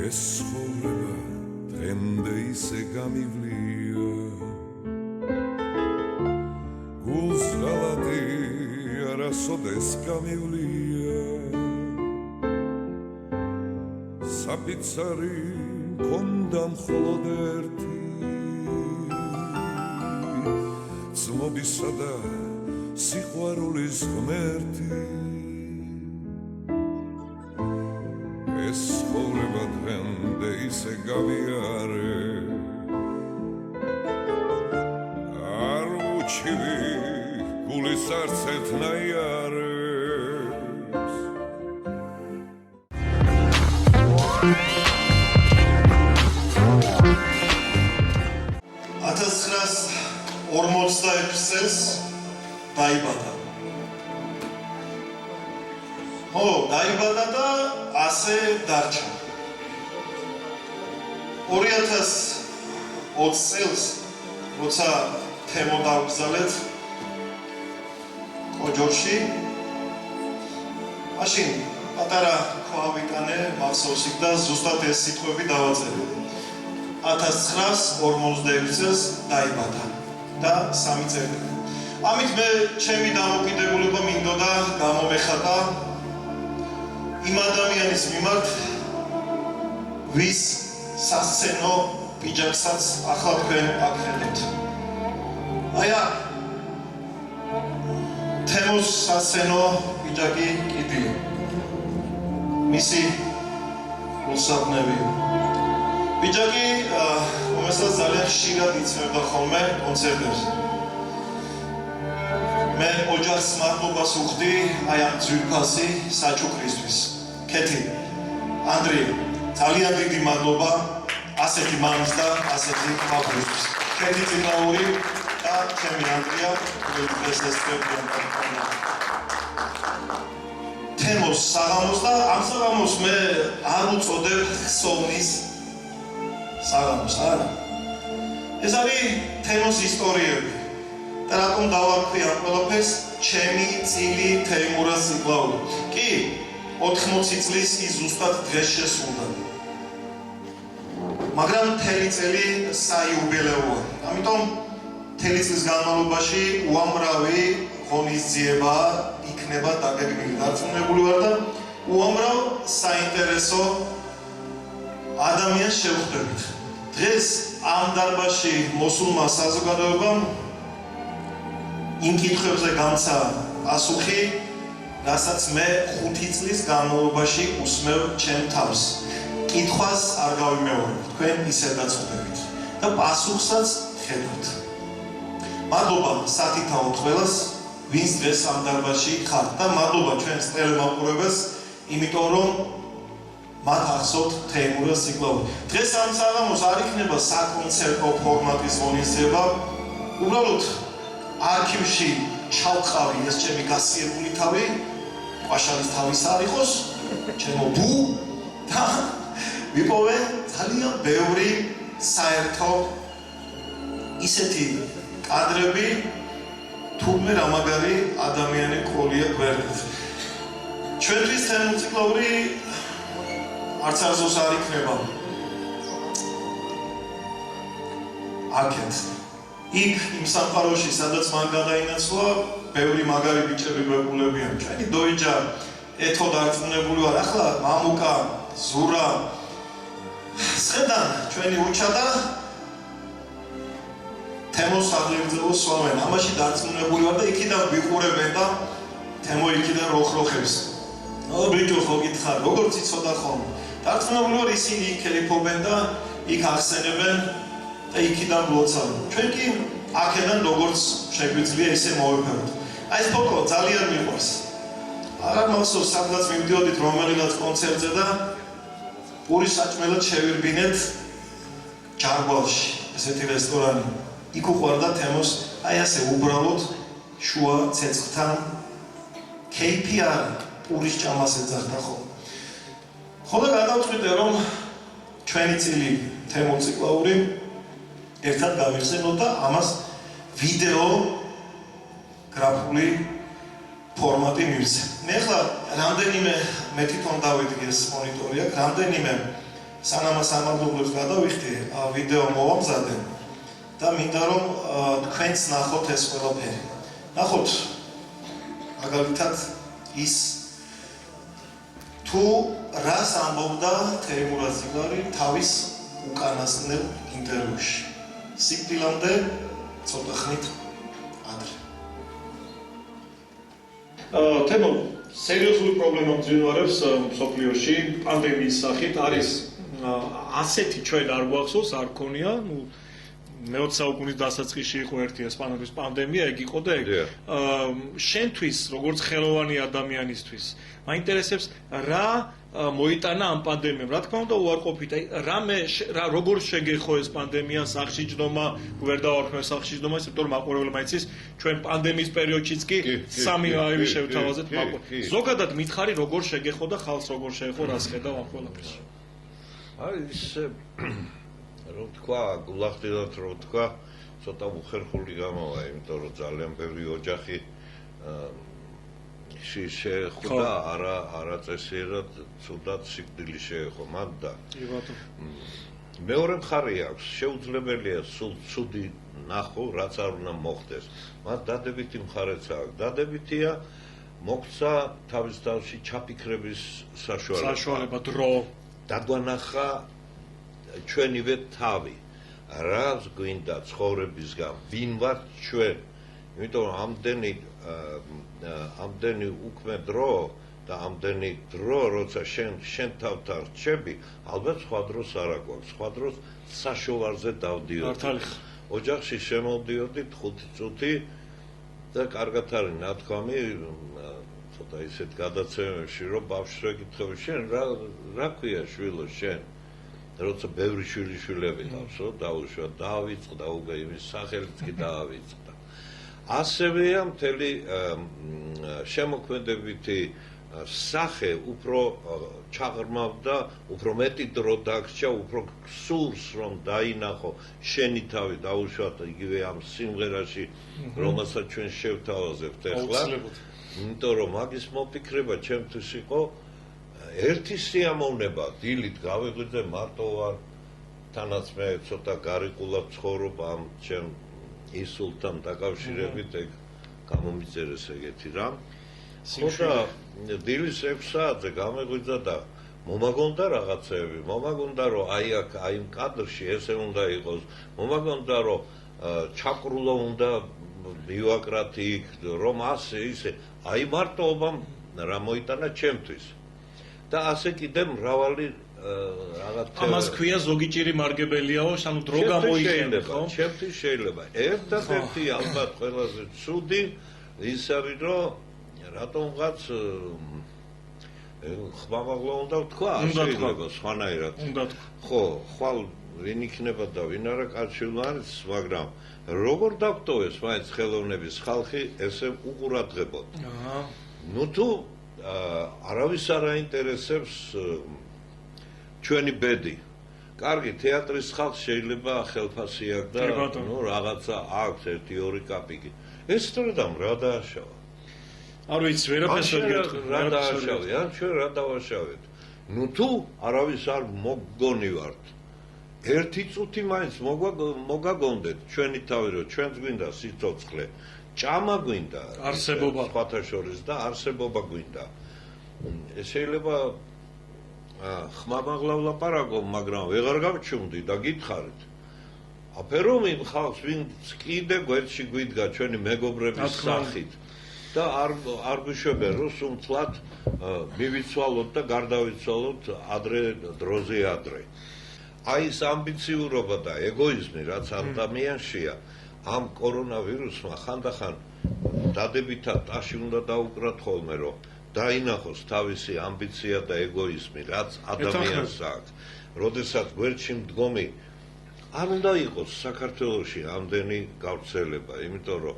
ეს ცხოვრება დღემდე ისე გამივლია გულს ღალატი არასოდეს გამივლია საფიცარი მქონდა მხოლოდ ერთი ცნობისა და სიყვარულის ღმერთი ეს ცხოვრება დღემდე ისე გავიარე არ უჩივი გულის არც ერთნაირებს 1946 წელს დაიბადა. დაიბადა და ასე დარჩა. 2020 წელს როცა თემო დავგზავნეთ ოჯახში მაშინ პატარა ქვავიტანე მახსოვს იქ და ზუსტად ეს სიტყვები დავაწერე. 1946 წელს დაიბადა და 3 წელი. ამით მე ჩემი დამოკიდებულება მინდოდა გამომეხატა იმ ადამიანის მიმართ ვის სასცენო პიჯაკსაც ახლა თქვენ აქ აი თემოს სასცენო პიჯაკი კიდი მისი უსაბნები პიჯაკი რომელსაც ძალიან ხშირად იცნობდა ხოლმე კონცერტებზე მე ოჯახს მადლობას უხდი აი ამ ძვირფასი საჩუქრისთვის ქეთი ანდრია ძალიან დიდი მადლობა ასეთი მამის და ასეთი პაპისთვის ქეთი წინაური და ჩემი ანდრია ეს თემოს საღამოს და ამ საღამოს მე არ უწოდებ ხსოვნის საღამოს არა ეს არის თემოს ისტორიები და რატომ დავარქვი ამ ყველაფერს ჩემი წილი თეიმურაზ სიყვარული კი 80 წლის ის ზუსტად დღეს შესრულდა მაგრამ მთელი წელი საიუბილეოა ამიტომ მთელი წლის განმავლობაში უამრავი ღონისძიება იქნება დაგეგმილი დარწმუნებული ვარ და უამრავ საინტერესო ადამიანს შევხვდებით დღეს ამ დარბაზში მოსულმა საზოგადოებამ იმ კითხვებზე გამცა პასუხი, რასაც მე 5 წლის განმავლობაში უსმევ ჩემ თავს. კითხვას არ გავიმეორებ, თქვენ ისე დაწყვეტებით და პასუხსაც ხედავთ. მადლობა სათითაოდ ყველას, ვინც დღეს ამ დარბაზში ხართ და მადლობა ჩვენს ტელემაყურებელს, იმიტომ რომ მათ ახსოვთ თეიმურაზ სიყვარული. დღეს ამ საღამოს არ იქნება საკონცერტო ფორმატის ღონისძიება, უბრალოდ არქივში ჩავყავი ეს ჩემი გასიებული თავი, ყვაშალის თავის არ იყოს, ჩემო ბუ და ვიპოვე ძალიან ბევრი საერთო ისეთი კადრები, თურმე რა მაგარი ადამიანი ყოლია გვერდით. ჩვენთვის თემოციკლური არც არზოს არ იქნება. აქეთ იქ იმ სამყაროში, სადაც მან გადაინაცვლა, ბევრი მაგარი ბიჭები გვეკულებიან. ჩვენი დოიჯა ეთო დარწმუნებული ვარ, ახლა მამუკა, ზურა, სხედან ჩვენი უჩადა თემოს აღლეგზელოს სვამენ. ამაში დარწმუნებული ვარ და იქიდან ვიყურებენ და თემო იქიდან როხროხებს. ბიჭო ხო გითხარ, როგორც იცოდა ხოლმე. დარწმუნებული ვარ ისინი იქ ელიფობენ და იქ ახსენებენ და იქიდან ვლოცავენ. ჩვენ კი აქედან როგორც შეგვიძლია ისე მოვეფეროთ. აი ეს ფოტო ძალიან მიყვარს. აღარ მახსოვს სადღაც მივდიოდით რომელიღაც კონცერტზე და პურის საჭმელად შევირბინეთ ჯარგვალში, ესეთი რესტორანი. იქ უყვარდა თემოს აი ასე უბრალოდ შუა ცეცხლთან кейფი არა, პურის ჭამას ეძახდა ხოლმე. ხოლო გადავწყვიტე რომ ჩვენი წილი თემოციკლური ერთად გავიხსენოთ და ამას ვიდეო გრაფული ფორმატი მივცე. მე ახლა რამდენიმე მე თვითონ დავიდგე ეს მონიტორი აქ, რამდენიმე სანამ სამაგდუბრებს გადავიხდი, ვიდეო მოვამზადე და მინდა რომ თქვენც ნახოთ ეს ყველაფერი. ნახოთ მაგალითად ის თუ რას ამბობდა თეიმურაზ ზიგარი თავის უკანასკნელ ინტერვიუში. სიკვდილამდე ცოტა ხნით ადრე. თემო სერიოზული პრობლემა მძინვარებს მსოფლიოში პანდემიის სახით არის ასეთი ჩვენ არ გვახსოვს არ ქონია მე-20 საუკუნის დასაწყისში იყო ერთი ესპანეთის პანდემია ეგ იყო და ეგ შენთვის როგორც ხელოვანი ადამიანისთვის მაინტერესებს რა მოიტანა ამ პანდემიამ რა თქმა უნდა უარყოფით რა როგორ შეგეხო ეს პანდემია სახში ჯდომა ვერ დავარქმევ სახში ჯდომა იმიტომ რომ მაყურებელმა იცის ჩვენ პანდემიის პერიოდშიც კი სამი აივი შევთავაზეთ ზოგადად მითხარი როგორ შეგეხო და ხალხს როგორ შეეხო რას ხედავ ამ ყველაფერში არის რომ თქვა გულახდილად რომ თქვა ცოტა უხერხული გამოვა იმიტომ რომ ძალიან ბევრი ოჯახი შეეხო და არაწესიერად ცუდად სიკვდილი შეეხო მათ და მეორე მხარე აქვს შეუძლებელია სულ ცუდი ნახო რაც არ უნდა მოხდეს მათ დადებითი მხარეც აქვს დადებითია მოქცა თავის თავში ჩაფიქრების საშუალება დრო დაგვანახა ჩვენივე თავი რაც გვინდა ცხოვრებისგან ვინ ვართ ჩვენ იმიტომ რომ ამდენი უქმე დრო და ამდენი დრო როცა შენ თავთან რჩები ალბათ სხვა დროს არ აგვაქვს სხვა დროს საშოვარზე დავდიოდი ოჯახში შემოვდიოდი 5 წუთი და კარგად არის ნათქვამი ცოტა ისეთ გადაცემებში რომ ბავშვს ეკითხები შენ რა ქვია შვილო შენ როცა ბევრი შვილები ყავს რომ დაუშვა დაავიწყდა უკვე იმის სახელიც კი დაავიწყდა ასევეა მთელი შემოქმედებითი სახე უფრო ჩაღრმავდა უფრო მეტი დრო დაგრჩა უფრო სურს რომ დაინახო შენი თავი დაუშვათ იგივე ამ სიმღერაში რომელსაც ჩვენ შევთავაზებთ ახლა იმიტომ რომ მაგის მოფიქრება ჩემთვის იყო ერთი სიამოვნება დილით გავიღვიძე მარტო ვარ თანაც მე ცოტა გარიყულად ცხოვრობ ამ ჩემ ისულთან დაკავშირებით ეგ გამომიწერეს ეგეთი რამ ხოდა დილის 6 საათზე გამიღვიძა და მომაგონდა რაღაცები მომაგონდა რომ აი აქ აი იმ კადრში ესე უნდა იყოს მომაგონდა რომ ჩაკრულო უნდა მივაკრათ იქ რომ ასე ისე აი მარტოობამ რა მოიტანა ჩემთვის და ასე კიდე მრავალი რაღაც ამას ქვია ზოგი ჭირი მარგებელიაო, ანუ დრო გამოიყენე, ხო? ჩემთვის შეიძლება. ერთ-ერთი ალბათ ყველაზე ცუდი ის არის, რომ რატომღაც ხმამაღლა უნდა ვთქვა, შეიძლება სხვანაირად. ხო, ხვალ ვინ იქნება და ვინ არა კაცშვილმა არის, მაგრამ როგორ დაგტოვეს მაინც ხელოვნების ხალხი ესე უყურადღებოდ. ნუ თუ არავის არ აინტერესებს ჩვენი ბედი. კარგი, თეატრის ხალხს შეიძლება ხელფასი აქვს და ნუ რაღაცა აქვს 1-2 კაპიკი. ეს სწორედამ რა დააშავა. არ ვიცი, ვერაფერს ვერ გეტყვი, რა დააშავე, ან ჩვენ რა დავაშავეთ. ნუ თუ არავის არ მოგგონი ვართ. ერთი წუთი მაინც მოგაგონდეთ ჩვენი თავი რომ ჩვენს გვინდა სიცოცხლე. ჭამა გვინდა არსებობა სხვათა შორის და არსებობა გვინდა. შეიძლება ხმამაღლა ვლაპარაკო, მაგრამ ვეღარ გავჩუმდი და გითხარით. აფერომ იმ ხალხს, ვინც კიდე გვერდში გვიდგა ჩვენი მეგობრების სახით და არ გვიშვებენ, რომ სუმცლად მივიცვალოთ და გარდავიცვალოთ დროზე ადრე. აი ეს ამბიციურობა და ეგოიზმი, რაც ადამიანშია, ამ კორონავირუსმა ხანდახან დადებითად ტაში უნდა დაუკრათ ხოლმე, რომ დაინახოს თავისი ამბიცია და ეგოიზმი, რაც ადამიანს აქვს. როდესაც გვერდში მდგომი არ უნდა იყოს საქართველოში ამდენი გავრცელება, იმიტომ რომ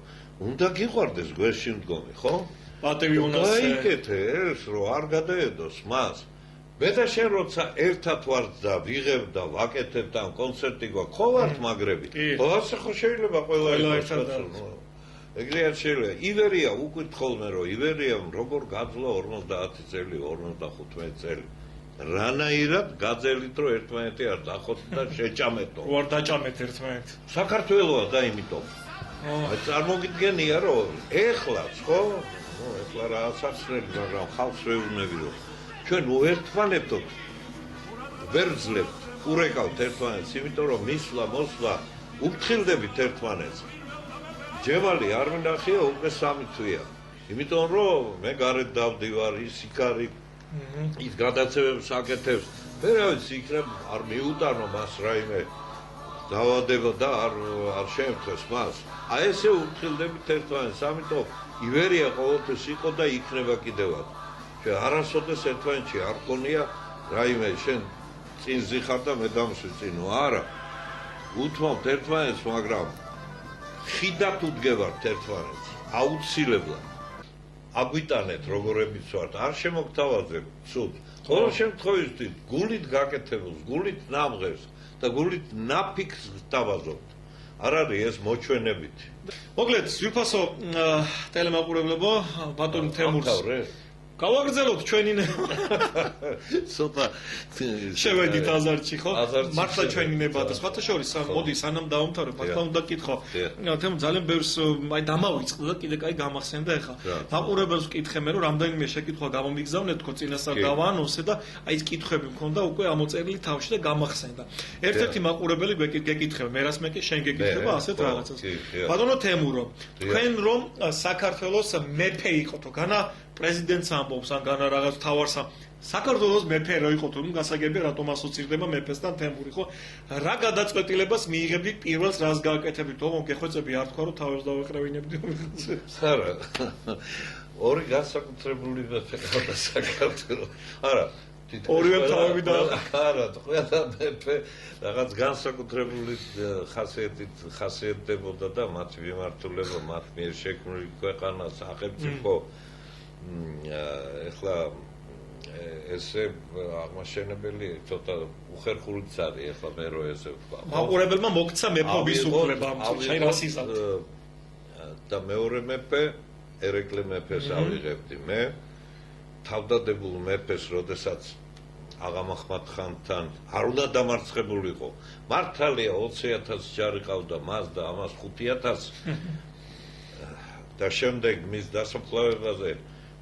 უნდა გიყვარდეს გვერდში მდგომი, ხო? პატევი უნდა დაიკეთე ეს, რომ არ გადაედოს მას. მე და შენ როცა ერთად ვართ და ვიღებ და ვაკეთებთ ამ კონცერტი გვაქვს, ხო ვართ მაგრები? ხო, ასე ხო შეიძლება ყველა ერთად. ეგრე არ შეიძლება. ივერია უკვით ხოლმე რომ ივერიამ როგორ გაძლო 50 წელი, 55 წელი. რანაირად გაძელით რომ ერთმანეთი არ დახოთ და შეჭამეთო. ვარ დაჭამეთ ერთმანეთ. საქართველოა და იმიტომ. აი წარმოგიდგენია რომ ეხლაც ხო? ეხლა რა სახსრელი მაგრამ ხალხს ვეუბნები რომ ჩვენ უერთმანებდოთ ვერ ვძლებთ ურეკავთ ერთმანეთს, იმიტომ რომ მისვლა მოსვლა უფრთხილდებით ერთმანეთს. ჯევალი არ მინახია უკვე 3 თვეა. იმიტომ რომ მე გარეთ დავდივარ, ის იქ არის, ის გადაცემებს აკეთებს. მე რა ვიცი, იქნებ არ მიუტანო მას რაიმე დავადებო და არ შეემთხვეს მას. აი ესე უფრთხილდებით ერთმანეთს, ამიტომ ივერია ყოველთვის იყო და იქნება კიდევაც. ჩვენ არასოდეს ერთმანეთში არ ყონია რაიმე შენ წინ ზიხარ და მე დამსვი წინო, არა. უთმობთ ერთმანეთს, მაგრამ ხიდად უდგებართ ერთმანეთს, აუცილებლად. აგვიტანეთ როგორებიც ვართ, არ შემოგთავაზებ ცუდ. ყოველ შემთხვევაში გულით გაკეთებულს, გულით ნამღერს და გულით ნაფიქს გთავაზობთ. არ არის ეს მოჩვენებით. მოკლედ, ვიფასო ტელემაყურებლებო, ბატონ თემურს. გავაგრძელოთ ჩვენი ცოტა შევედით აზარტში, ხო? აზარტში მართლა ჩვენი ნება და შევედით. სხვათა შორის, მოდი სანამ დავამთავრებ, დიახ. ახლა უნდა კითხო. თემ ძალიან ბევრს აი დამავიწყდა და კიდე კაი გამახსენდა ეხლა. მაყურებელს ვკითხე მე რომ რამდენიმე შეკითხვა გამომიგზავნეთ თქო წინასწარ დავაანონსე და აი ეს კითხვები მქონდა უკვე ამოწერილი თავში და გამახსენდა. ერთ-ერთი მაყურებელი გეკითხება, მე რას მე კი შენ გეკითხება ასეთ რაღაცას. ბატონო თემურო, თქვენ რომ საქართველოს მეფე იყოთო, განა პრეზიდენტს ამბობს ან განა რაღაც თავარს საქართველოს მეფე რო იყო თუ გასაგები რატომ ასოცირდება მეფესთან თემური ხო რა გადაწყვეტილებას მიიღებდით პირველს რას გააკეთებდით თო მოგეხვეწები არ თქვა რომ თავებს დავეყრევინებდი არა ორი განსაკუთრებული მეფე ყავდა საქართველოს არა ორივე თავები და არა ყველა მეფე რაღაც განსაკუთრებული ხასიათით ხასიათდებოდა და მათი მიმართულება მათ მიერ შექმნილი ქვეყანა სახელმწიფო ეხლა ესე აღმაშენებელი ცოტა უხერხულიც არის ეხლა მე რო ესე ვთქვა მაყურებელმა მოგცა მეფობის უფლება აი რას იზამთ და მეორე მეფე ერეკლე მეფეს ავიღებდი მე თავდადებულ მეფეს როდესაც აღამახმად ხანთან არ უნდა დამარცხებულიყო მართალია 20,000 ჯარი ყავდა მას და ამას 5,000 და შემდეგ მის დასაფლავებაზე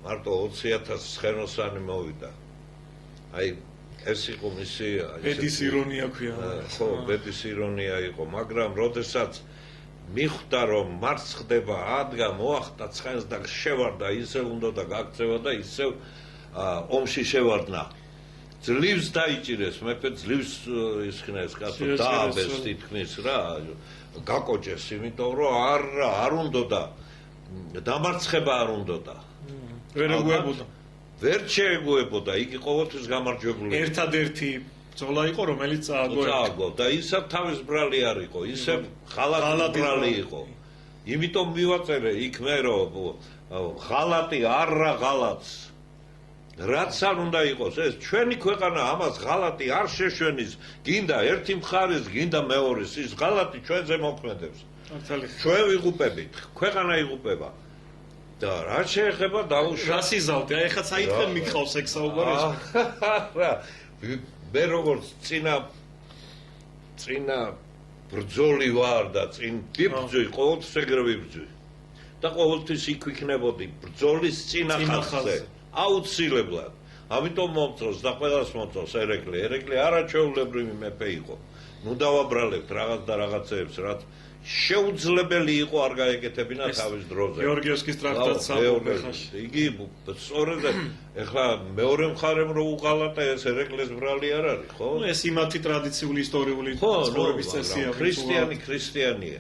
მარტო 20,000 ცხენოსანი მოვიდა. აი ეს იყო მისი ბედის ირონია ქვია. ხო, ბედის ირონია იყო, მაგრამ როდესაც მიხვდა რომ მარცხდება ადგა მოახტა ცხენს და შევარდა ისევ უნდა და გაქცევა და ისევ ომში შევარდნა. ძლივს დაიჭირეს მეფე ძლივს ისხნეს კაცო დააბეს თითქმის რა გაკოჭეს იმიტომ რომ არ უნდა და დამარცხება არ უნდა და ვერ ეგუებოდა. ვერ შეეგუებოდა, იგი ყოველთვის გამარჯვებული. ერთადერთი ბრძოლა იყო, რომელიც წააგო და ისევ თავის ბრალი არ იყო, ისევ ხალატი ბრალი იყო. იმიტომ მივაწერე იქ მე რომ ხალატი არა ღალატს. რაც არ უნდა იყოს, ეს ჩვენი ქვეყანა ამას ღალატი არ შეშვენის, გინდა ერთი მხარის, გინდა მეორის, ის ღალატი ჩვენზე მოქმედებს. ჩვენ ვიღუპებით, ქვეყანა იღუპება. და რა შეეხება დაუშვა რას იზავდი? აი ხა საითქენ მიყავს ეგ საუბარი. რა მე როგორც წინა ბრძოლი ვარ და წინ ვიბრძვი, ყოველთვის ეგრე ვიბრძვი. და ყოველთვის იქ ვიქნებოდი ბრძოლის წინა ხაზზე. აუცილებლად. ამიტომ მომწონს და ყველას მომწონს ერეკლე. ერეკლე არაჩვეულებრივი მეფე იყო. ნუ დავაბრალებთ რაღაც და რაღაცეებს, რაც შეუძლებელი იყო არ გაეკეთებინა თავის დროზე. გეორგიევსკის ტრაქტატს ამბობს. იგი სწორედ ეხლა მეორე მხარემ რო უღალატა ეს ერეკლეს ბრალი არ არის, ხო? ნუ ეს იმათი ტრადიციული ისტორიული ცხოვრების წესია. ქრისტიანია.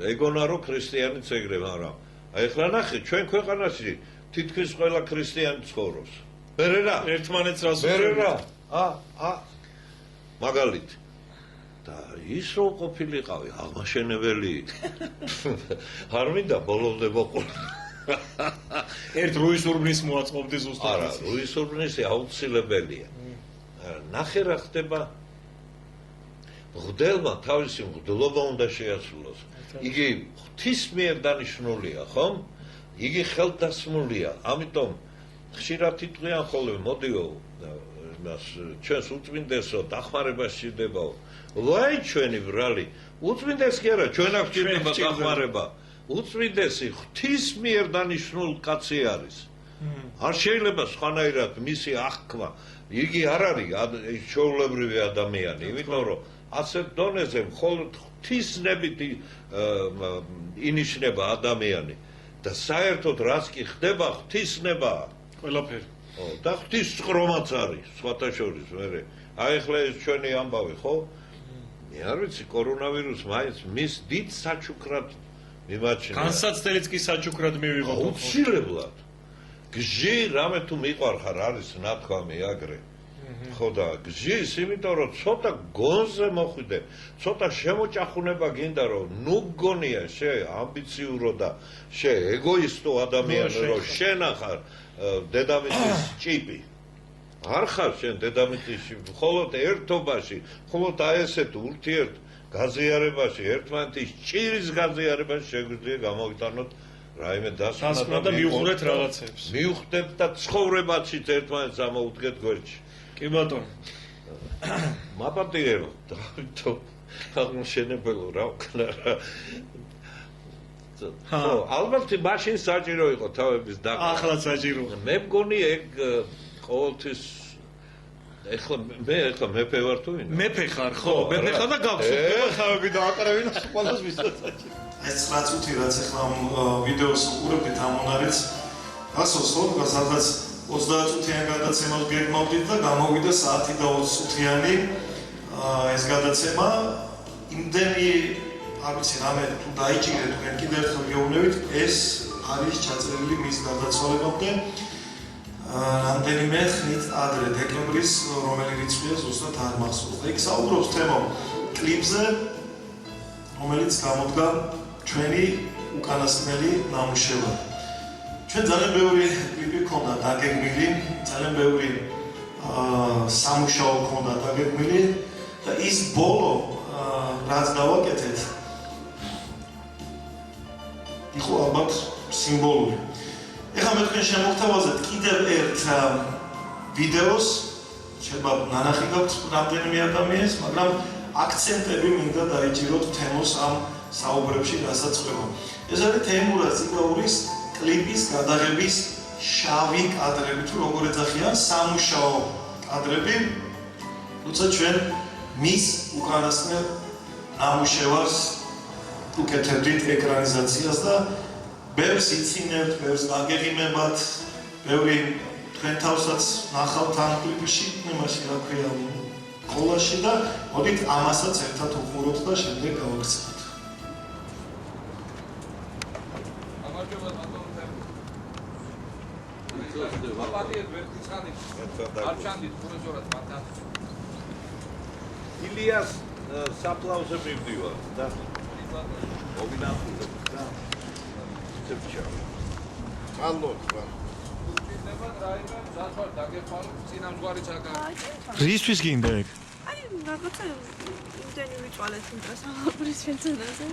ეგონა რომ ქრისტიანიც ეგრე, მაგრამ აი ეხლა ნახე ჩვენ ქვეყანაში თითქმის ყველა ქრისტიანი ცხოვრობს. მერე რა? ერთმანეთს რას მერე რა? მაგალითი და ის რო ყოფილიყავი აღმაშენებელი არ მინდა ბოლომდე მოყოლ ერთ რუისურბნის მოაწყობდი ზუსტად არა რუისურბნისი აუცილებელია ნახე რა ხდება მღვდელმა თავისი მღვდლობა უნდა შეასრულოს იგი ღვთის მიერ დანიშნულია ხომ იგი ხელდასმულია ამიტომ ხშირად იტყვიან ხოლმე მოდიო მას ჩვენს უწმინდესო დახმარება სჭირდებაო. ვაი ჩვენი ბრალი, უწმინდეს კი არა, ჩვენ აქ სჭირდება დახმარება. უწმინდესი ღვთის მიერ დანიშნულ კაცი არის. არ შეიძლება სხვანაირად მისი აღქმა. იგი არ არის ჩვეულებრივი ადამიანი, იმიტომ რომ ასეთ დონეზე მხოლოდ ღვთისნებით ინიშნება ადამიანი და საერთოდ რაც კი ხდება ღვთისნებაა. ყველაფერი. და ღვთის წყრომაც არის, სხვათა შორის მე. აი ახლა ეს ჩვენი ამბავი, ხო? მე არ ვიცი, კორონავირუსი მაინც მის დიდ საჩუქრად მიმაჩნია. განსაცდელიც კი საჩუქრად მივიღო. აუცილებლად. გზი რამე თუ მიყვარხარ არის ნათქვამი აგრე. ხო და გზის, იმიტომ რომ ცოტა გონზე მოხვიდე, ცოტა შემოჭახუნება გინდა რომ ნუ გონია შე ამბიციურო და შე ეგოისტო ადამიანი რომ შენ ახარ დედამიწის ჭიპი. არ ხარ შენ დედამიწის ჭიპი, მხოლოდ ერთობაში, მხოლოდ აი ესეთ ურთიერთ გაზიარებაში, ერთმანეთის ჭირის გაზიარებაში შეგვიძლია გამოვიტანოთ რაიმე დასკვნა და მივხვდეთ რაღაცებს. მივხვდეთ და ცხოვრებაშიც ერთმანეთს ამოუდგეთ გვერდში. კი ბატონო. მაპატიებო, დავითო აღმოჩენებელო რა ვქნა რა. ხო, ალბათ მაშინ საჭირო იყო თავების დაკვა. ახლა საჭირო. მე მგონი ეგ ყოველთვის ეხლა მეფე ვარ თუ ვინ? მეფე ხარ, ხო, მეფე ხარ და გავხსოვდება თავები დააკრავინა ყველას ვისაც საჭირო. ეს 9 წუთი რაც ახლა ვიდეოს უყურებთ ამ მონარეთს გასოს ხო სადღაც 30 წუთიან გადაცემას გეგმავდით და გამოვიდა საათი და 20 წუთიანი ეს გადაცემა იმდენი არ ვიცი რამე თუ დაიჭირეთ თქვენ კიდევ ერთხელ გეუბნებით ეს არის ჩაწერილი მის გარდაცვალებამდე რამდენიმე ხნით ადრე დეკემბრის რომელი რიცხვია ზუსტად არ მახსოვს და იქ საუბრობს თემო კლიპზე რომელიც გამოდგა ჩვენი უკანასკნელი ნამუშევარი. ჩვენ ძალიან ბევრი კლიპი ქონდა დაგეგმილი, ძალიან ბევრი სამუშაო ქონდა დაგეგმილი და ის ბოლო რაც დავაკეთეთ იყო ალბათ სიმბოლური. ეხლა მე თქვენ შემოგთავაზეთ კიდევ ერთ ვიდეოს, შეიძლება ნანახი გაქვთ რამდენიმე ადამიანს, მაგრამ აქცენტები მინდა დაიჭიროთ თემოს ამ საუბრებში გასაწყობად. ეს არის თეიმურა ციკაურის კლიპის გადაღების შავი კადრები, თუ როგორ ეძახიან, სამუშაო კადრები. თუმცა ჩვენ მის უკანასკნელ ნამუშევარს უკეთებდით ეკრანიზაციას და ბევრს იცინებთ, ბევრს დაგეგმებათ, ბევრი თქვენ თავსაც ნახავთ ამ კლიპში, იმაში რა ქვია, ყოლაში და მოდით ამასაც ერთად უყუროთ და შემდეგ გავაქცევთ. ილიას საფლავზე მივდივარ და მოვინახულებ და წებჩა. ალბათ რა. რისთვის გინდა ეგ? აი, რაღაცა იმდენი ვიწვალეთ ინტრესავრის შეცენაზე.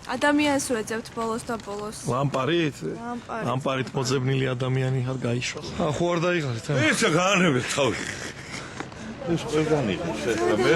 ადამიანს ვეძებთ ბოლოს და ბოლოს. ლამპარით? ლამპარით. ლამპარით მოძებნილი ადამიანი არ გაიშვა. ხო არ დაიღალეთ? ესა გაანებეთ თავი. ეს ყველგანი შეიძლება მე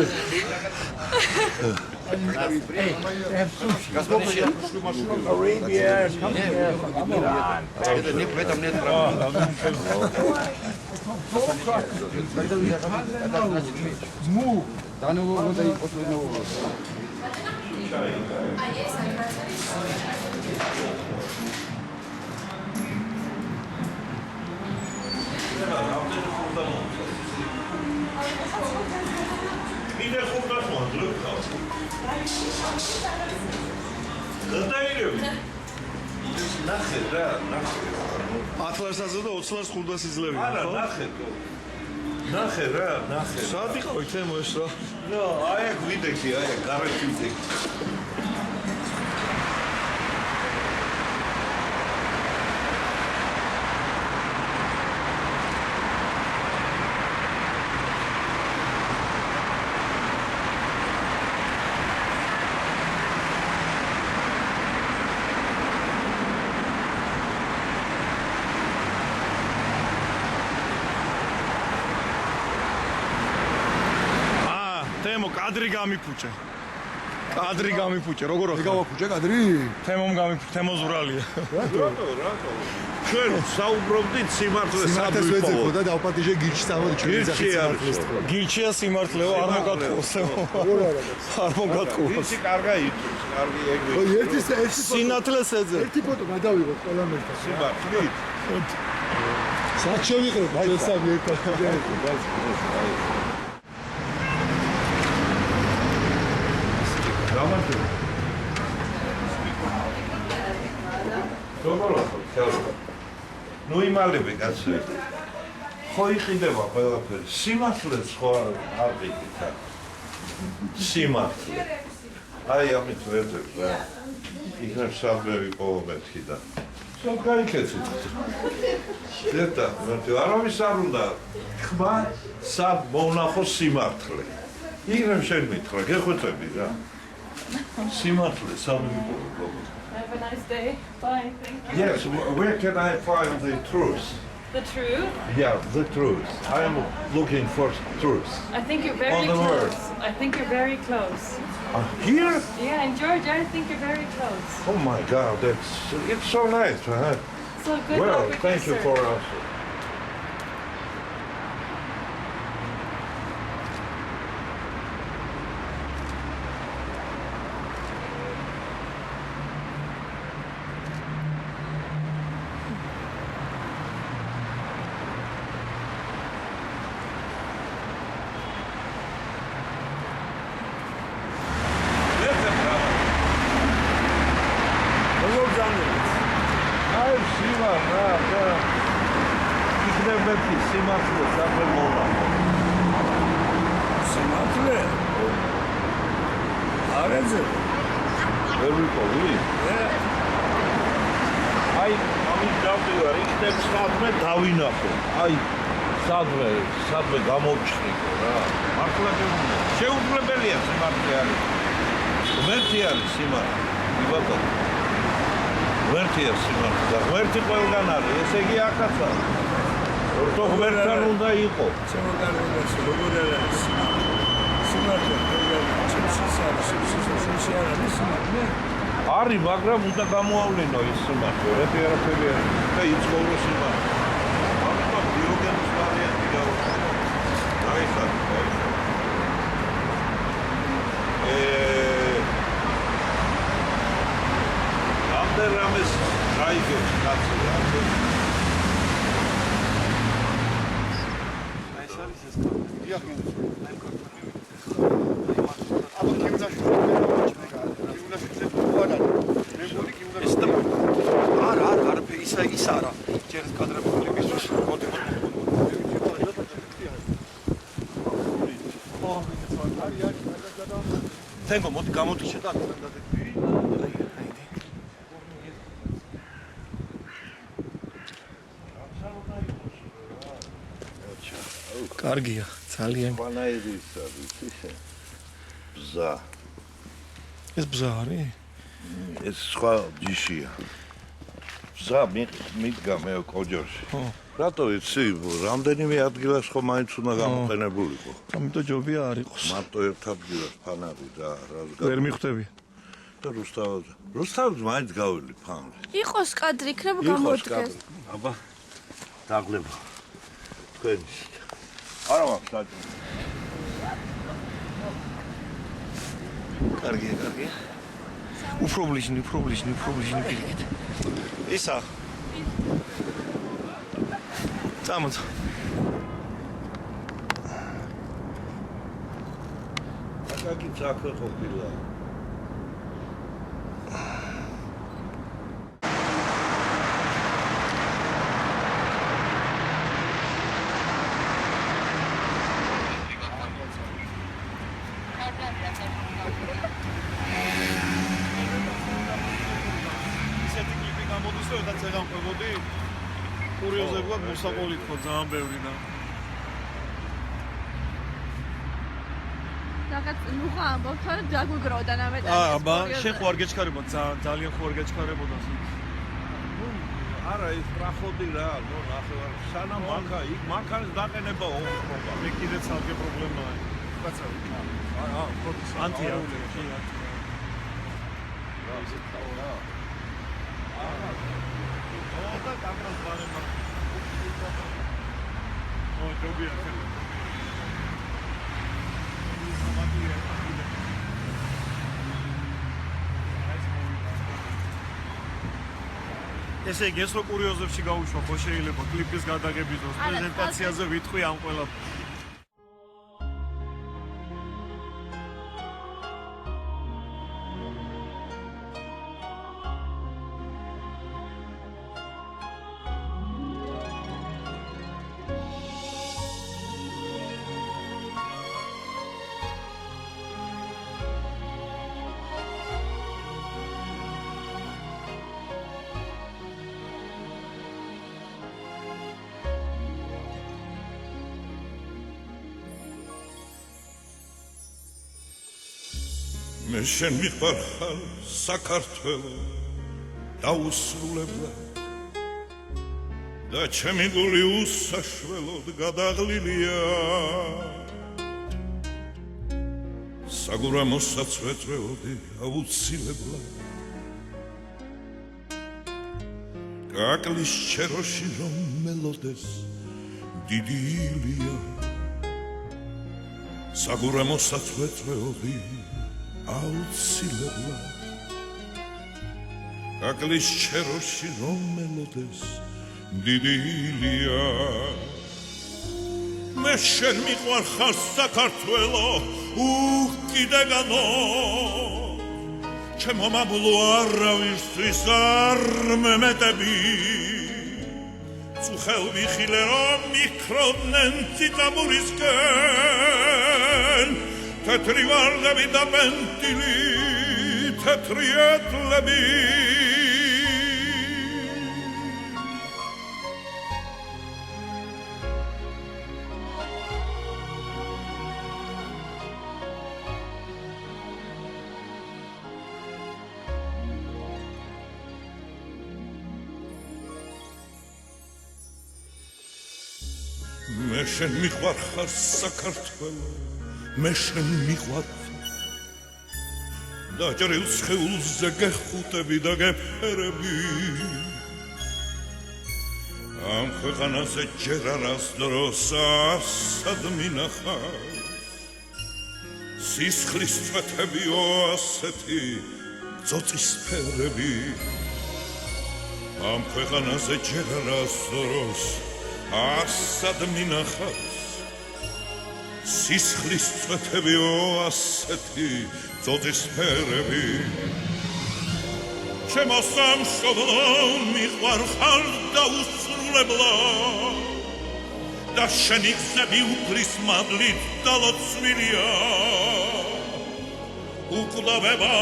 Mine ხურდას მოძლებთ ხალხს. გადაირევი. ნახე რა, ნახე. 10 ლარსაზე და 20 ლარს ხურდას იძლევია, არა, ხო? ნახე. ნახე რა, ნახე. სად იყავით თემო ეს რა? ნო, აი აქ ვიდექი, აი აქ გარეთ ვიდექი. კადრი გამიფუჭე. კადრი გამიფუჭე, როგორ ხარ? გავაფუჭე კადრი? თემომ გამიფუჭე, თემო ზურალია. რატო? ჩვენ საუბრობდით სიმართლეს სიმართლეს ვეძებო და დავპატიჟე გირჩი სამოდი ჩვენ გირჩი არის. გილჩია სიმართლეო, არ მოგატყუოს. არ მოგატყუოს. ისი კარგა იწვის, კარგი ეგრე. ой ერთი სინათლეს ეძებ. ერთი ფოტო გადავიღოთ ყველამ ერთად სიმართლით. სად შევიყრებ შესაბი ერთად გამარჯობა. როგორ ხარ? ნუ იმალები კაცო. ხო იყიდება ყველაფერი. სიმართლეც ხო არ ყიდით. სიმართლე. აი ამით ვეძებ რა. იქნებ საქმეები ყოველმეთქი და სულ გაიქეცით. ზედა, არავის არ უნდა ხმა სად მოვნახოს სიმართლე. იქნებ შენ მითხრა, გეხვეწები რა. სიმართლე სამიმულო. Have a nice day. Bye. Thank you. Yes, where can I find the truth? The truth? Yeah, the truth. I am looking for truth. I think you're very On the close. word. I think you're very close. Here? Yeah, in Georgia, I think you're very close. Oh my God, it's so nice. Huh? So good Well, luck with thank you your for search. us. სიმართლე საფრთხე მოვა. სიმართლე? არ ეძებ. ვერ ვიყოლი? აი, ამით დავდივარ, იქნებ სადმე დავინახო. აი, სადმე გამოვჩხრიკო რა. მართლა შეუძლებელია სიმართლე არის. ღმერთი არის სიმართლე. იბატონო. ღმერთია სიმართლე და ღმერთი ყველგან არის. ესე იგი აქაც არის. თო ღმერთთან უნდა იყო. შემოგარგებაში როგორ არის სიმართლე? სიმართლე? არის, მაგრამ უნდა გამოავლინო ის სიმართლე. ერთი არაფერი არის და იცხოვრო სიმართლე. ამიტომ დიოგენის ვარიანტი გავაკეთე. დაიხარ. ამდენრამეს გაიგებს კაცი რა. ისა არა. ჯერ კადრები მისთვის მოდი. თენგო მოდი გამოდიშე და კარგია, ძალიან. ვანაირი ის არის, ისე. ბზა. ეს ბზა არის? ეს სხვა ჯიშია. ბზა მიდგა მე კოჯორში. ხო. რატო იცი, რამდენიმე ადგილას ხო მაინც უნდა გამოყენებულიყო. ამიტომ ჯობია არ იყოს. მარტო ერთ ადგილას ფანარი რა ვერ მიხვდები. და რუსთავს მაინც გავილი ფანრი. იყოს კადრი, იქნება გამოდგეს. აბა დაგლება. თქვენ არა მაქვს საჭი. კარგია, კარგია. უფრო ბლიჟნი პირიქით. ისა. წამოწ. აკაკი წაქვე ყოფილა. კურიოზებად მოსაყოლით ხო ძალიან ბევრი და რაღაც ნუ ხო ამბობ თორე დაგვიგროვდა ნამეტად. აბა შენ ხო არ გეჩქარებოდა ძალიან ხო არ გეჩქარებოდა. არა ის პრახოდი რა, ნუ ნახე სანამ მანქანის დაყენება ოქრობა. მე კიდე ცალკე პრობლემაა. უკაცრავ. ფოტოს. ანტია კი ესე იგი ეს რო კურიოზებში გავუშვა ხო შეიძლება კლიპის გადაღების დროს პრეზენტაციაზე ვიტყვი ამ ყველაფერს მე შენ მიყვარხარ საქართველო დაუსრულებლად და ჩემი გული უსაშველოდ გადაღლილია საგურამოსაც ვეწვეოდი აუცილებლად კაკლის ჩეროში რომ მელოდეს დიდი ილია საგურამოსაც ვეწვეოდი აუცილებლად კაკლის ჩეროში რომ მელოდეს დიდი ილია მე შენ მიყვარხარ საქართველო უკიდეგანო ჩემო მამულო არავისთვის არ მემეტები წუხელ ვიხილე რომ მიქროდნენ ციტამურისკენ თეთრი ვარდები და პენტილი თეთრი ეტლები მე შენ მიყვარხარ საქართველო მე შენ მიყვარხარ დაჭრილ სხეულზე გეხუტები და გეფერები ამ ქვეყანაზე ჯერ არას დროს არსად მინახავს სისხლის წვეთებიო ასეთი წოწისფერები ამ ქვეყანაზე ჯერ არას დროს არსად მინახავს სისხლის წვეთებიო ასეთი წოწისფერები ჩემო სამშობლო მიყვარხარ დაუსრულებლად და შენი გზები უფლის მადლით დალოცვილია უკლავება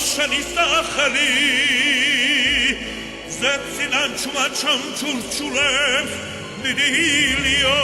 შენი სახელი ზეციდან ჩუმაჩამ ჩურჩულებს დიდი ილია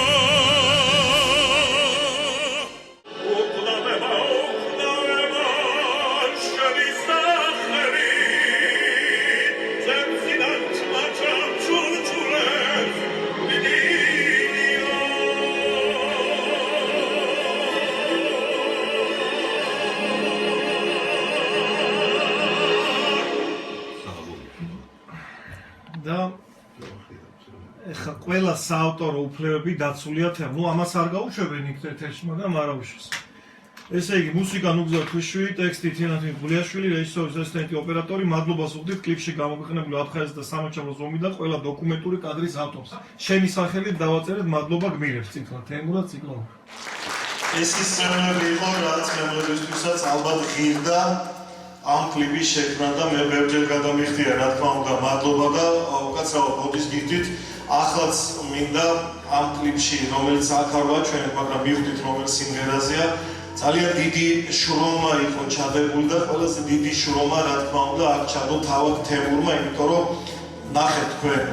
ეხა ყველა საავტორო უფლებები დაცულია თემ. ნუ ამას არ გაუშვებენ იქ ეთერში, მაგრამ არა უშვის. ესე იგი, მუსიკა ნუგზარ თვიშვილი, ტექსტი თიანათი გულიაშვილი, რეჟისორის ასისტენტი, ოპერატორი, მადლობას ვუხდით კლიპში გამოქვეყნებული ათხაეს და სამაჩაბლოს ომიდან ყველა დოკუმენტური კადრის ავტორს. შენი სახელით დავაწერეთ მადლობა გმირებს წითლა, თემურად ციკლონი. ეს ის სცენები იყო, რაც მემოებისთვისაც ალბათ ღირდა ამ კლიპის შექმნა და მე ბევრჯერ გადამიხდია, რა თქმა უნდა, მადლობა და უკაცრავად მოდის გიხდით. ახლაც მინდა ამ კლიპში, რომელიც აქ არ ვაჩვენებ, მაგრამ მივხვდით რომელ სიმღერაზეა, ძალიან დიდი შრომა იყო ჩადებული და ყველაზე დიდი შრომა, რა თქმა უნდა, აქ ჩადო თავად თემურმა, იმიტომ რომ ნახეთ თქვენ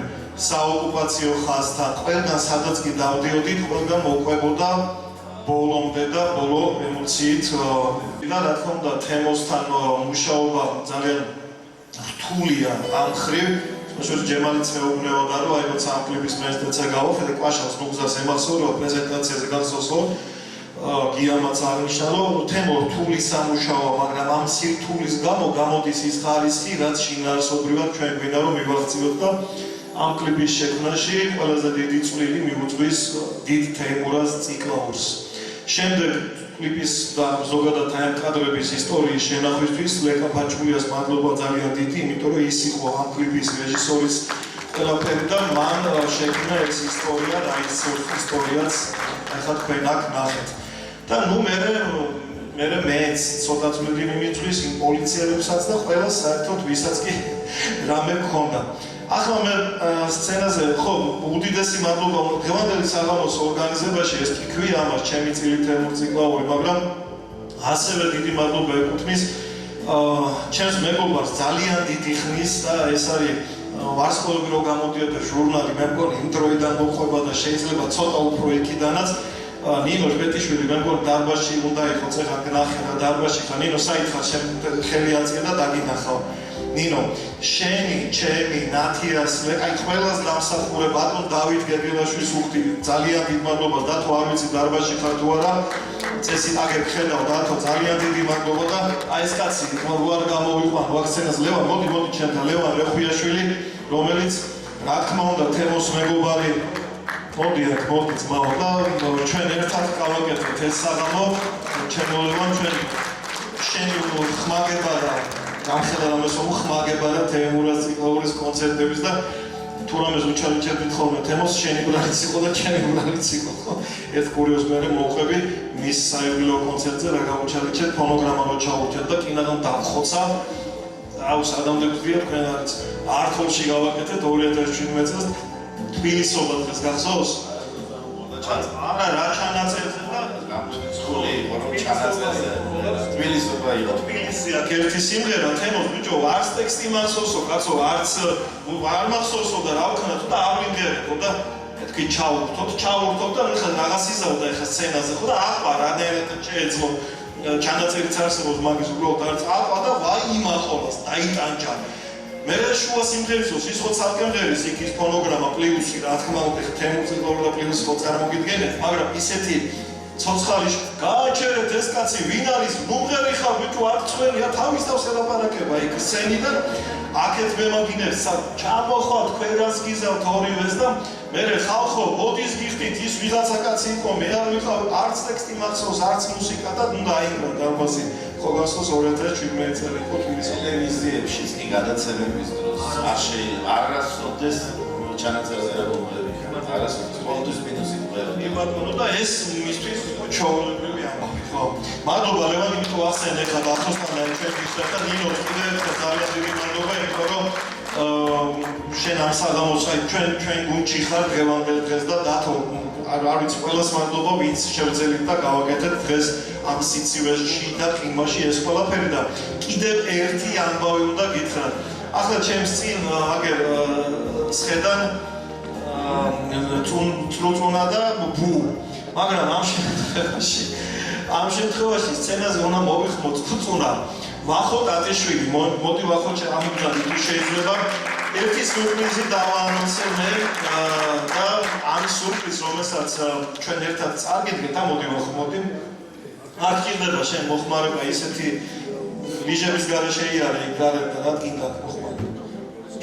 საოკუპაციო ხაზთან, ყველგან სადაც კი დავდიოდით, ყველგან მოყვებოდა ბოლომდე და ბოლო ემოციით და რა თქმა უნდა, თემოსთან მუშაობა ძალიან რთულია ამ ხრივ. შუს ჯემალიც მეუბნებოდა რომ აი როცა ამ კლიპის პრეზენტაცია გავახედე, კვაშავს ნუგზას ემახსოვრება პრეზენტაციაზე გახსოვსო გიამაც აღნიშნა, რომ თემო რთული სამუშაოა, მაგრამ ამ სირთულის გამო გამოდის ის ხარისხი, რაც შინაარსობრივად ჩვენ გვინდა რომ მივაღწიოთ და ამ კლიპის შექმნაში ყველაზე დიდი წვლილი მიუძღვის დიდ თეიმურაზ ციკლაურს. შემდეგ კლიპის და ზოგადად ამ კადრების ისტორიის შენახვისთვის ლეკა ფაჩულიას მადლობა ძალიან დიდი, იმიტომ რომ ის იყო ამ კლიპის რეჟისორის ყველაფერი და მან შექმნა ეს ისტორია და ის ისტორიაც ახლა თქვენ აქ ნახეთ. და ნუ მეც ცოტა წვლილი მიმიწვის იმ პოლიციელებსაც და ყველა საერთოდ ვისაც კი რამე გქონდა. ახლა მე სცენაზე ხო უდიდესი მადლობა დღევანდელი საღამოს ორგანიზებაში ეს კი ქვია ამას ჩემი წილი თემურ ციკლაური, მაგრამ ასევე დიდი მადლობა ეკუთვნის ჩემს მეგობარს ძალიან დიდი ხნის და ეს არის ვარსკვლავები რო გამოდიოდა ჟურნალი, მე მგონი იმ დროიდან მოყვება და შეიძლება ცოტა უფრო იქიდანაც ნინო ჟბეტიშვილი მე მგონი დარბაზში უნდა იყოს ეხლა გნახე და დარბაზში ხა ნინო საითხარ შენ ხელი აწია და დაგინახავ ნინო შენი ჩემი ნათიას აი ყველას დამსახურე ბატონ დავით გეგელაშვილის უხდი ძალიან დიდ მადლობა და თუ არ ვიცი დარბაზში ხარ თუ არა წესით აგერ ხედავ და თუ ძალიან დიდი მადლობა და აი ეს კაცი როარ გამოვიყვან ვაქცინას ლევან მოდი ჩემთან ლევან რეხვიაშვილი რომელიც რა თქმა უნდა თემოს მეგობარი მოდი ძმაო და ჩვენ ერთად გავაკეთოთ ეს საღამო ჩემოლევან ჩვენ შენი ხმაგება და გამხედავ ამას ხმაგება და თემურაზ ციკლაურის კონცერტების და თუ რამეს უჩალიჩებდით ხოლმე თემოს შენი გულიც იყო და ჩემი გულიც იყო ხო ეს კურიოზ მე მოყვები მის საიუბილეო კონცერტზე რა გამოჩალიჩეთ ფონოგრამა რო ჩაურთეთ და კინაღამ დამხოცა აუ სადამდე გვია თქვენ არის ართულში გავაკეთეთ 2017 წელს თბილისობა დღეს გახსოვს? არა, რა ჩანაწერზე და სკოლი იყო რომ ჩანაწერზე თბილისობა იყო. თბილისია ერთი სიმღერა თემოს ბიჭო არც ტექსტი მახსოვსო, კაცო არც არ მახსოვსო და რა ვქნა თუ და არ ვიმღერებო და მეთქი ჩაურთოთ და ხა რაღაც იზავდა ეხა სცენაზე ხო და აყვა რანაირად შეეძლო ჩანაწერიც არსებობს მაგის უბრალოდ არც აყვა და ვაი იმაყოლას დაიტანჯა მე შუა სიმღერისოს ის ხო ცალკემღერის იქ ის ფონოგრამა პლუსი რა თქმა უნდა თემურ ციკლაური და პლუსი ხო წარმოგიდგენთ მაგრამ ისეთი ცოცხალი გააჩერეთ ეს კაცი ვინ არის მომღერი ხარ ბიჭო არ წვენია თავის თავს ელაპარაკება იქ სცენიდან აქეთ მე მაგინებს ჩამოხვათ ქვერას გიზავთ ორივეს და მე ხალხო ბოდის გიხდით ის ვიღაცა კაცი იყო მე არ ვიყავ არც ტექსტი მახსოვს არც მუსიკა და უნდა აიგო დარბაზი ხო გასწოს 2017 წელი იყო თბილისის ტელევიზიებშიც კი გადაცემების დროს არასოდეს ჩანაწერზე რა მომღერი არასოდეს ყოველთვის მინუსი კი ბატონო და ეს მისთვის ჩაოლებრივი ამბავი ხო მადლობა ლევან იმიტომ ასენ ეხლა დახოსთან ჩვენ ვისწრაფ და ნინო კიდევ ძალიან დიდი მადლობა იმიტომ რომ შენ ამ საღამოს აი ჩვენ გუნდში ხარ დღევანდელ დღეს და დათო არ ვიცი ყველას მადლობა ვინც შევძელით და გავაკეთეთ დღეს ამ სიცივეში და ყინვაში ეს ყველაფერი და კიდევ ერთი ამბავი უნდა გითხრათ ახლა ჩემს წინ აგერ სხედან თრუწუნა და ბუ მაგრამ ამ შემთხვევაში სცენაზე უნდა მოვიხმოთ თრუწუნა ვახო ტატიშვილი მოდი ვახო ამიგზავნა თუ შეიძლება ერთი სურპრიზი დავაანონსე მე და ამ სურპრიზს რომელსაც ჩვენ ერთად წარგედგეთ და მოდი ვახო მოდი არ გინდა შენ მოხმარება ისეთი ვიჟების გარეშე იარე იქ გარეთ და რა გინდა მოხმარება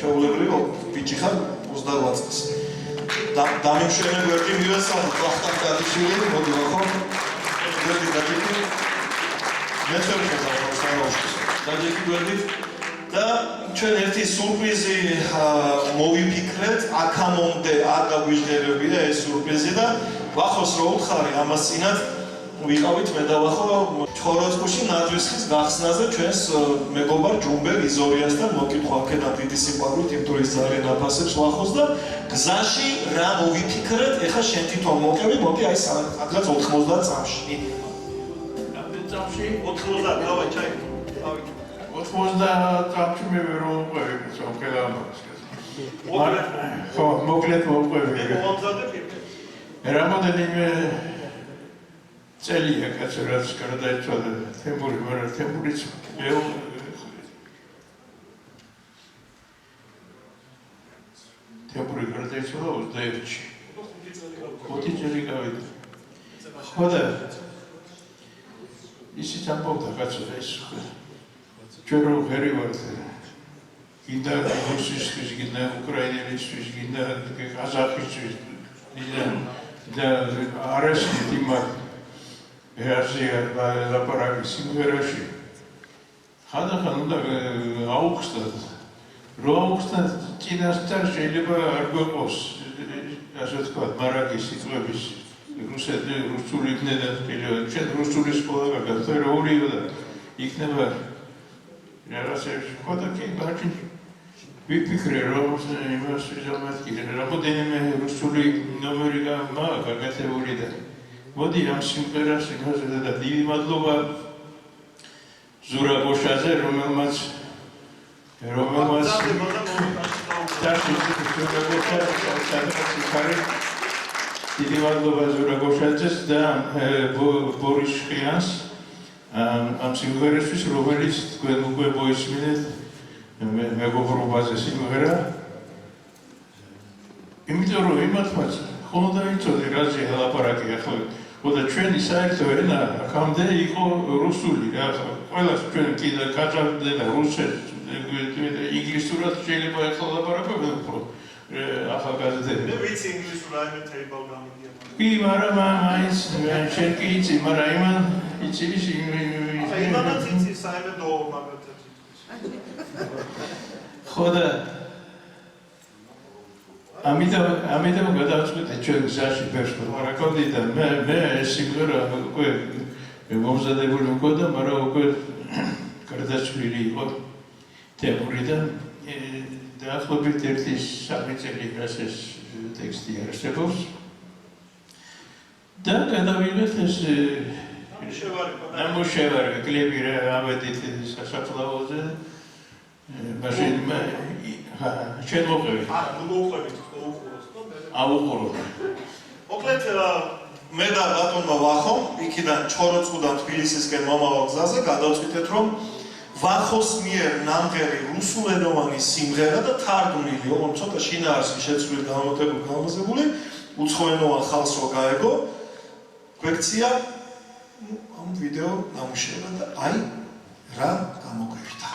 ჩაულებრივი ბიჭი ხარ 28 წელს დამიმშვენე გვერდი მივესალმო ვახტანგ ტატიშვილი მოდი ვახო გვერდი დაჭიქი მე შევხედავ დაჭიქი გვერდით და ჩვენ ერთი სურპრიზი მოვიფიქრეთ აქამდე არ გაგვიჟღერებია ეს სურპრიზი და ვახოს რო უთხარი ამას წინათ ვიყავით მე და ვახო ჩხოროწყუში ნაძვის გახსნაზე ჩვენს მეგობარ ჯუმბერ იზორიასთან მოკითხვა აქედან დიდი სიყვარულით იმ დროის ძალიან აფასებს ვახოს და გზაში რა მოვიფიქრეთ ეხა შენ თვითონ მოკები მოდი აი სადღაც 90 წამში რამდენი წამში 90 დავაი ჩაი 90 წამში მე ვერ ვუყვები სოფელამოს ხო მოკლედ ვუყვები რამოდენიმე წელია კაცო რაც გარდაიცვალა თემური მაგრამ თემურიც თემური გარდაიცვალა 21-ში 5 წელი გავიდა ხო და ისიც ამბობდა კაცო ეს ჩვენ რომ ღერი ვართ გინდა რუსისთვის გინდა უკრაინელისთვის გინდა ყაზახისთვის და არასდროს იმათ ეაზია ლაპარაკი სიმღერაში ხანდახან უნდა აუხსნათ რომ აუხსნათ წინასწარ შეიძლება არ გვეყოს ასე ვთქვათ მარაგის სიტყვების რუსული იქნება ჩვენ რუსული სკოლა გასწავლია და იქნება რაღაცები ხოდა კი ბაჭი ვიფიქრე რომ იმას ვიზამატკი რამოდენიმე რუსული ნომერი მაქვს გასწავლილი და მოდი ამ სიმღერას იგაზრდა და დიდი მადლობა ზურა გოშაძე რომელმაც დიდი მადლობა ზურა გოშაძეს და ბორის ხიანს ამ სიმღერისთვის რომელიც თქვენ უკვე მოისმინეთ მეგობრობაზე სიმღერა იმიტომ რომ იმათმაც ხომ დაიწოდე რაზე ლაპარაკი ახლა ხოდა ჩვენი საერთო ენა აქამდე იყო რუსული რა ყველას ჩვენ კიდე კაჭავდა და რუსეთს ინგლისურად შეიძლება ახლა ლაპარაკობენ უფრო ახალგაზრდები მე ვიცი ინგლისურად აიმე თეიბალ გამიგია კი მაგრამ მაინც შენ კი იცი მაგრამ იმან იცი იმანაც იცი საიმე დო მაგათაც ხოდა ამიტომ გადავწყვიტე ჩვენ გზაში ბევრს ლაპარაკობდი და მე ეს სიმღერა უკვე მომზადებული მქონდა მაგრამ უკვე გარდაცვლილი იყო თემურიდან დაახლოებით 1-3 წელი ეს ტექსტი არსებობს და გადავიღეთ ეს ნამუშევარი კლიპი ავედით სასაფლაოზე მაშინ ჩვენ მოყვებით აუყუროთ მოკლედ მე და ბატონმა ვახომ იქიდან ჩოროწყუდან თბილისისკენ მომავალ გზაზე გადავწყვიტეთ რომ ვახოს მიერ ნამღერი რუსულენოვანი სიმღერა და თარგმნილი ოღონდ ცოტა შინაარსი შეცვლილი განმარტებული უცხოენოვან ხალხს რო გაეგო გვექცია ამ ვიდეო ნამუშევრად და აი რა გამოგვივიდა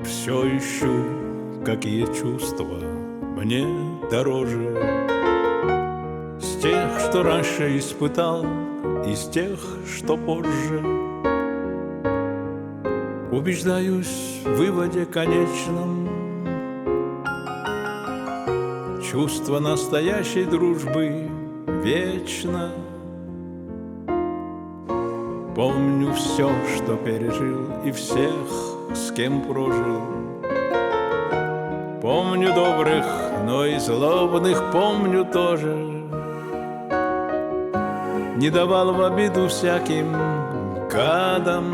Все ищу, какие чувства мне дороже с тех, что раньше испытал, и с тех, что позже. Убеждаюсь в выводе конечном. Чувство настоящей дружбы вечно. Помню все, что пережил, и всех, с кем прожил. Помню добрых, но и злобных помню тоже. Не давал в обиду всяким гадам.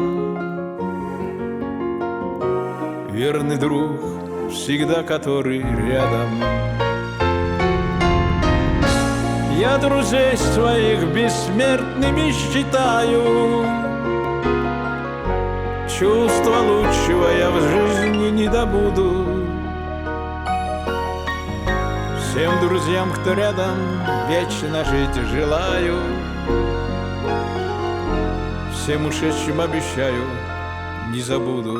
Верный друг, всегда который рядом. Я друзей своих бессмертными считаю. Чувства лучшего я в жизни не добуду. Всем друзьям, кто рядом, вечно жить желаю. Всем ушедшим обещаю, не забуду.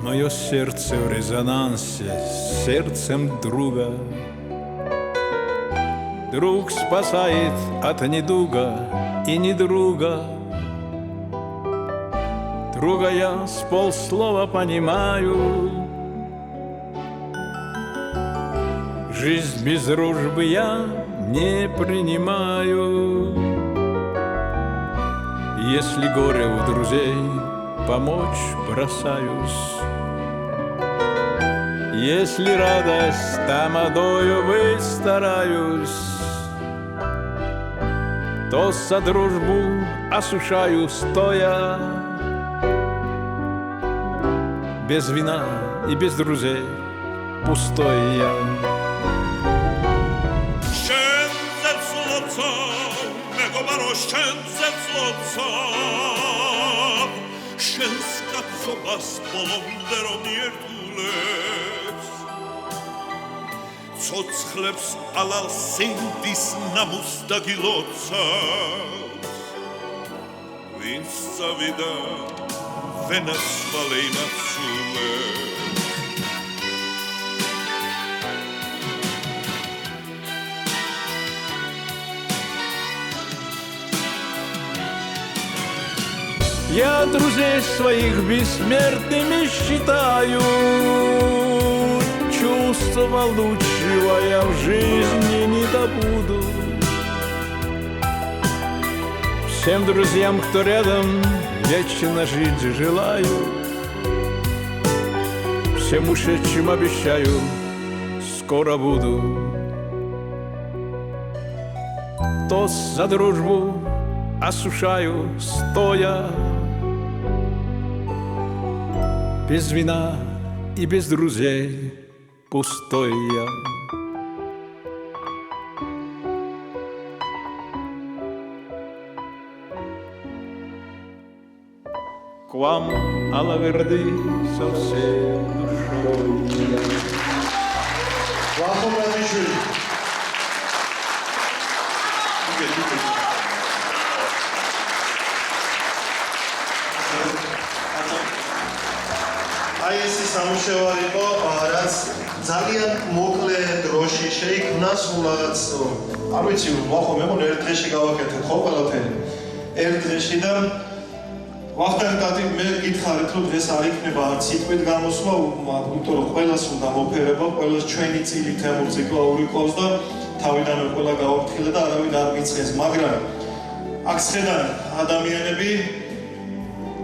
Мое сердце в резонансе с сердцем друга. Друг спасает от недуга и недруга. Друга я с полслова понимаю. Жизнь без дружбы я не принимаю. Если горе у друзей, помочь бросаюсь. Если радость тамадою быть стараюсь, то за дружбу осушаю стоя. Без вина и без друзей пустой я. შენ ზეცლობ ლოცა მეგობარო შენზე წოცა შენს კაცობას ბოლომდე რომ ერთგულებს ცოცხლებს ალალ სინდის ნამუს დაგილოცავს ვინც წავიდა ვენასვალე იმაცულებს Я друзей своих бессмертными считаю, чувства лучшего я в жизни не добуду. Всем друзьям, кто рядом, вечно жить желаю. Всем ушедшим обещаю, скоро буду. Тост за дружбу осушаю стоя. Без вина и без друзей пустой я. К вам, Алаверды, со всей душой я. Вахо Братишвили. აი ეს ის სამუშევარი იყო, რაც ძალიან მოკლე დროში შეიქმნა სულ რაღაც, არ ვიცი, ვახო მე მგონი ერთ დღეში გავაკეთეთ ხო ყველაფერი. ერთ დღეში და ვახტანგ კატი მე გითხარით რომ დღეს არ იქნება არც სიტყვით გამოსვლა, იმიტომ რომ ყველას უნდა მოფერება, ყველას ჩვენი წილი თემურციკლაური ყავს და თავიდანვე ყველა გავაფრთხილე და არავინ არ მიწყეს, მაგრამ აქ შედან ადამიანები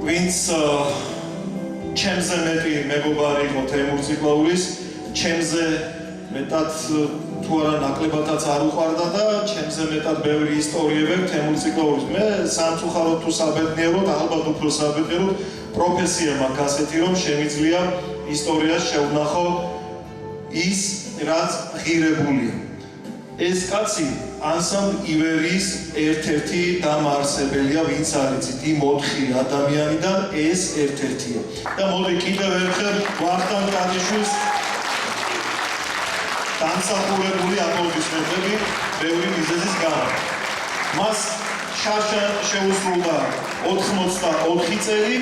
ვინც ჩემზე მეტი მეგობარი იყო თემურციკლაურის, ჩემზე მეტად თუ არა ნაკლებადაც არ უყვარდა და ჩემზე მეტად ბევრი ისტორიები თემურციკლაურის. მე სამწუხაროდ თუ საბედნიეროდ, ალბათ უფრო საბედნიეროდ პროფესია მაქვს ასეთი, რომ შემიძლია ისტორიას შევნახო ის, რაც ღირებულია. ეს კაცი ანსამბლ ივერიის ერთ-ერთი დამაარსებელია, ვინც არის იმ 4 ადამიანიდან ეს ერთ-ერთია. და მოდი კიდევ ერთხელ ვახტანგ კატიშვილს დამსახურებული აპლოდისმენტები ბევრი მიზეზის გამო. მას შარშან შეუსრულდა 84 წელი,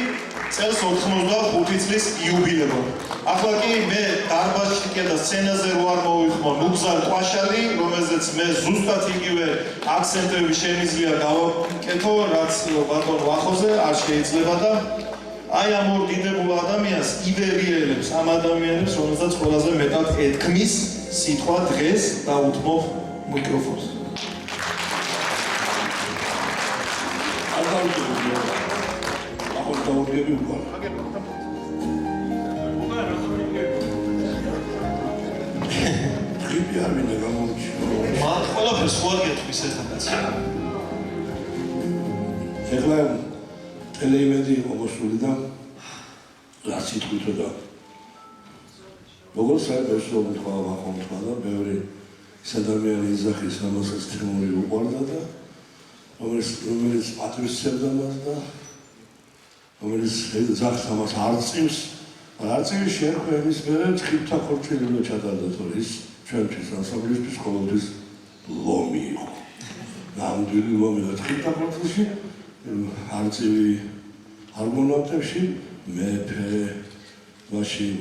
წელს 85 წლის იუბილეობა. ახლა კი მე დარბაზში და სცენაზე რო არ მოვიხმო ნუგზარ ყვაშალი, რომელზეც მე ზუსტად იგივე აქცენტები შემიძლია გავაკეთო, რაც ბატონ ვახოზე არ შეიძლება და აი ამ ორ დიდებულ ადამიანს იბერიელებს, ამ ადამიანებს, რომელსაც ყველაზე მეტად ეთქმის სიტყვა დღეს და უთმობ მიკროფონს. მან ყველაფერს ხო არ გეტყვის ერთადაც. ეხლა ტელეიმედი იყო მოსული და რაც ითქვითო და როგორც საერთოდ თქვა ვახომ თქვა და ბევრი ის ადამიანი იძახის ამასაც თემური უყვარდა და რომელიც პატრიოტიზმს მას და რომელიც ზახს ამას არწივს არწივის შერხვა იმის მერე თხილთა ხორცილი უნდა ჩატარდა თორე ის ჩვენთვის ანსამბლისთვის ყოველთვის ლომი იყო. ნამდვილი ლომი და თხილთა ხორცილში არწივი ჰარმონატებში მეფე მაშინ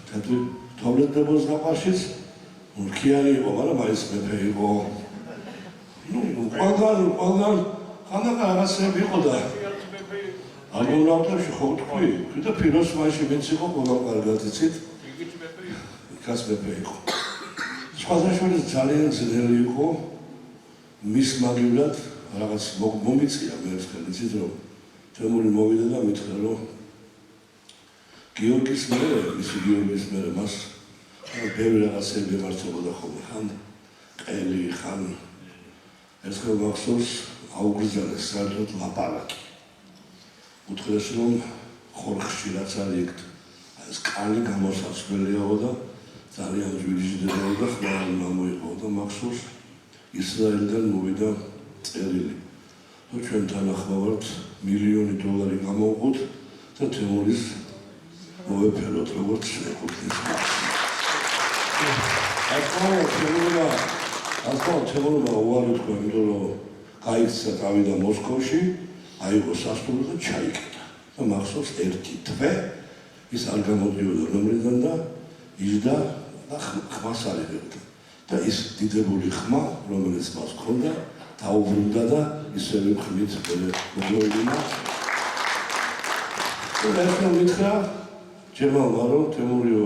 თეთრი თოვლეტებოს გაყაშიც რქიანი იყო, მაგრამ მაინც მეფე იყო. ყველგან ხანდახან რაღაცები იყო და ჰარმონატებში ხო თქვი, და პიროს მაშინ მეც იყო ყველა კარგად იცით. იქაც მეფე იყო. სხვადასხვა ძალიან ძნელი იყო მის მაგივრად რაღაც მომიწია მე ერთხელ იცით რომ თემური მოვიდა და მითხრა რომ გიორგის მერე მას ბევრი რაღაცები ემართებოდა ხოლმე ხან ყელი ხან ერთხელ მახსოვს აუგზავნეს საერთოდ ლაპარაკი უთხრეს რომ ხორხში რაც არის იქ ეს კალი გამოსაცვლელიაო და ძალიან ჯვიჯდება და ხმალ მოიყო და მახსოვს ისრაელიდან მოვიდა წერილი. ჩვენ თანახმოვართ $1,000,000 გამოვყოთ და თემურის მოვეფეროთ როგორც ეკუთვნის. ახლა თემურმა უარი თქვა, იმიტომ რომ გაიქცა გავიდა მოსკოვში, აიღო სასტუმრო და ჩაიკეტა. და მახსოვს ერთი თვე ის არ გამოდიოდა რომლიდან და იჯდა და ხმას არიგებდა. და ის დიდებული ხმა, რომელიც მას ჰქონდა, დაუბრუნდა და ისევე ხმით მოგვიყვინა. და ერთხელ მითხრა ჯერმალმა, რომ თემურიო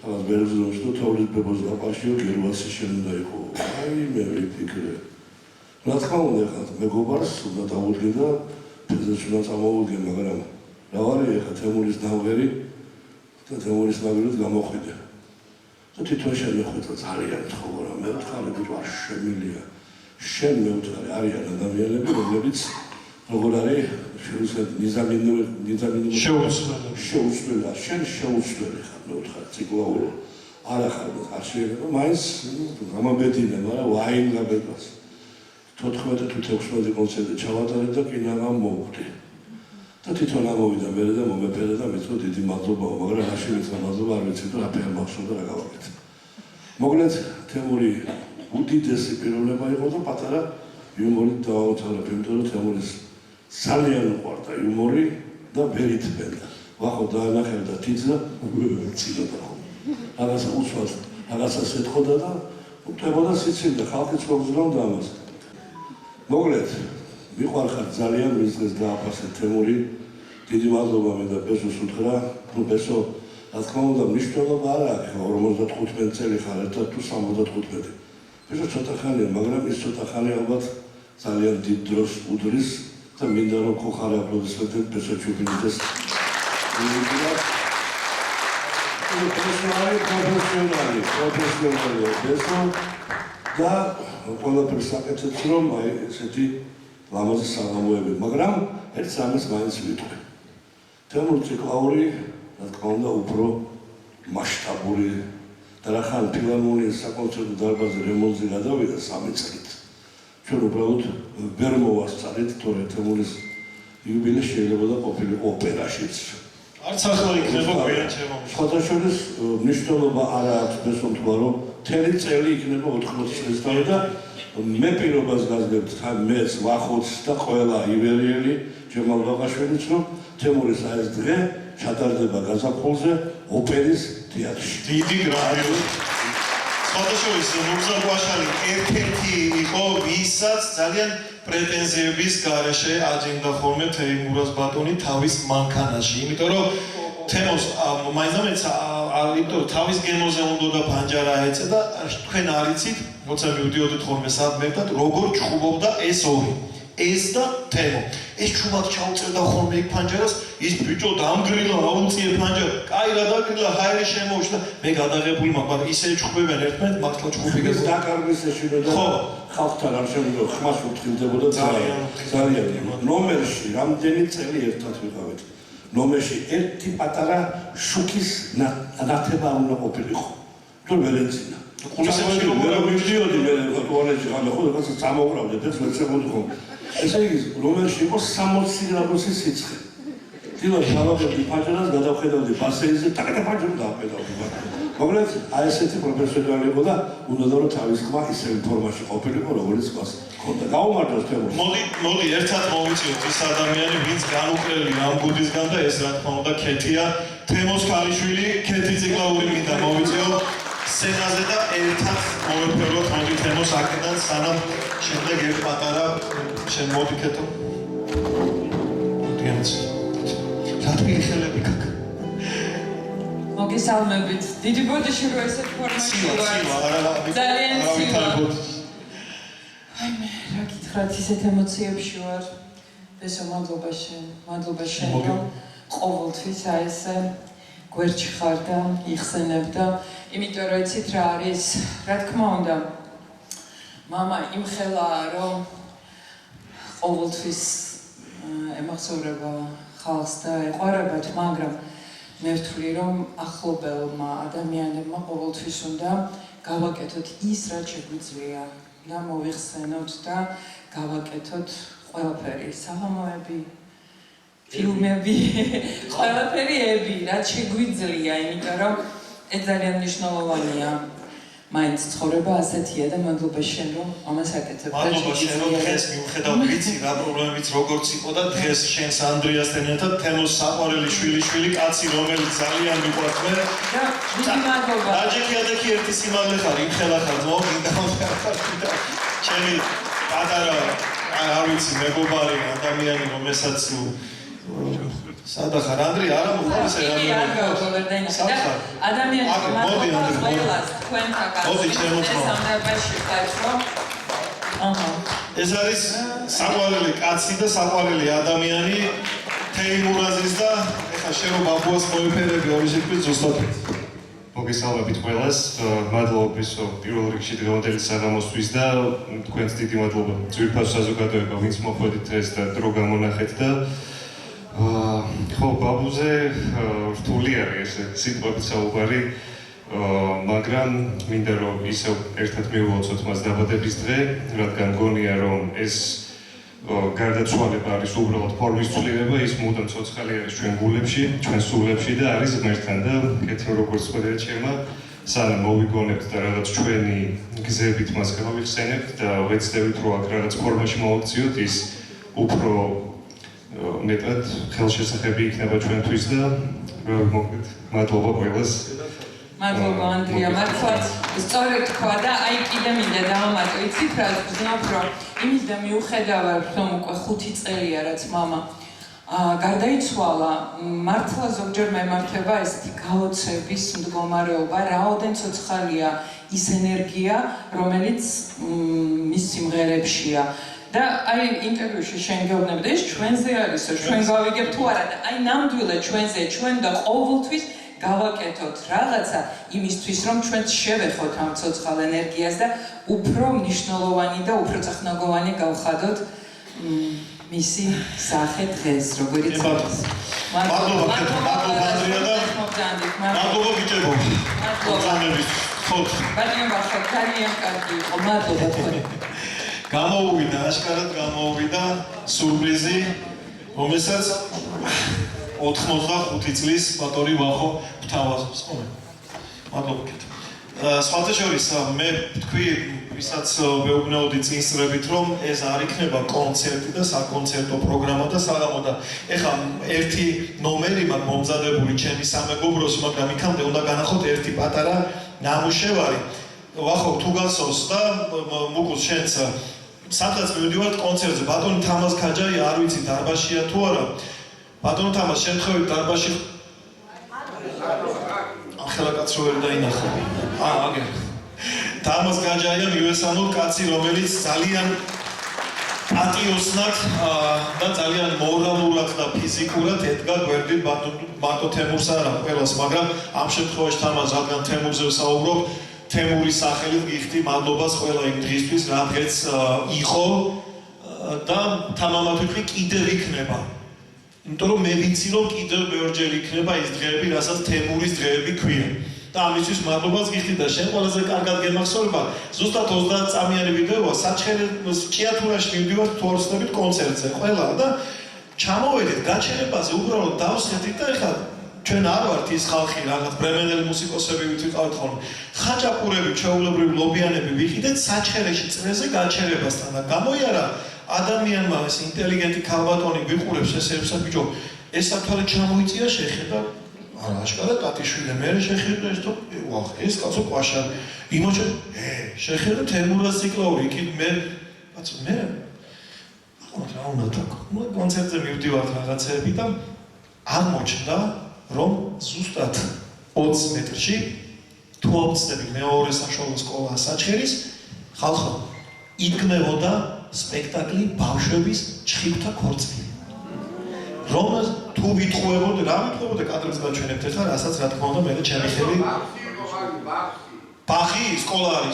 რაღაც ბერძნულს თუ თოვლის ბებოს გაპაშიო გერვასი შენ უნდა იყო. აი მე ვიფიქრე. რა თქმა უნდა, ხა მეგობარს უნდა დაუდგინდა ფიზიკურად უნდა წამოვიდგენ, მაგრამ რა ვარი ხა თემურის ნავღერი და თემურის ნავღერად გამოხვიდე. და თვითონ შემეხვეწა ძალიან თხოვარა, მე ვთქარი ბიჭო არ შემილია. შენ მეუთხარი არიან ადამიანები, რომლებიც როგორ არის ნიზამინური შეუცვლელი. შენ შეუცვლელი ხარ, მეუთხარი ციკლაურო. არა ხარ არ შეიძლება, მაინც გამაბედინე, მაგრამ ვაინ გაბედავს. 14 თუ 16 კონცერტი ჩავატარებ და კინაღამ მოვხვდი. და თვითონ ამოვიდა მერე და მომეფერა და მეთქო დიდი მადლობა, მაგრამ რაში მითხრა მადლობა არ ვიცი თუ რაფერ მახსოვდა რა გავაკეთე. მოკლედ თემური უდიდესი პიროვნება იყო და პატარა იუმორით დავაუთავრებ, იმიტომ რომ თემურის ძალიან უყვარდა იუმორი და ვერ ითბენდა. ვახო დაანახებდა თითს და ცილოდა ხოლმე. რაღაცა უსვას, რაღაცას ეთქოდა და უტყებოდა სიცილი და ხალხიც მოგზაურობდა ამას. მოკლედ, მიყვარხარ ძალიან მის დღეს დააფასე თემური. დიდი მადლობა მე და ბესოს უთხრა, ნუ ბესო, რა თქმა უნდა, მნიშვნელობა არ აქვს, 55 წელი ხარ ერთად თუ 75. ბესო ცოტა ხანია, მაგრამ ის ცოტა ხანი ალბათ ძალიან დიდ დროს უდრის და მინდა რომ ხოხარი აპლოდისმენტები ბესო ჩუბინიდეს. პროფესიონალი ბესო და ყველაფერს აკეთებს, რომ აი ესეთი ლამაზი საღამოები, მაგრამ ერთ სამეს მაინც ვიტყვი. თემურ ციკლაური, რა თქმა უნდა, უფრო მასშტაბური და რახან ფილარმონიის საკონცერტო დარბაზი რემონტზე გადავიდა 3 წლით. ჩვენ უბრალოდ ვერ მოვასწარეთ, თორე თემურის იუბილე შეიძლება და ყოფილიყო ოპერაშიც. არც ახლა იქნება გვიან ჩემო. სხვადასხვის მნიშვნელობა არ აქვს ბესო თქვა, რომ მთელი წელი იქნება 80 წლისთავი და მე პირობას გაზრდებთ მეც ვახოც და ყველა ივერიელი ჯემალ ბაღაშვილიც, რომ თემურის ეს დღე ჩატარდება გაზაფხულზე ოპერის თეატრში. დიდი გრანდიოზი. სხვადასხვის მურზა ყვაშალი ერთ-ერთი იყო, ვისაც ძალიან პრეტენზიების გარეშე აჯენდა ხოლმე თეიმურაზ ბატონი თავის მანქანაში, იმიტომ რომ თემოს მაინც იმიტომ თავის გემოზე უნდა და ფანჯარა ეწე და თქვენ არიცით, როცა მივდიოდით ხოლმე სადმერტად, როგორ ჩხუბობდა ეს ორი. ეს და თემო. ეს ჩუმად ჩაუწერდა ხოლმე იქ ფანჯარას, ის ბიჭო დამგრილა, აუწიე ფანჯარა. კაი რა დაგრილა, ჰაერი შემოუშვა. მე გადაღებული მაქვს, მაგრამ ისე ჩხუბებენ ერთმანეთს, მართლა ჩხუბი ეს დაკარგვის ეშინოდა. ხო, ხალხთან არ შემიძლია ხმას უთხრილდებოდა ძალიან. ნომერში რამდენი წელი ერთად ვიყავით. ნომერში ერთი პატარა შუქის ნათება უნდა ყოფილიყო. თუ ვერ ეძინა. კულისებში როგორ მივდიოდი მე ტუალეტში გამახო და რაღაცა წამოყრავდე და წვეწებოდი ხოლმე. ესე იგი, ნომერში იყო 60 გრადუსის სიცხე. დილა ჩავაგებდი ფანჯარას, გადავხედავდი ბასეინზე, ტაკატა ფანჯარა დავხედავდი. მოკლედ, აი ესეთი პროფესიონალი იყო და უნდა რომ თავის ხმა ისევ ფორმაში ყოფილიყო, როგორც მას ჰქონდა. გაუმართლოს თემურს. მოდი ერთად მოვიწიოთ ის ადამიანი, ვინც განუყრელი ამ გუდისგან და ეს რა თქმა უნდა ქეთია, თემოს ქალიშვილი, ქეთი ციკლაური მინდა მოვიწიოთ სცენაზე და ერთად მოვეფეროთ მოდი თემოს აქედან, სანამ შემდეგ ერთ პატარა შენ მოდი ქეთო. მოდიანც. რა თქმა ხელები გაკ. მოგესალმებით. დიდი ბოდიში რო ესეთ ფორმაში ვარ. ძალიან ცივა. აი მე რა გითხრათ, ისეთ ემოციებში ვარ. ესო მადლობა შენ, რომ ყოველთვის აი ესე გვერდში ხარ და იხსენებ და იმიტომ რომ იცით რა არის, რა თქმა უნდა, მამა იმხელაა, რომ ყოველთვის ემახსოვრება ხალხს და ეყვარებათ, მაგრამ მე ვთვლი, რომ ახლობელმა ადამიანებმა ყოველთვის უნდა გავაკეთოთ ის, რაც შეგვიძლია. და მოვიხსენოთ და გავაკეთოთ ყველაფერი, საღამოები, ფილმები, ყველაფერი ები, რაც შეგვიძლია, იმიტომ რომ ეს ძალიან მნიშვნელოვანია. მაინც ცხოვრება ასეთია და მადლობა შენ რომ ამას აკეთებ. მადლობა შენ რომ დღეს მიუხედავად ვიცი რა პრობლემით როგორც იყო და დღეს შენს ანდრიასთან ერთად თემოს საყვარელი შვილი კაცი რომელიც ძალიან მიყვარს მე. დიდი მადლობა. დაჯექი ერთი სიმაღლე ხარ, იმხელა ხარ, მინდა ჩემი პატარა არ ვიცი მეგობარი ადამიანი რომელსაც სადა ხარ ანდრი არა მოხდეს არა არ გავგობერდენ და ადამიანის მართლა ყველას თქვენთან გასამრაბაში ხარჯო ეს არის საყვარელი კაცი და საყვარელი ადამიანი თეიმურაზის და ეხლა შენ რომ ბაბუას მოიფერები ორი შექმნით ზუსტად მოგესალმებით ყველას მადლობის პირველ რიგში დღევანდელი საღამოსთვის და თქვენს დიდი მადლობა ძვირფას საზოგადოება ვინც მოხვედით ეს და დრო გამონახეთ და ხო ბაბუზე რთული არის ეს სიტყვებით საუბარი მაგრამ მინდა რომ ისევ ერთად მივუოცოთ მას დაბადების დღე რადგან მგონია რომ ეს გარდაცვალება არის უბრალოდ ფორმის ცვლილება ის მუდამ ცოცხალი არის ჩვენ გულებში ჩვენ სულებში და არის ღმერთთან და კეთილ როგორც ყველა ჩემა სანამ მოვიგონებთ და რაღაც ჩვენი გზებით მას გავიხსენებთ და ვეცდებით რომ აქ რაღაც ფორმაში მოვაქციოთ ის უფრო მეტად ხელშესახები იქნება ჩვენთვის და მოგეთ მადლობა ყველას მადლობა ანდრია მართლაც სწორედ თქვა და აი კიდე მინდა დავამატო იცით რა ვზნობ რომ იმისდა მიუხედავად რომ უკვე 5 წელია რაც მამა გარდაიცვალა მართლა ზოგჯერ მემართება ესეთი გაოცების მდგომარეობა რაოდენ ცოცხალია ის ენერგია რომელიც მის სიმღერებშია და აი ინტერვიუში შენ გეუბნებოდი ეს ჩვენზე არისო ჩვენ გავიგებ თუ არა და აი ნამდვილად ჩვენზე ჩვენ და ყოველთვის გავაკეთოთ რაღაცა იმისთვის რომ ჩვენ შევეხოთ ამ ცოცხალ ენერგიას და უფრო მნიშვნელოვანი და უფრო წახნაგოვანი გავხადოთ მისი სახე დღეს როგორიც არის მადლობა ანდრია და მადლობა ბიჭებო მოგზაურობის ხოთ ბატონო ძალიან კარგი იყო მადლობა თქვენ გამოუვიდა აშკარად გამოუვიდა სურპრიზი რომელსაც 85 წლის ბატონი ვახო გთავაზობს ხოლმე. მადლობა კეთო. სხვათა შორის მე თქვი ვისაც ვეუბნეოდი წინსწრებით რომ ეს არ იქნება კონცერტი და საკონცერტო პროგრამა და საღამო და ეხლა ერთი ნომერი მაქვს მომზადებული ჩემი სამეგობროს მაგრამ იქამდე უნდა განახოთ ერთი პატარა ნამუშევარი. ვახო თუ გასწოს და მოგულ შენც სადღაც მივდივართ კონცერტზე ბატონი თამაზ ქაჯაია არ ვიცი დარბაზშია თუ არა ბატონო თამაზ შემთხვევით დარბაზში ახლა კაცრო ვერ დაინახო აგერ თამაზ ქაჯაია მივესალმოთ კაცი რომელიც ძალიან პატიოსნად და ძალიან მორალურად და ფიზიკურად ედგა გვერდით ბატო თემურს არა ყველას მაგრამ ამ შემთხვევაში თამაზ რადგან თემურზე ვსაუბრობ თემურის სახელით გიხდი მადლობას ყველა იმ დღისთვის რადგან იყო და თამამად ვიტყვი კიდევ იქნება იმიტომ რომ მე ვიცი რომ კიდევ ბევრჯერ იქნება ის დღეები რასაც თემურის დღეები ქვია და ამისთვის მადლობას გიხდი და შენ ყველაზე კარგად გემახსოვრება ზუსტად 30 წამიანი ვიდეოა საჩხერეს ჭიათურაში მივდივართ თორსნებით კონცერტზე ყველა და ჩამოვედით გაჩერებაზე უბრალოდ დავსხეთით და ეხლა ჩვენ არ ვართ ის ხალხი რაღაც ბრემენელი მუსიკოსები ვიყავით ხოლმე ხაჭაპურები ჩაულებრივი ლობიანები ვიყიდეთ საჩხერეში წრეზე გაჩერებასთან და გამოიარა ადამიანმა ეს ინტელიგენტი ქალბატონი ვიყურებს ესეებსა ბიჭო ეს საფრთხე ჩამოიწია შეხედა არა აშკარად ტატიშვილი მე შეხედა ეს თო ვახ ეს კაცო ყვაშა იმოჩე შეხედა თემურას ციკლაური იქით მე კაცო მე რა უნდა თქო კონცერტზე მივდივართ რაღაცეები და არ მოჩნდა რომ ზუსტად 20 მეტრში თუ ავწდები მეორე საშუალო სკოლა საჩხერის ხალხო იდგმებოდა სპექტაკლი ბავშვების ჩხიბთა ქორწილი რომ თუ ვითხოვებოდ რა ვითხოვებოდა კადრებს გაჩვენებთ ახლა რასაც რა თქმა უნდა მე ჩემი ხელი ბახი სკოლა არის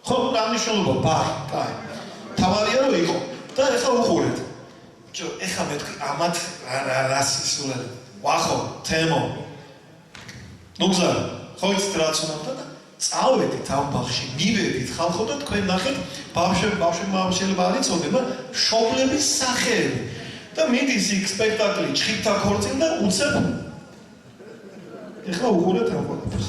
ხო რა მნიშვნელობა ბახი კაი თავარია რომ იყო და ახლა უყურეთ ბიჭო ახლა მე თქვი ამათ რასისულად ვახო თემო ნუგზარ ხო იცით რაც უნდა და წავედით ამ ბაღში, მივედით ხალხო და თქვენ ნახეთ ბავშვებმა შეიძლება არ იცოდნენ, მაგრამ მშობლების სახეები. და მიდის იქ სპექტაკლი ჩხითა ქორწილ და უცებ ეხლა უყურეთ ამ ყველაფერს.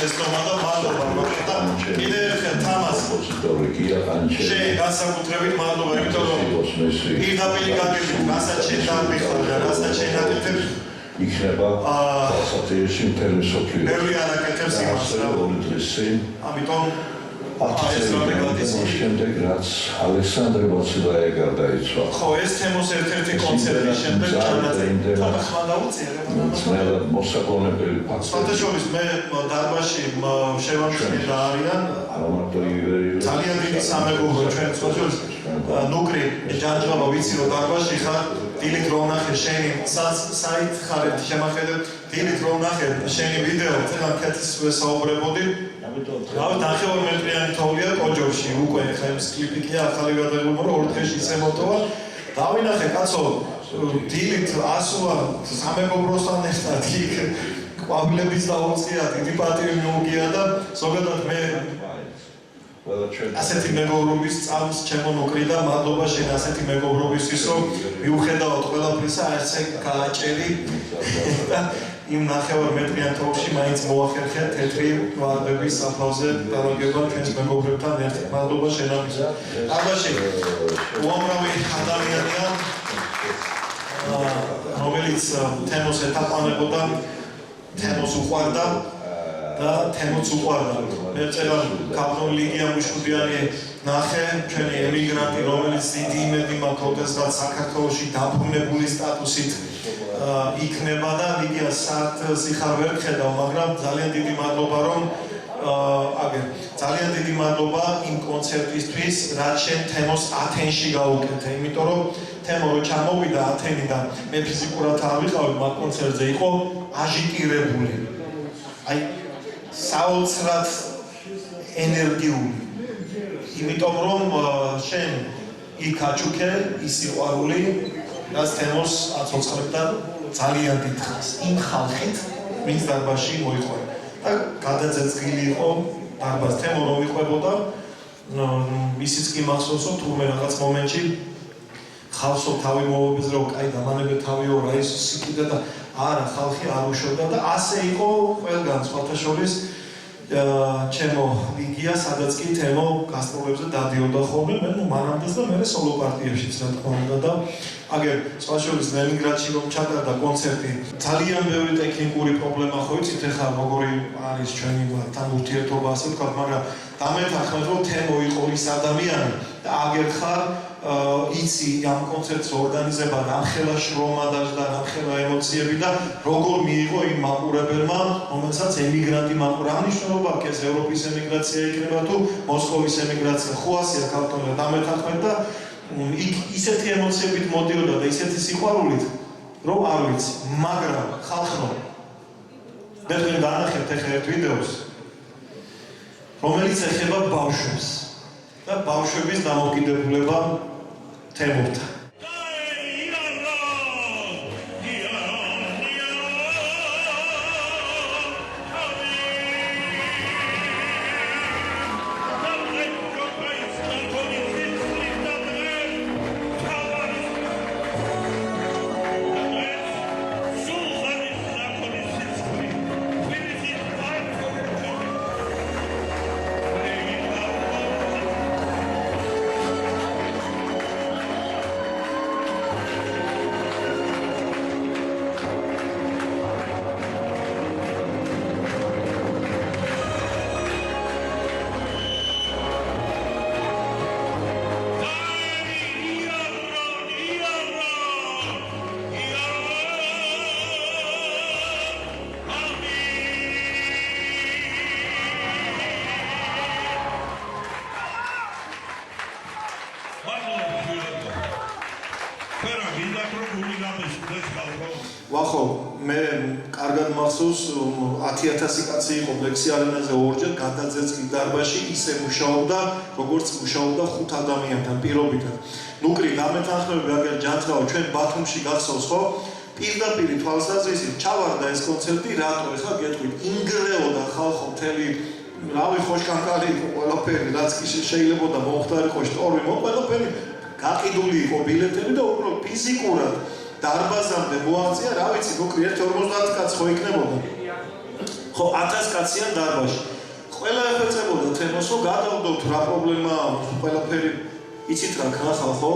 შეცდომა და მადლობა და კიდევ ერთხელ თამას შენ განსაკუთრებით მადლობა იმიტომ რომ პირდაპირ გაგებით რასაც შენ დამიხარ და რასაც შენ აკეთებ იქნება სასაცილოში მთელი მსოფლიო. ბევრი არაკეთებს იმას რა. ორი დღის წინ ამიტომ შემდეგ რაც ალექსანდრე მოცილაე გარდაიცვალა. ხო, ეს თემოს ერთ-ერთი კონცერტის შემდეგ ჩანაწერი. ხმა დაუწია. ძნელად მოსაგონებელი ფაქტი. სათაშორის მე დარბაზში შევამჩნიე და არიან ძალიან დიდი სამეგობრო ჩვენ სათაშორის ნუკრი ჯანჯღაბა ვიცი რომ დარბაზში ხარ დილით რომ ნახე შენი საით ხარ შემახედე დილით რომ ნახე შენი ვიდეო თან კეთის საუბრებოდი რავი ნახევარ მეტრიანი თოვლია კოჯორში უკვე ხა ეს კლიპი კი ახალი გადაღება რომ ორ დღეში ისე მოტოვა დავინახე კაცო დილით ასულა სამეგობროსთან ერთად იქ ყვავილების დაუწია დიდი პატივი მიუღია და ზოგადად მე ასეთი მეგობრობის წამს ჩემო ნუკრი და მადლობა შენ ასეთი მეგობრობისთვის რომ მიუხედავად ყველაფრისა ასე გააჭერი და იმ ნახევარ მეტრიან თოვლში მაინც მოახერხე თეთრი ვარდების საფლავზე დამაგება ჩვენს მეგობრებთან ერთად მადლობა შენამის დაბაში უამრავი ადამიანია რომელიც თემოს ეთაყვანებოდა თემოს უყვარდა და თემოც უყვარდა მე წერა კაპიტონ ლიგია მუშუდიანი ნახე ჩვენი ემიგრანტი რომელიც დიდი იმედი მაქვს როდესაც საქართველოში დაბრუნებული სტატუსით იქნება და ლიგიას საერთოდ სიხარ ვერ ხედავ მაგრამ ძალიან დიდი მადლობა რომ ძალიან დიდი მადლობა იმ კონცერტისთვის რაც შენ თემოს ათენში გაუკეთე იმიტომ რომ თემო რო ჩამოვიდა ათენიდან მე ფიზიკურად არ ვიყავი მაგ კონცერტზე იყო აჟიტირებული აი საოცრად ენერგიული იმიტომ რომ შენ იქ აჩუქე ის სიყვარული რაც თემოს აცოცხლებდა ძალიან დიდ ხანს იმ ხალხით ვინც დარბაზში მოიყვება და გადაძეწილი იყო დარბაზ თემო რომ იყვებოდა ისიც კი მახსოვს რომ თურმე რაღაც მომენტში ხალხო თავი მოვებეს რომ კაი დამანებე თავიო რა ის სიკიდა და არა ხალხი არ უშობდა და ასე იყო ყველგან სხვათა შორის ჩემო ლიგია სადაც კი თემო გასტროლებზე დადიოდა ხოლმე მე ნუ მანამდეც და მე სოლო პარტიებშიც რა თქმა უნდა და აგერ სხვა შორის ლენინგრადში რომ ჩატარდა კონცერტი ძალიან ბევრი ტექნიკური პრობლემა ხო იცით ეხლა როგორი არის ჩვენი თან ურთიერთობა ასე ვთქვათ მაგრამ დამეთანხმეთ რომ თემო იყო ის ადამიანი და აგერ ხარ იცი ამ კონცერტს ორგანიზება რამხელა შრომა დაждდა რამხელა ემოციები და როგორ მიიღო იმ მაყურებელმა რომელსაც ემიგრანტი მაყურა მნიშვნელობა აქვს ეს ევროპის ემიგრაცია იქნება თუ მოსკოვის ემიგრაცია ხო ასეა ქართულად დამეთანხმეთ და იქ ისეთი ემოციებით მოდიოდა და ისეთი სიყვარულით რომ არ ვიცი მაგრამ ხალხო მე თქვენ განახებთ ახლა ერთ ვიდეოს რომელიც ეხება ბავშვებს და ბავშვების დამოკიდებულება თემებთან ვახო მე კარგად მახსოვს 10000 კაცი იყო ბლექსი არენაზე ორჯერ გადაძეწილი დარბაზში ისე მუშაობდა როგორც მუშაობდა 5 ადამიანთან პირობითად ნუკრი დამეთანხმები აგერ ჯანძღაო ჩვენ ბათუმში გახსოვს ხო პირდაპირ თვალსაზრისით ჩავარდა ეს კონცერტი რატო ეხლა გეტყვით ინგრეოდა ხალხო მთელი რავი ხოშკანკალი იყო ყველაფერი რაც კი შეიძლებოდა მომხდარიყო შტორი ყველაფერი გაყიდული იყო ბილეთები და უბრალოდ ფიზიკურად დარბაზამდე მოაღწია, რა ვიცი, ნუკრი 1-50 კაცი ხო იქნებოდა. ხო 1000 კაცია დარბაზში. ყველა ეხეწებოდა თემოს, რომ გადავდოთ რა პრობლემა აქვს, ყველაფერი იცით რა ხალხო, ხო?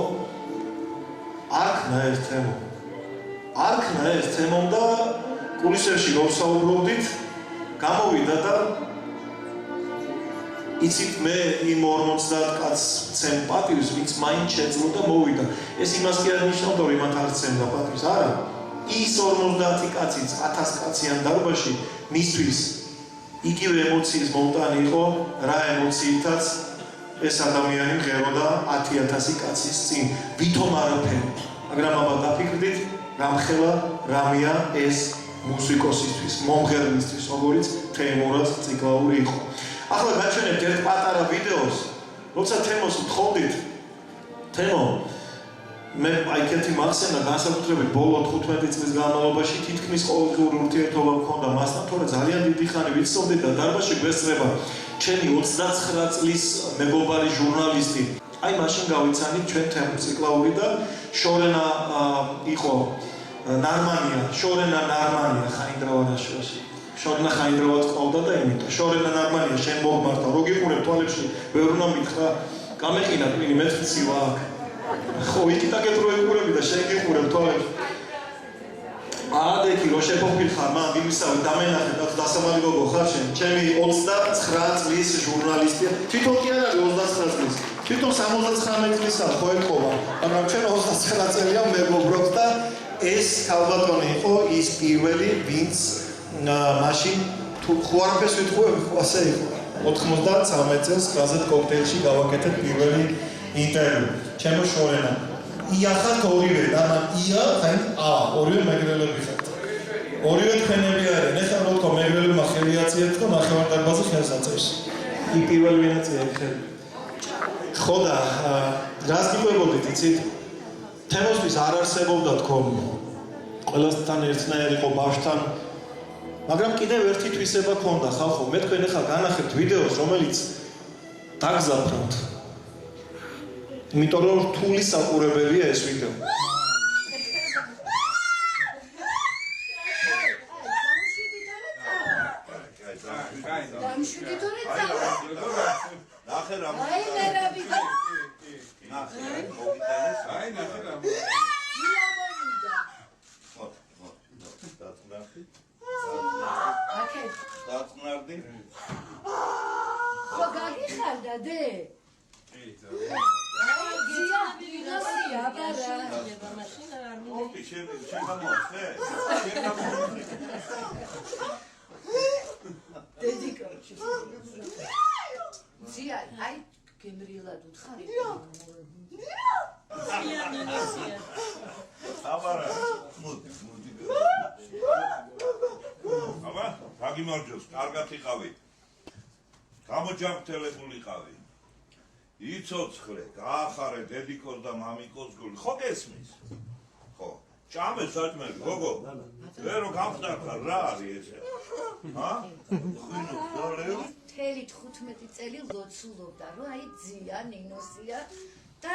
არ ქნა ეს თემო. არ ქნა ეს თემო და კულისებში გავსაუბრობდით, გამოვიდა და იცით მე იმ 50 კაცს ვცემ პატივს, ვინც მაინც შეძლო და მოვიდა. ეს იმას კი არ ნიშნავდა, რომ იმათ არ ვცემდა პატივს, არა. ის 50 კაციც 1000 კაციან დარბაზში მისთვის იგივე ემოციის მომტანი იყო, რა ემოციითაც ეს ადამიანი ღეროდა 10000 კაცის წინ. ვითომ არაფერი. მაგრამ აბა დაფიქრდით, რამხელა რამია ეს მუსიკოსისთვის, მომღერლისთვის, როგორც თემურად ციკლაური იყო. ახლა გაჩვენებთ ერთ პატარა ვიდეოს, როცა თემოს ვთხოვდით, თემო, მე აიქეთი მახსენდა განსაკუთრებით ბოლო 15 წლის განმავლობაში თითქმის ყოველდღიური ურთიერთობა მქონდა მასთან, თორე ძალიან დიდი ხანი ვიცნობდით და დარბაზში გვესწრება ჩემი 29 წლის მეგობარი ჟურნალისტი. აი მაშინ გავიცანით ჩვენ თემო ციკლაური და შორენა იყო ნარმანია, შორენა ნარმანია ხაინდრავანაშოში. შორენა ხაინდრავაც ყავდა და იმიტომ შორენა ნარმანია შენ მოგმართა, რო გიყურებ თვალებში, ვერ უნდა მითხრა, გამეყინა ტვინი მე ცივა აქ. ხო, იკიტაკეთ რო იყურები და შენ გიყურებ თვალებში. ადექი რო შეფოფილხარ, მან იმისავე დამენახე და დასამალი გოგო ხარ შენ, ჩემი 29 წლის ჟურნალისტია. თვითონ კი არ არის 29 წლის. თვითონ 79 წლისა ხო ეთქობა, მაგრამ ჩვენ 29 წელია მეგობრობთ და ეს ქალბატონი იყო ის პირველი, ვინც მაშინ თუ ხوارფეს ვიტყუები, ასე იყო. 93 წელს გაზეთ კოქტეილში გავაკეთეთ პირველი ინტერვიუ. ჩემო შორენა. ია ხართ ორივე, და ია ხან ორივე მეგრელები ხართ. ორივე თქვენები არიან. ეხლა რო თქო მეგრელებმა ხელი აწიეთ და ნახევარდარბაზი ხელს აწევს. იქ პირველი ვინაცია ხელი. ხო და რას გიყვებოდით, იცით? თემოსთვის არ არსებობდა თქო ყველასთან ერთნაირი იყო ბავშვთან, მაგრამ კიდევ ერთი თვისება ქონდა ხალხო. მე თქვენ ახლა განახებთ ვიდეოს, რომელიც დაგზავნოთ. იმიტომ რომ რთული საყურებელია ეს ვიდეო. ნახე რა დაწნარდი ხო გაგიხარდა დე ძია ვინოსია ბარა მაშინა არ მინდა შენ გამოხე დედიკო ძია აი გემრიელად უთხარი ძია ვინოსია აბარა აბა გაგიმარჯოს კარგად იყავი გამოჯანმრთელებული იყავი იცოცხლე გაახარე დედიკოს და მამიკოს გული ხო გესმის ხო ჭამე საჭმელი გოგო ვერო გამხდარხარ რა არის ესე ხინო დალევ მთელი 15 წელი ლოცულობდა რომ აი ძია ნინოსია და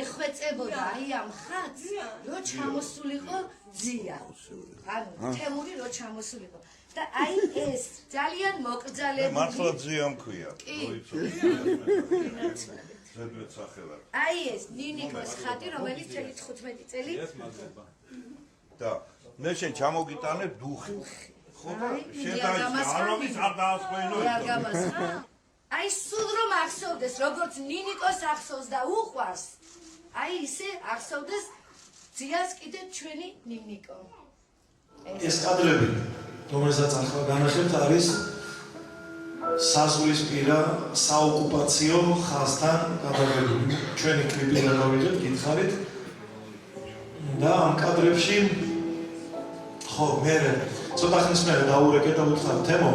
ეხვეწებოდა აი ამ ხატს რო ჩამოსულიყო ძია ანუ თემური რო ჩამოსულიყო და აი ეს ძალიან მოკრძალებული მართლა ძია მქვია ზედმეტ სახელად აი ეს ნინიკოს ხატი რომელიც მთელი 15 წელი და მე შენ ჩამოგიტანებ დუხი ხო და შენ დაიწყე არ დაასწრინო აი სულ რომ ახსოვდეს როგორც ნინიკოს ახსოვს და უყვარს აი ისე ახსოვდეს ძიას კიდე ჩვენი ნინიკო ეს კადრები რომელსაც ახლა განახებთ არის საზღვრისპირა საოკუპაციო ხაზთან გადაღებული ჩვენი კლიპი გადავიღეთ გითხარით და ამ კადრებში ხო მე ცოტა ხნის მერე დაურეკე და ვუთხარ თემო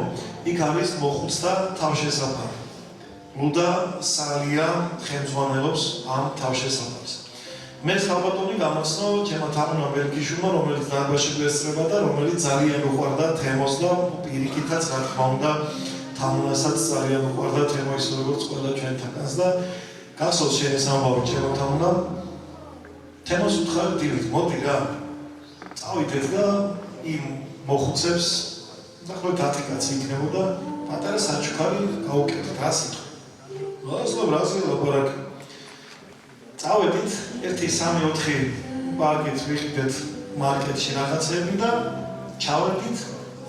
იქ არის მოხუცთა თავშესაფარი ლუდა სალია ხელმძღვანელობს ამ თავშესაფარს მე ხალბატონი გამოსნო ჩემო თამუნა ბერგიშვილმა რომელიც დარბაზში გვესწრება და რომელიც ძალიან უყვარდა თემოს და პირიქითაც რა თქმა უნდა თამუნასაც ძალიან უყვარდა თემო ის როგორც ყველა ჩვენთანაც და გახსოვს შენ ეს ამბავი ჩემო თამუნა თემოს უთხარი დილით მოდი რა წავიდეთ და იმ მოხუცებს დაახლოებით 10 კაცი იქნებოდა პატარა საჩუქარი გაუკეთეთ ასე რასლო ლაპარაკი წავედით 1-3-4 პარკით ვიხდეთ მარკეტში რაღაცები და ჩავედით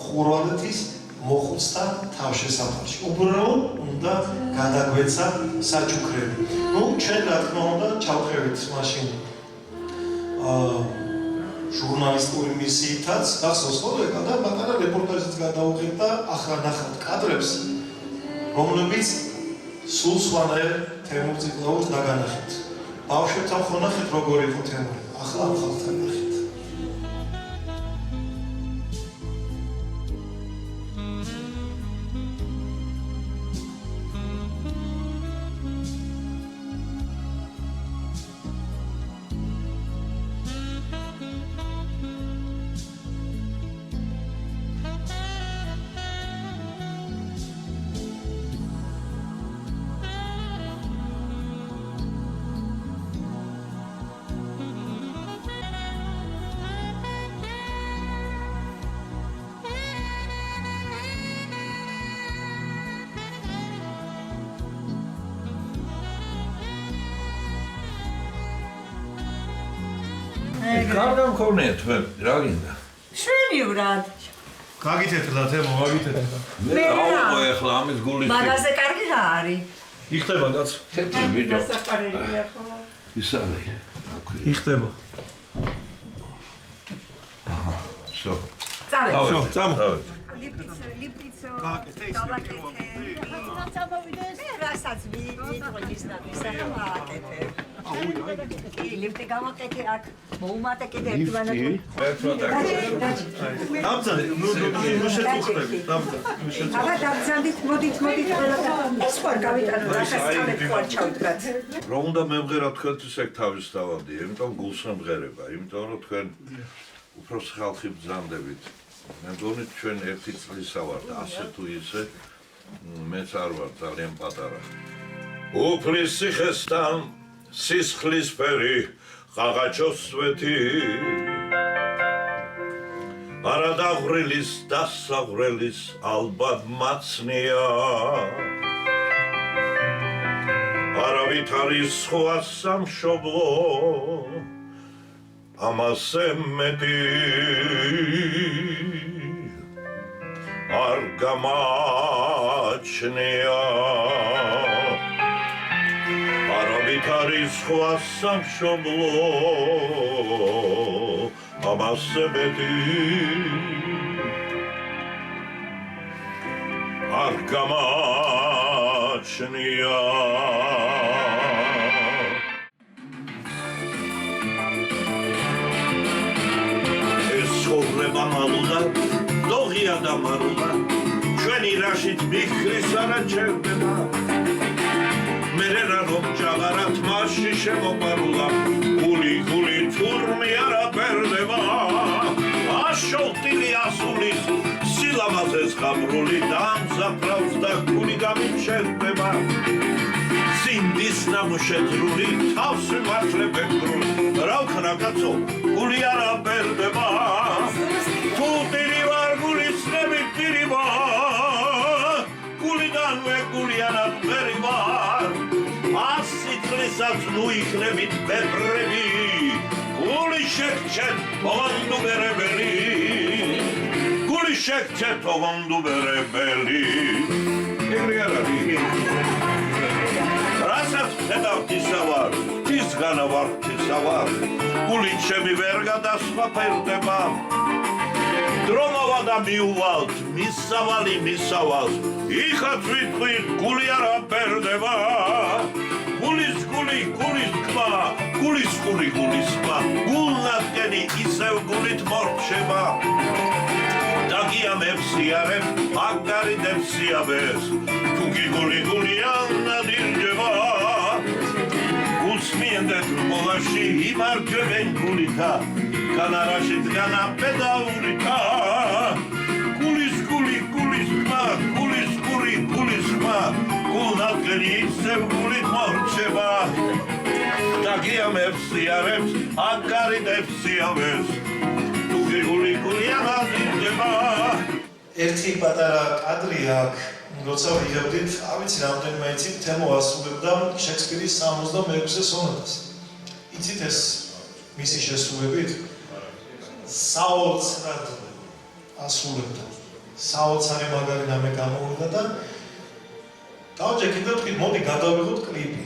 ხურვალეთის მოხუცთა თავშესაფარში. უბრალოდ უნდა გადაგვეცა საჩუქრები. ნუ ჩვენ რა თქმა უნდა ჩავყევით მაშინ ჟურნალისტური მისიითაც გახსოვს ხოლმე და პატარა რეპორტაჟიც გადავუღებ და ახლა ნახავთ კადრებს, რომლებიც სულ სხვანაირ თემურ ციკლაურს დაგანახეთ. ბავშვებთან ხო ნახეთ როგორ იყო თემური, ახლა ამ ხალხთან ნახეთ. Kāda mkoniet, რა გინდა? შვენივრად. გაგითეთრდა თემო, გაგითეთრდა. მე აუყო ახლა ამის გულის. მაგაზე კარგი რა არის? იხდება კაც. თეთრი ვიდეო. დასაყარელია ხო? ისალე. იხდება. აჰა, შო. წავედ. შო, წამო. ლიპიცო. რასაც ვიტყვის და ვისაუბრეთ. ლიფტი გამოკეთე აქ. მოუმატე კიდე ერთმანეთს. დამძანდე, ნუ შეწუხდები, დამძანდე. აბა დამძანდით, მოდით ყველა ეს ხარ გავიტანო, რასაც წავედ ხარ ჩავდგათ. რა უნდა მემღერა თქვენთვის ეგ თავისთავადი, იმიტომ გულსამღერება, იმიტომ რომ თქვენ უფროს ხალხი ბრძანდებით. მე მგონი ჩვენ ერთი წლისა ვართ, ასე თუ ისე მეც არ ვარ ძალიან პატარა. უფლის ციხესთან სისხლის ფერი ღაღაჩოს სვეთი არადაღვრილის დასაღვრელის ალბათ მაცნია არავით არის სხვა სამშობლო ამასე მეტი არ გამაჩნია არავით არის სხვა სამშობლო ამასე მეტი არ გამაჩნია ეს ცხოვრება მალულა დოღია და მარულა ჩვენი რაშიც მიხრის არა ჩერდება მერე რა რომ ჯაღარად მასში შემოპარულა გული თურმე არა პერდება აშოლტილი ასულის სილამაზეს ხაბრული დამზაფრავს და გული გამიჩერდება სინდის ნამუშეთრული თავს მართლე ბეკრული რა ვქნა კაცო გული არა პერდება თუ ტირი ვარ გულის ნები ტირი ვარ გულიდანვე გულიანად ვერი ვარ ასიტყლისაც ნუ იქნებით ბებრები გული შეგჩეთ ოღონდ უბერებელი გული შეგჩეთ ოღონდ უბერებელი ეგრე არ არის რასაც ვხედავთ ისა ვარ თისგანა ვარ თისა ვარ გული ჩემი ვერ გადასვაფერდება დრომავა და მიუვალთ მისავალი მისავალს იქაც ვიტყვი გული არა პერდება გულის გული გულის ხმა გულის ხური გულის ხმა გულნათკენი ისევ გულით მორჩება დაგიამებს იარებ აგარიდებს სიაბეს თუგი გული გულიან ნადირჯება გულსმიენდეთ მოლაში იმარჯვებენ გულითა განარაშით განაპედაურითა გულის გული გულის ხმა გულის ხური გულის ხმა გულნათკენი ისევ გულით მორჩება დაგიამებს იარებს აგარიდებს სიაბეს თუგი გული გულიან ნადირჯება ერთი პატარა კადრი აქ როცა ვიღებდით, ავიცი რამდენიმე იცით თემო ასრულებდა შექსპირის 66-ე სონატას. იცით ეს მისი შესრულებით? საოცრად ასრულებდა. საოცარი მაგარი რამე გამოვიდა და დავჯერ კიდევ თქვით, მოდი გადავიღოთ კლიპი.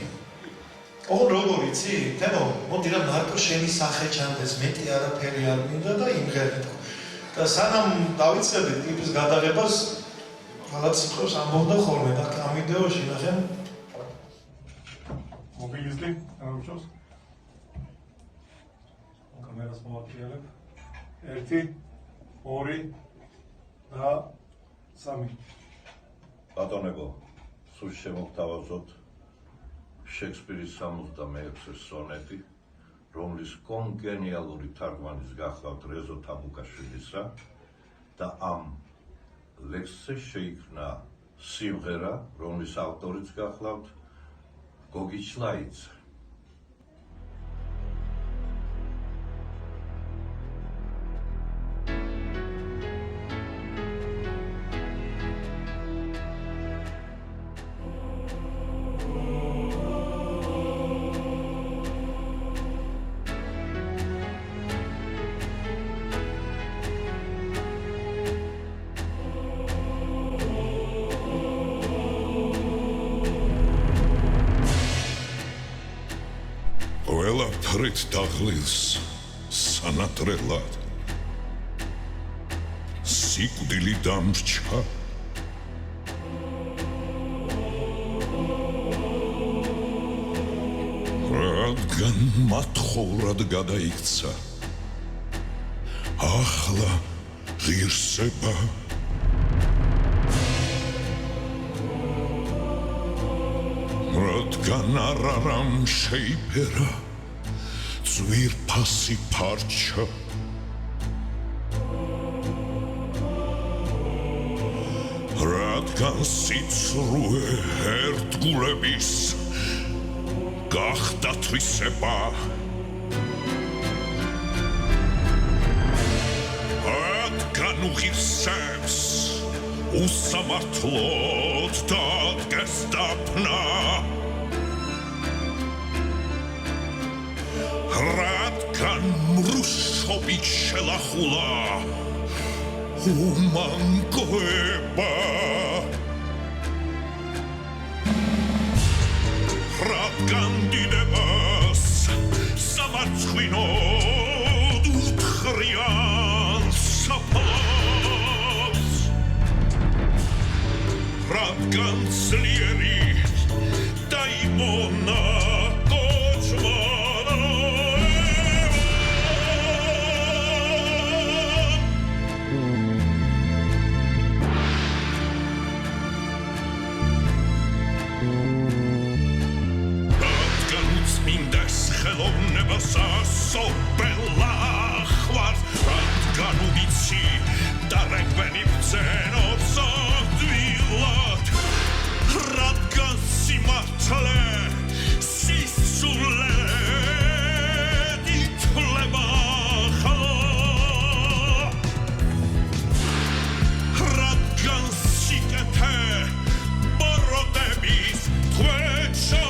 ოღონდ როგორ იცი? თემო, მოდი რა მარტო შენი სახე ჩანდეს, მეტი არაფერი არ მინდა და იმღერეთ. და სანამ დავიწყებდით კლიპის გადაღებას, რაღაც სიტყვებს ამბობდა ხოლმე და ამ ვიდეოში ნახე. მობილიზდი, ამჩოს. კამერას მოვაქიალებ. 1 2 და 3. ბატონებო, სულ შემოგთავაზოთ შექსპირის 66 სონეტი, რომლის კონგენიალური თარგმანის გახლავთ რეზო თამუკაშვილისა და ამ ლექსზე შეიქმნა სიმღერა, რომლის ავტორიც გახლავთ გოგი ჩლაიძე. ყველაფრით დაღლილს სანატრელად სიკვდილი დამრჩა რადგან მათხოვრად გადაიქცა ახლა ღირსება რადგან არამ შეიფერა ძვირფასი ფარჩა რადგან სიცრუე ერთგულების გახდა თვისება რადგან უღირსებს უსამართლოდ დადგეს დაფნა რადგან მრუშობით შელახულა უმანგოება რადგან დიდებას სამარცხვინოდ უთხრიან საფლავს რადგან ძლიერი დაიმონა კოჭმა სოფელა ხვარს რადგან უბიცი და რეგვენი ბრძენობს ადვილად რადგან სიმართლე სისულე ითვლება რადგან სიკეთე ბოროტების თვეჩა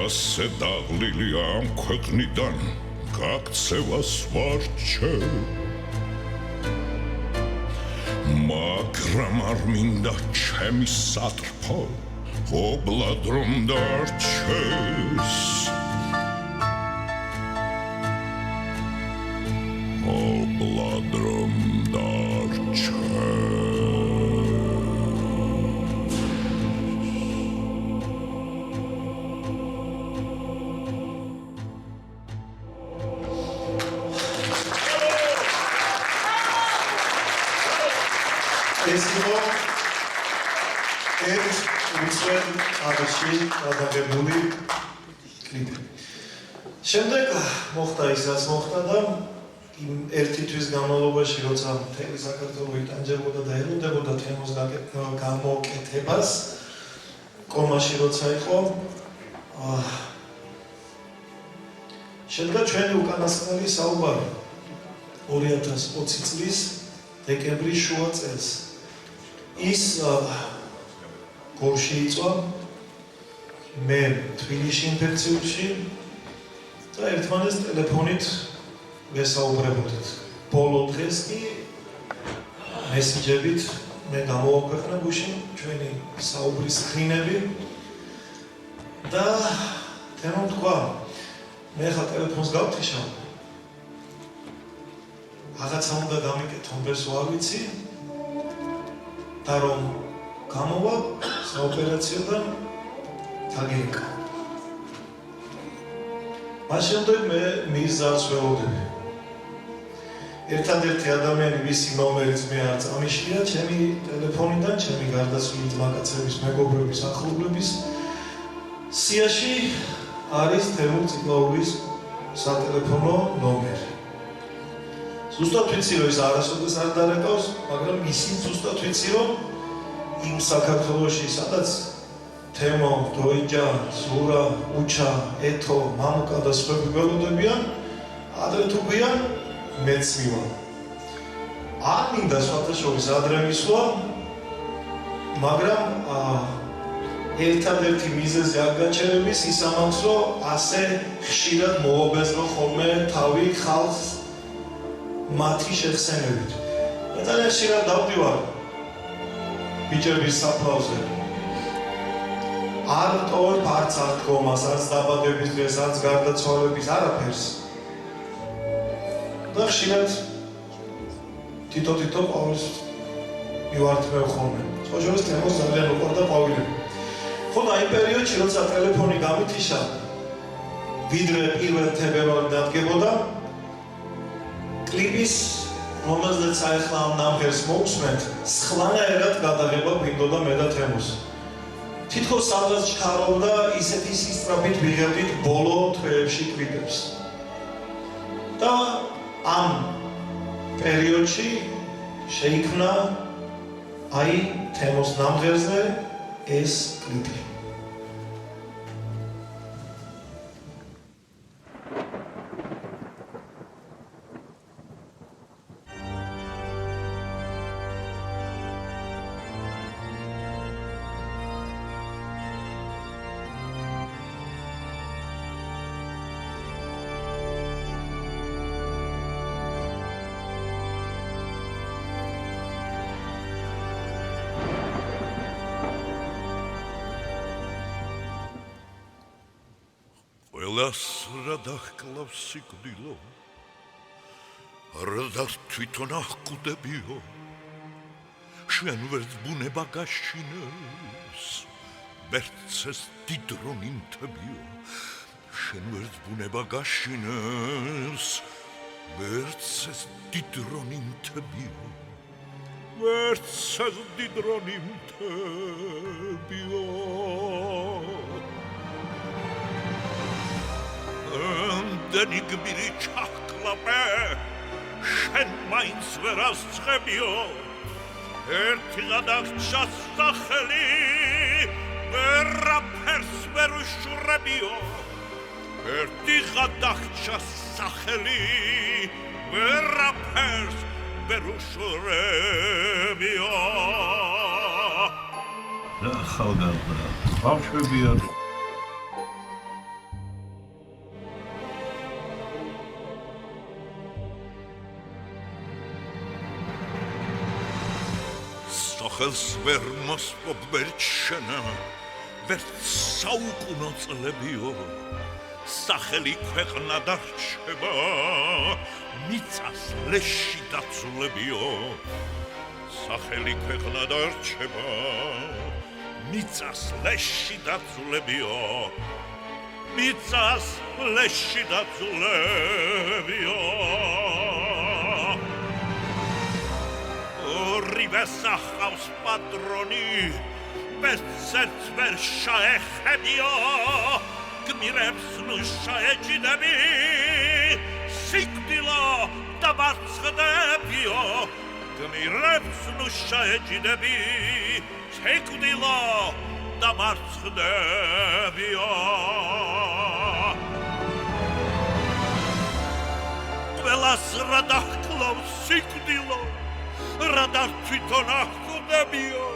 ასე დაღლილი ამ ქვეყნიდან გაქცევას ვარჩე მაგრამ არ მინდა ჩემი სატრფო ობლად რომ დარჩეს ობლად რომ დარჩეს ეს იყო ერთ უცვლელ აღში გადაღებული კლიპი. შემდეგ მოხდა ის რაც მოხდა და იმ ერთი თვის განმავლობაში როცა მთელი საქართველო იტანჯებოდა და ელოდებოდა თემოს გამოკეთებას კომაში როცა იყო შედგა ჩვენი უკანასკნელი საუბარი 2020 წლის დეკემბრის შუა წელს ის გორში იწვა მე თბილისში ინფექციურში და ერთმანეთს ტელეფონით ვესაუბრებოდით. ბოლო დღეს კი მესიჯებით მე გამოვაქვეყნა გუშინ ჩვენი საუბრის სკრინები და თემო თქვა მე ხა ტელეფონს გავთიშავ რაღაცა უნდა გამიკეთო ეს ვარ ვიცი და რომ გამოვა საოპერაციოდან თაგირიკა მას შემდეგ მე მიზანს ველოდები ერთადერთი ადამიანი ვისი ნომერიც მე არ წამიშლია ჩემი ტელეფონიდან ჩემი გარდაცვლილი ძმაკაცების მეგობრების ახლობლების სიაში არის თემურ ციკლაურის სატელეფონო ნომერი ზუსტად ვიცი რომ ის არასოდეს არ დარეკავს მაგრამ ისიც ზუსტად ვიცი რომ იმ საქართველოში სადაც თემო, დოიჯა, ზურა, უჩა, ეთო, მამუკა და სხვები ველოდებიან ადრე თუ გვიან მეც მივა არ მინდა სხვათაშორის ადრე მისვლა მაგრამ ერთადერთი მიზეზი არ გაჩერების ის ამბობს რომ ასე ხშირად მოვაბეზრო ხოლმე თავი ხალხს მათი შეხსენებით მე ძალიან ხშირად დავდივარ ბიჭების საფლავზე არ ტოვებ არც აღდგომას, არც დაბადების დღეს, არც გარდაცვალების არაფერს და ხშირად თითო ყვავილს მივართმევ ხოლმე სხვა შორის თემოს ძალიან უყვარდა ყვავილები ხო და იმ პერიოდში როცა ტელეფონი გამითიშა ვიდრე 1 თებერვალს დადგებოდა კლიპის რომელზეც ახლა ამ ნამღერს მოვუსმენთ სხვანაირად გადაღება გვინდოდა მე და თემოს თითქოს სადღაც ჩქარობდა ისეთი სისწრაფით ვიღებდით ბოლო თვეებში კლიპებს და ამ პერიოდში შეიქმნა აი თემოს ნამღერზე ეს კლიპი ყველას რა დახკლავს სიკვდილო რა თვითონ აღკვდებიო შენ ვერც ბუნება გაშინებს ვერც ეს დიდ რონინთებიო შენ ვერც ბუნება გაშინებს ვერც ეს დიდ რონინთებიო ვერც ეს დიდ რონინთებიო ამდენი გმირი ჩაჰკლაპე შენ მაინც ვერ ასწრებიო ერთი გადაღჭა სახელი ვერაფერს ვერ უშურებიო ერთი გადაღჭა სახელი ვერაფერს ვერ უშურებიო რა ხალგალდა ბავშვებია სახელს ვერ მოსპობ ვერც შენა ვერც საუკუნო წლებიო სახელი ქვეყნა დარჩება მიწას ლეში დაცულებიო სახელი ქვეყნა დარჩება მიწას ლეში დაცულებიო მიწას ლეში დაცულებიო Rivesachავს patroni, bezerts ვერ შაეხებიო, გმირებს ნუ შეეჭიდები სიკვდილო და მარცხდებიო გმირებს ნუ შეეჭიდები სიკვდილო და მარცხდებიო ყველას რა დაჰკლავს სიკვდილო რა თვითონ ახვდებიო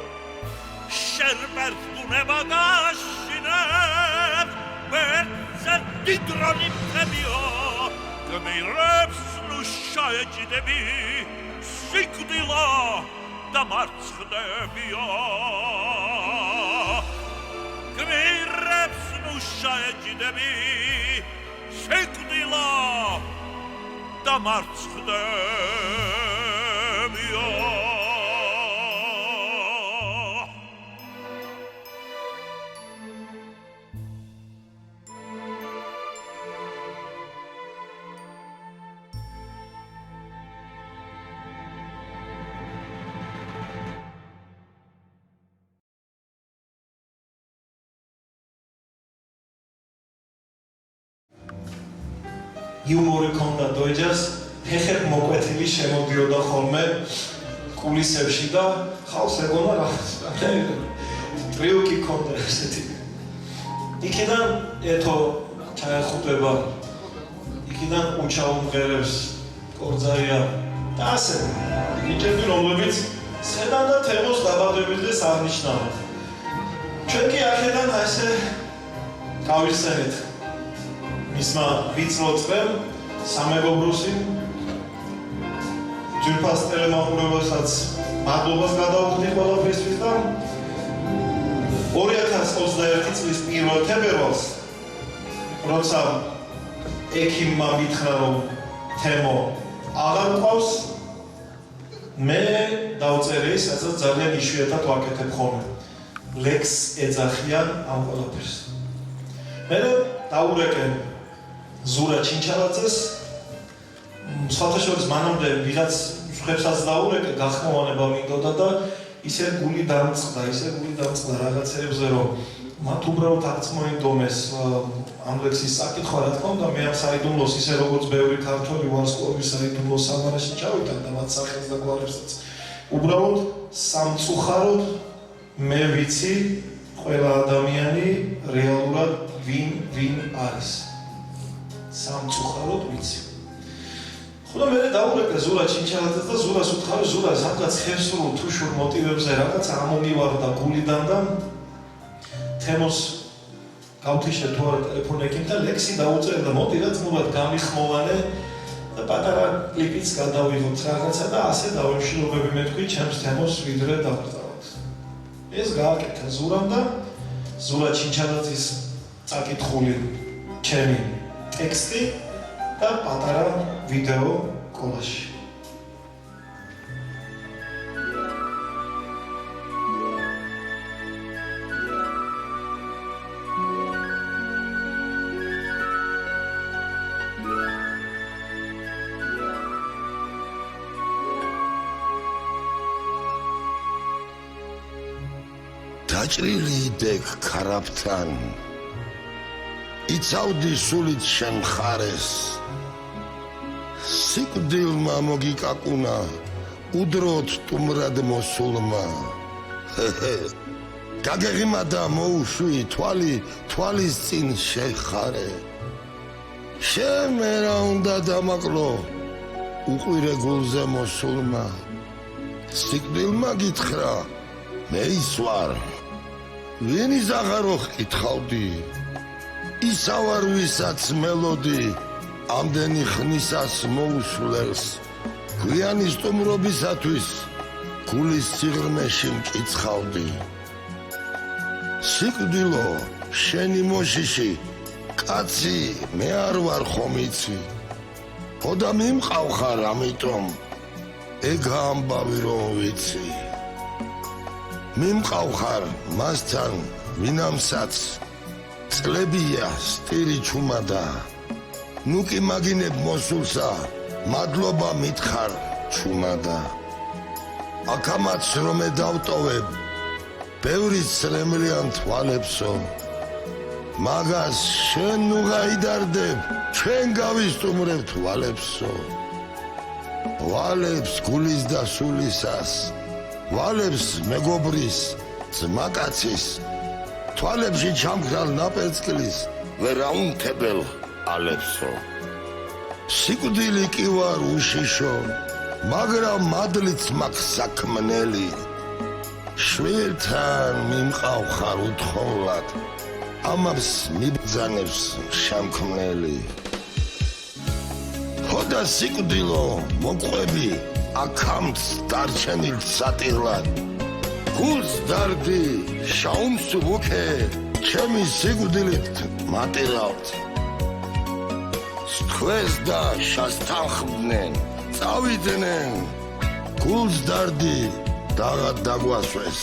შერმერს ბუნება გაშინებ ვერცე დიდრონი მთებიო გმირებს ნუ შეეჭიდები სიკვდილო და მარცხდებიო გმირებს ნუ შეეჭიდები სიკვდილო და მარცხდებიო იუმორი ქონდა დოეჯას ფეხებ მოკვეთილი შემოდიოდა ხოლმე კულისებში და ხავს ეგონა რაღაც ტრიუკი ქონდა ესეთი იქიდან ეთო ჩაეხუტება იქიდან უჩაუმღერებს კორძაია და ასე ბიჭები რომლებიც სედან და თემოს დაბადებისდეს აღნიშნავთ ჩვენ კი აქედან ასე გავიხსენეთ მისმა ვიწრო წრემ სამეგობროსი ჯირფას ტელემაყურებელსაც მადლობას გადავხდი ყველაფრისთვის და 2021 წლის 1 თებერვალს როცა ექიმმა მითხრა რომ თემო აღარ მყავს მე დავწერე ისაც ძალიან იშვიათად ვაკეთებ ხოლმე ლექს ეძახიან ამ ყველაფერს მე დაურეკე ზურა ჩინჩალაძეს სხვათა შორის მანამდე ვიღაც ხებსაც დაურეკე გახმოვანება მინდოდა და ისე გული დამწყდა რაღაცებზე რომ მათ უბრალოდ არც მოინდომეს ამ ლექსის საკითხვა რა თქმა უნდა მე ამ საიდუმლოს ისე როგორც ბევრი ქართველი ვარსკვლავის საიდუმლოს სამარაში ჩავიდა და მათ სახელს და გვარებსაც უბრალოდ სამწუხაროდ მე ვიცი ყველა ადამიანი რეალურად ვინ არის სამწუხაროდ ვიცი ხოლო მე დაურეკე ზურა ჩინჩალაძეს და ზურას უთხარი ზურა სადღაც ხევსურულ თუ შურ მოტივებზე რაღაცა ამომივარდა გულიდან და თემოს გავთიშე თუ არა ტელეფონეკით და ლექსი დაუწერე და მოდი რა ძმურად გამიხმოვანე და პატარა კლიპიც გადავიღოთ რაღაცა და ასე დავემშილობები მე თქვი ჩემს თემოს ვიდრე დავწავოთ ეს გააკეთა ზურამ და ზურა ჩინჩალაძის წაკითხული ჩემი ტექსტი და პატარა ვიდეო კოლაჟი დაჭრილი იდექ ქარაფთან იცავდი სულით შენ მხარეს სიკვდილმა მოგიკაკუნა უდროთ ტუმრად მოსულმა გაგეღიმადა მოუშვი თვალის წინ შეხარე შენ რა უნდა დამაკლო უყვირე გულზე მოსულმა სიკვდილმა გითხრა მე ისვარ ვინის აღარო ხითხავდი ისავარ ვისაც მელოდი ამდენი ხნისას მოუსვლელს გვიანი სტუმრობისათვის გულის სიღრმეში მკიცხავდი სიკვდილო შენი მოშიში კაცი მე არ ვარ ხომ იცი ხოდა მიმყავხარ ამიტომ ეგ ამბავი რომ ვიცი მიმყავხარ მასთან ვინამსაც წლებია სტირი ჩუმადა ნუ კი მაგინებ მოსულსა მადლობა მითხარ ჩუმადა აქამაც რომ დავტოვებ ბევრი ცრემლიან თვალებსო მაგას შენ ნუ გაიდარდებ, ჩვენ გავისტუმრებთ ვალებსო. ვალებს გულის და სულისას, ვალებს მეგობრის, ძმაკაცის, თვალებში ჩამგრალ ნაპერწკლის, ვერაუნთებელ ალებსო. სიკვდილი კი ვარ უშიშო, მაგრამ მადლიც მაქვს საქმნელი. შვილთან მიმყავხარ უთხოვლად, ამას მიბრძანებს შემქმნელი. ხოდა სიკვდილო მოყვები აქამდ დარჩენილ სატირლად. გულს დარდი შაუმს ვუქე, ჩემი სიკვდილით მატირავთ. სქვეს და შასთანხმდნენ, წავიდნენ, გულს დარდი დაღად დაგვასვეს.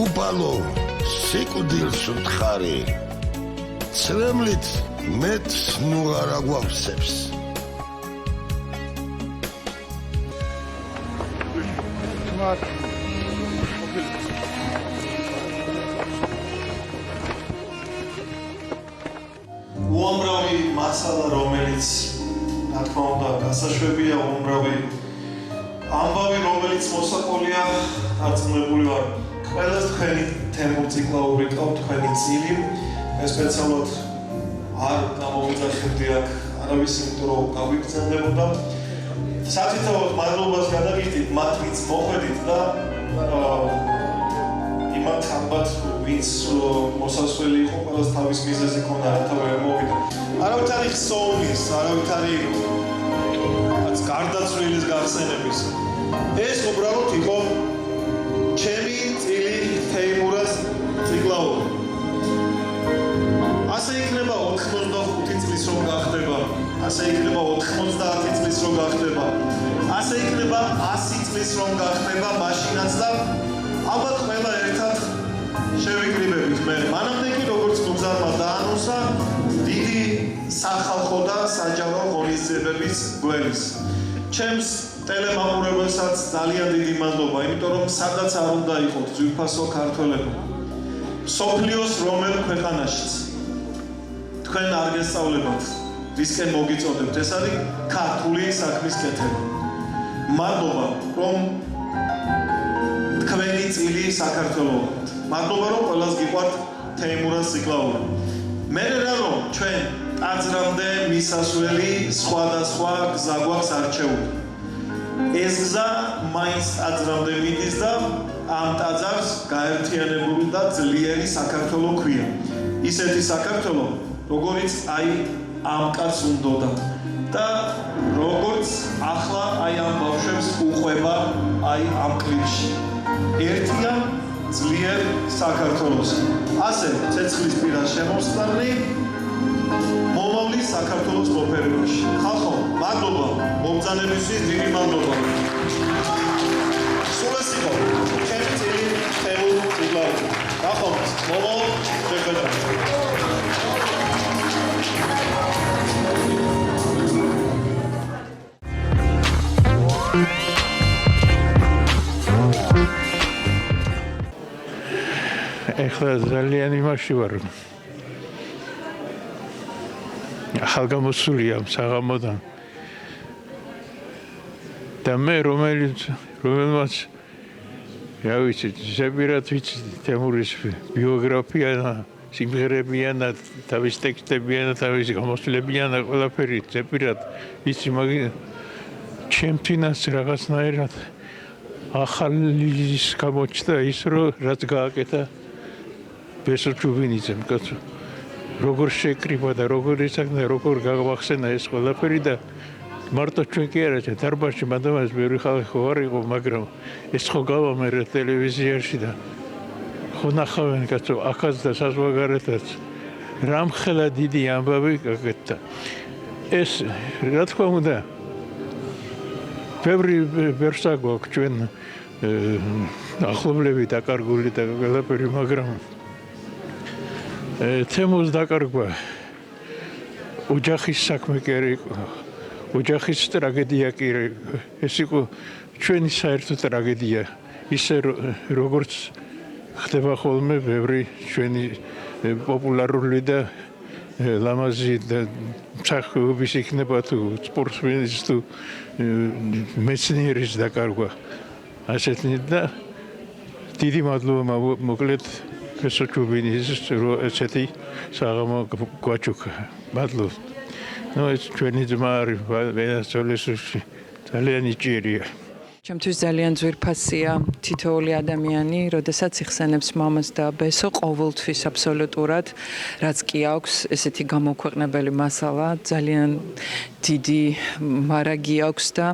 უპალო სიკვდილს ვთხარი, ცრემლით მეტს ნუ არ აგვავსებს. უამრავი მასალა, რომელიც რა თქმა უნდა გასაშვებია, უამრავი ამბავი, რომელიც მოსაყოლია, დარწმუნებული ვარ, ყველას თქვენი თემურწიკლაური ყავთ, თქვენი წილი. მე სპეციალურად არ გამოვიძახებდი აქ არავის, იმიტომ რომ გავიგრძელდებოდა. სათითაოდ მადლობას გადაგიხდით მათ, ვინც მოხვედით და იმათ ალბათ, ვინც მოსასვლელი იყო, ყველას თავის მიზეზი ქონდა, რათა ვერ მოვიდა. არავით არ იხსოვნის, არავით არ გარდაცვლილის გახსენების. ეს უბრალოდ იყო ჩემი წილი თეიმურაზ ციკლაური. ასე იქნება 85 წლის რომ გახდება, ასე იქნება 90 წლის რომ გახდება, ასე იქნება 100 წლის რომ გახდება მაშინაც და ალბათ ყველა ერთად შევიკრიბებით მე. მანამდე კი როგორც მუზარმა დაანონსა, დიდი სახალხო და საჯარო ღონისძიებების გველის. ჩემს ტელემაყურებელსაც ძალიან დიდი მადლობა, იმიტომ რომ სადაც არ უნდა იყოთ ძვირფასო ქართველებო, მსოფლიოს რომელ ქვეყანაშიც თქვენ არ გესწავლებათ, ვისკენ მოგიწოდებთ, ეს არის ქართული საქმის კეთება. მადლობა, რომ თქვენი წილი საქართველოა. მადლობა, რომ ყველას გიყვართ თეიმურაზ ციკლაური. მე რა რომ ჩვენ ტაძრამდე მისასვლელი სხვადასხვა გზა გვაქვს არჩეული. ეს გზა მაინც ტაძრამდე მიდის და ამ ტაძარს გაერთიანებული და ძლიერი საქართველო ქვია. ისეთი საქართველო, როგორიც აი ამ კაცს უნდოდა და როგორც ახლა აი ამ ბავშვებს უყვება აი ამ კლიპში. ერთიან ძლიერ საქართველოს. ასე ცეცხლის პირას შემოსწარნი მომავლის საქართველოს მოფერებაში. ხალხო, მადლობა მომბრძანებისთვის, დიდი მადლობა. სულ ეს იყო ჩემი წილი თეიმურ ციკლაური. გახავთ მომავალ შეხვედრაზე. ეხლა ძალიან იმაში ვარ. ახალგამოსულია საღამოდან. და მე რომელმაც რა ვიცი, ზეპირად ვიცი თემურის ბიოგრაფია, სიმღერებიან და თავის ტექსტებიან და თავის გამოსვლებიან და ყველაფერი ზეპირად ვიცი, მაგრამ ჩემთვინაც რაღაცნაირად ახალის გამოჩნდა ის, რომ რაც გააკეთა ბესო ჩუბინიძემ, კაცო. როგორ შეკრიბა და როგორ ისახნა, როგორ გავახსენა ეს ყველაფერი და მარტო ჩვენ კი არა, დარბაზში მანდამას ბევრი ხალხი ხო არ იყო, მაგრამ ეს ხო გავამერე ტელევიზიაში და ხო ნახავენ, კაცო, ახაც და საზღვარგარეთაც რამხელა დიდი ამბავი გაკეთდა. ეს რა თქმა უნდა ბევრი ვერსა გვაქვს ჩვენ ახლობლები დაკარგული და ყველაფერი, მაგრამ თემოს დაკარგვა ოჯახის საქმე კი არ იყო, ოჯახის ტრაგედია კი არ იყო, ეს იყო ჩვენი საერთო ტრაგედია, ისე როგორც ხდება ხოლმე ბევრი ჩვენი პოპულარული და ლამაზი და მსახიობის იქნება თუ სპორტსმენის თუ მეცნიერის დაკარგვა. ასეთი და დიდი მადლობა მოკლედ გესოჩუბინის ესეთი საღამო გვაჩუქა. მადლობა. ეს ჩვენი ძმა არის ვენესუელაში ძალიან იჭერია. ჩემთვის ძალიან ძვირფასია თითოეული ადამიანი, როდესაც იხსენებს მამას და ბესო ყოველთვის აბსოლუტურად, რაც კი აქვს ესეთი გამოქვეყნებელი მასალა, ძალიან დიდი მარაგი აქვს და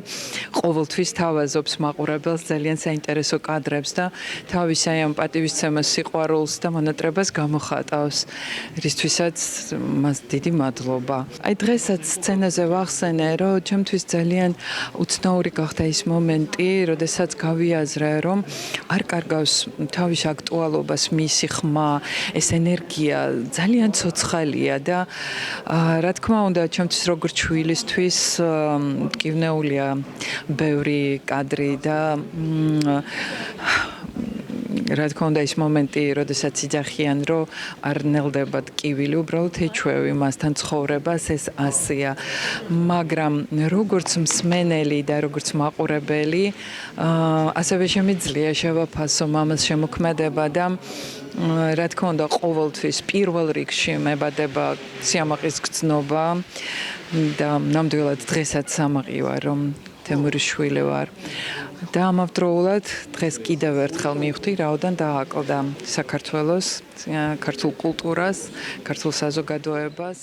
ყოველთვის თავაზობს მაყურებელს ძალიან საინტერესო კადრებს და თავის აი ამ პატივისცემას, სიყვარულს და მონატრებას გამოხატავს, რისთვისაც მას დიდი მადლობა. აი დღესაც სცენაზე ვახსენე, რომ ჩემთვის ძალიან უცნაური გახდა ის მომენტი, როდესაც გავიაზრე, რომ არ კარგავს თავის აქტუალობას მისი ხმა, ეს ენერგია ძალიან ცოცხალია და რა თქმა უნდა, ჩემთვის როგორც შვილისთვის მტკივნეულია ბევრი კადრი და რა თქმა უნდა ის მომენტი, როდესაც იძახიან, რომ არ ნელდებათ კივილი, უბრალოდ ეჩვევი მასთან ცხოვრებას, ეს ასეა. მაგრამ როგორც მსმენელი და როგორც მაყურებელი, ასევე შემიძლია შევაფასო მამას შემოქმედება და რა თქმა უნდა ყოველთვის პირველ რიგში მებადება სიამაყის გრძნობა და ნამდვილად დღესაც სამაყი ვარ, რომ თემურის შვილი ვარ. და ამავდროულად დღეს კიდევ ერთხელ მივხვდი, რაოდენ დააკლდა საქართველოს, ქართულ კულტურას, ქართულ საზოგადოებას.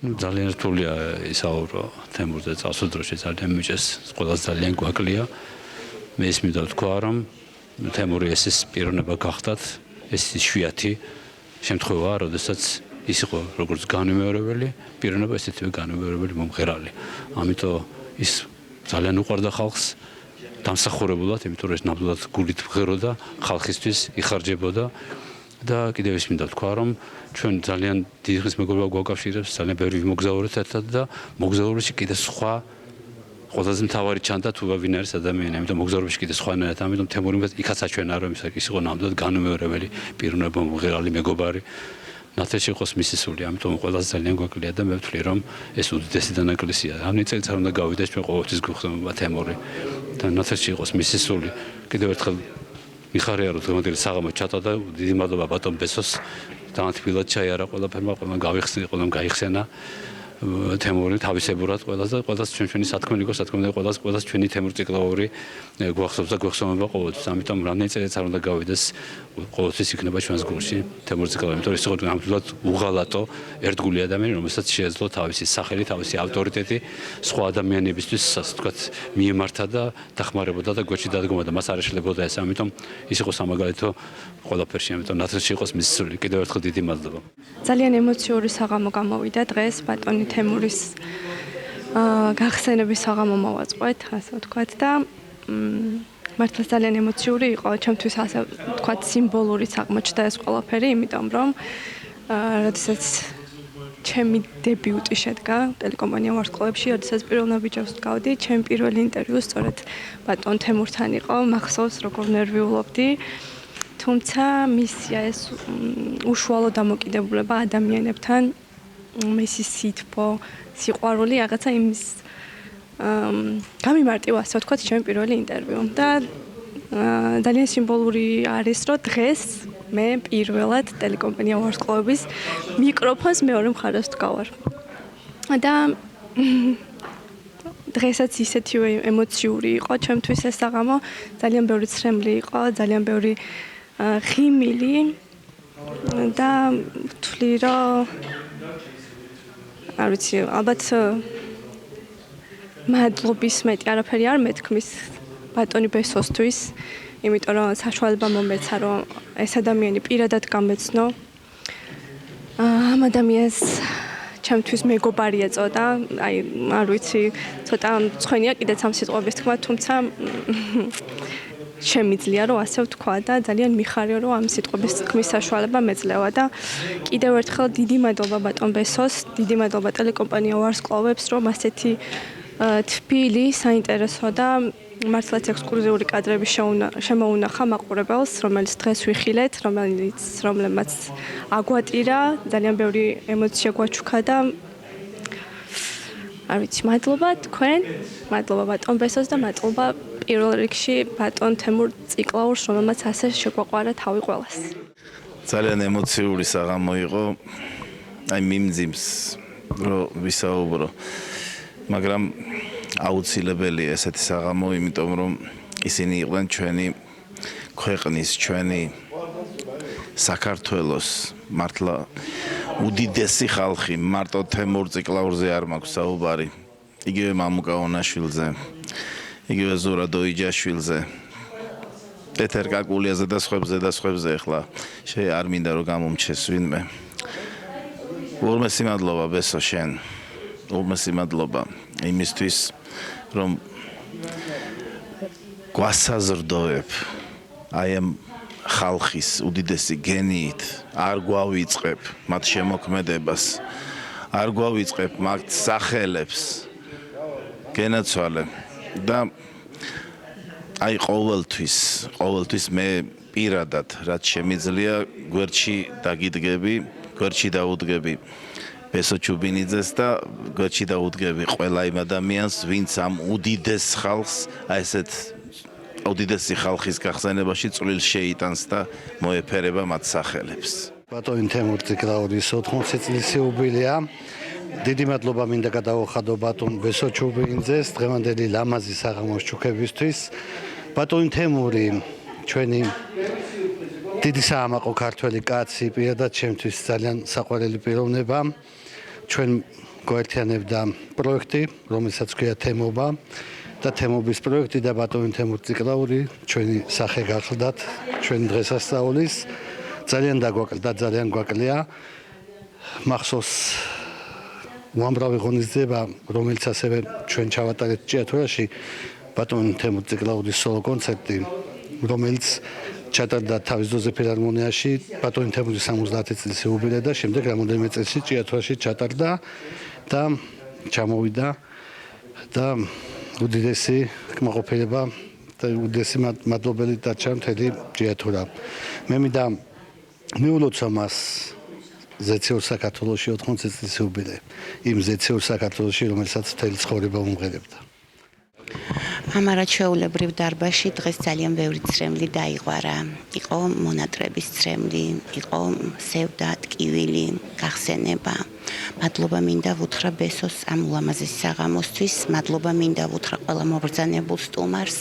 ძალიან რთულია ისაუბრო თემურზე წასულ დროში ძალიან მიჭეს, ყველას ძალიან გვაკლია. მე ის მინდა ვთქვა, რომ თემური ეს პიროვნება გახდათ, ეს იშვიათი შემთხვევა, როდესაც ის იყო როგორც განმეორებელი პიროვნება, ესეთივე განმეორებელი მომღერალი. ამიტომ ის ძალიან უყვარდა ხალხს. დამსახურებულად, იმიტომ რომ ეს ნამდვილად გულით მღეროდა, ხალხისთვის იხარჯებოდა და კიდევ ის მინდა ვთქვა, რომ ჩვენ ძალიან დიდი ხნის მეგობრობა გვაკავშირებს, ძალიან ბევრი მოგზაურობთ ერთად და მოგზაურობაში კიდე სხვა ყველაზე მთავარი ჩანდა თუ ვინ არის ადამიანი, ამიტომ მოგზაურობაში კიდე სხვანაირად, ამიტომ თემური იქაც აჩვენა, რომ ის იყო ნამდვილად განმეორებელი პიროვნება, მომღერალი, მეგობარი. ნათელში იყოს მისი სული, ამიტომ ყველას ძალიან გვაკლია და მე ვთვლი, რომ ეს უდიდესი დანაკლისია. ამით წელს არ უნდა გავიდეს ჩვენ ყოველთვის გვხსოვდება თემური და ნათელში იყოს მისი სული. კიდევ ერთხელ მიხარია, რომ დღევანდელი საღამო ჩატა და დიდი მადლობა ბატონ ბესოს დამათბილად ჩაიარა ყველაფერმა, ყველამ გავიხსნა, ყველამ გაიხსენა თემური თავისებურად ყველას და ყველას ჩვენი სათქმელი იყო, სათქმელი ყველას ჩვენი თემურ ციკლოვური გვახსოვს და გვეხსოვნება ყოველთვის. ამიტომ რამდენი წელიც არ უნდა გავიდეს, ყოველთვის იქნება ჩვენს გულში თემურ ციკლოვი, იმიტომ რომ ის იყო ნამდვილად უღალატო, ერთგული ადამიანი, რომელსაც შეეძლო თავისი სახელი, თავისი ავტორიტეტი სხვა ადამიანებისთვის, ასე ვთქვათ, მიემართა და დახმარებოდა და გვერდში დადგომოდა, მას არ ეშლებოდა ეს. ამიტომ ის იყო სამაგალითო ყველაფერში, ამიტომ ნათელში იყოს მისი სული. კიდევ ერთხელ დიდი მადლობა. ძალიან ემოციური საღამო გამოვიდა დღეს ბატონი თემურის გახსენების საღამო მოვაწყოთ, ასე ვთქვათ და მართლა ძალიან ემოციური იყო, ჩემთვის ასე ვთქვათ სიმბოლური აღმოჩნდა ეს ყველაფერი, იმიტომ რომ როდესაც ჩემი დებიუტი შედგა ტელეკომპანია ვარსკვლავებში, როდესაც პირველ ნაბიჯებს ვდგავდი, ჩემი პირველი ინტერვიუ სწორედ ბატონ თემურთან იყო, მახსოვს როგორ ნერვიულობდი. თუმცა მისია ეს უშუალო დამოკიდებულება ადამიანებთან, მისი სითბო, სიყვარული, რაღაცა იმის გამიმარტივა, ასე ვთქვათ, ჩემი პირველი ინტერვიუ და ძალიან სიმბოლური არის, რომ დღეს მე პირველად ტელეკომპანია ვარსკვლავების მიკროფონს მეორე მხარეს ვდგავარ. და დღესაც ისეთივე ემოციური იყო ჩემთვის ეს საღამო, ძალიან ბევრი ცრემლი იყო, ძალიან ბევრი ღიმილი და ვთვლი, რომ არ ვიცი, ალბათ მადლობის მეტი არაფერი არ მეთქმის ბატონი ბესოსთვის, იმიტომ რომ საშუალება მომეცა, რომ ეს ადამიანი პირადად გამეცნო. ამ ადამიანს ჩემთვის მეგობარი ეწოდა, აი, არ ვიცი, ცოტა მწვენია კიდეც ამ სიტყვების თქმა, თუმცა შემიძლია რომ ასე ვთქვა და ძალიან მიხარია რომ ამ სიტყვების თქმის საშუალება მეძლევა და კიდევ ერთხელ დიდი მადლობა ბატონ ბესოს, დიდი მადლობა ტელეკომპანია ვარსკვლავებს, რომ ასეთი თბილი, საინტერესო და მართლაც ექსკლუზიური კადრები შემოუნახა მაყურებელს, რომელიც დღეს ვიხილეთ, რომლებმაც აგვატირა, ძალიან ბევრი ემოცია გვაჩუქა და არ ვიცი, მადლობა თქვენ, მადლობა ბატონ ბესოს და მადლობა პირველ რიგში ბატონ თემურ ციკლაურს, რომელმაც ასე შეგვაყვარა თავი ყველას. ძალიან ემოციური საღამო იყო. აი მიმძიმს რომ ვისაუბრო. მაგრამ აუცილებელი ესეთი საღამო, იმიტომ რომ ისინი იყვნენ ჩვენი ქვეყნის, ჩვენი საქართველოს მართლა უდიდესი ხალხი, მარტო თემურ ციკლაურზე არ მაქვს საუბარი. იგივე მამუკა ონაშვილზე, იგივე ზურა დოიჯაშვილზე. ეთერ კაკულიაზე და სხვებზე ახლა არ მინდა რომ გამომჩეს ვინმე. ულმესი მადლობა ბესო შენ. ულმესი მადლობა იმისთვის რომ გვასაზრდოებ აი ამ ხალხის უდიდესი გენიით არ გვავიწყებ მათ შემოქმედებას, არ გვავიწყებ მათ სახელებს. გენაცვალე და აი ყოველთვის მე პირადად რაც შემიძლია გვერდში დაგიდგები, გვერდში დაუდგები ბესო ჩუბინიძეს და გვერდში დაუდგები ყველა იმ ადამიანს, ვინც ამ უდიდეს ხალხს, აი ესეთ უდიდესი ხალხის გახსენებაში წვლილს შეიტანს და მოეფერება მათ სახელებს. ბატონი თემურ ციკლაურის 80 წლის იუბილეა. დიდი მადლობა მინდა გადაუხადო ბატონ ბესო ჩუბინიძეს დღევანდელი ლამაზი საღამოს ჩუქებისთვის. ბატონი თემური ჩვენი დიდი საამაყო ქართველი კაცი, პირადად ჩემთვის ძალიან საყვარელი პიროვნება. ჩვენ გვაერთიანებდა პროექტი, რომელსაც ქვია თემობა და თემობის პროექტი და ბატონი თემურ ციკლაური ჩვენი სახე გახლდათ ჩვენი დღესასწაულის. ძალიან დაგვაკლდა, ძალიან გვაკლია. მახსოვს უამრავი ღონისძიება, რომელიც ასევე ჩვენ ჩავატარეთ ჭიათურაში, ბატონი თემურ ციკლაურის სოლო კონცერტი, რომელიც ჩატარდა თავის ძოზე ფილარმონიაში ბატონი თემურის 70 წლის იუბილე და შემდეგ რამოდენიმე წელში ჭიათურაში ჩატარდა და ჩამოვიდა და უდიდესი კმაყოფილება და უდიდესი მადლობელი დარჩა მთელი ჭიათურა. მე მინდა მიულოცო მას ზეციურ საქართველოში 80 წლის იუბილე, იმ ზეციურ საქართველოში, რომელსაც მთელი ცხოვრება უმღერებდა. ამარა ჩვეულებრივ დარბაზში დღეს ძალიან ბევრი ცრემლი დაიღვარა. იყო მონატრების ცრემლი, იყო სევდა, ტკივილი, გახსენება. მადლობა მინდა ვუთხრა ბესოს ამ ულამაზეს საღამოსთვის, მადლობა მინდა ვუთხრა ყველა მობრძანებულ სტუმარს.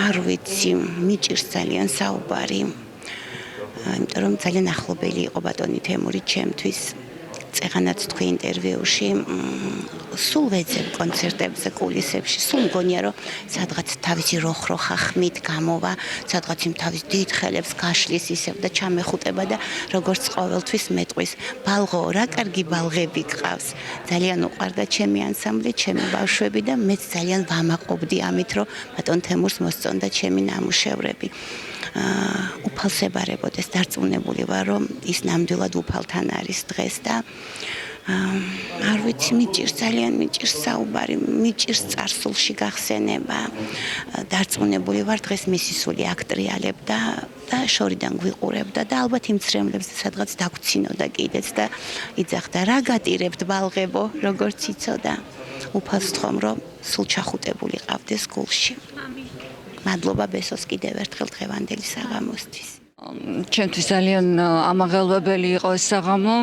არ ვიცი, მიჭირს ძალიან საუბარი. იმიტომ რომ ძალიან ახლობელი იყო ბატონი თემური ჩემთვის. წეღანაც თქვი ინტერვიუში სულ ვეძებ კონცერტებზე, კულისებში, სულ მგონია რომ სადღაც თავისი როხრო ხახმით გამოვა, სადღაც იმ თავის დიდ ხელებს გაშლის ისევ და ჩამეხუტება და როგორც ყოველთვის მეტყვის ბალღო, რა კარგი ბალღები გყავს. ძალიან უყვარდა ჩემი ანსამბლი, ჩემი ბავშვები და მეც ძალიან ვამაყობდი ამით, რომ ბატონ თემურს მოსწონდა ჩემი ნამუშევრები. უფალსებარებოდეს, დარწმუნებული ვარ, რომ ის ნამდვილად უფალთან არის დღეს და არ ვიცი, მიჭირს, ძალიან მიჭირს საუბარი, მიჭირს წარსულში გახსენება. დარწმუნებული ვარ, დღეს მისი სული აკტრიალებდა და შორიდან გვიყურებდა და ალბათ იმ ცრემლებზე სადღაც დაგვცინოდა კიდეც და იძახდა, რა გატირებთ ბალღებო, როგორც იცოდა. უფალს თხოვ, რომ სულ ჩახუტებული ყავდეს გულში. მადლობა ბესოს კიდევ ერთხელ დღევანდელი საღამოსთვის. ჩემთვის ძალიან ამაღელვებელი იყო ეს საღამო.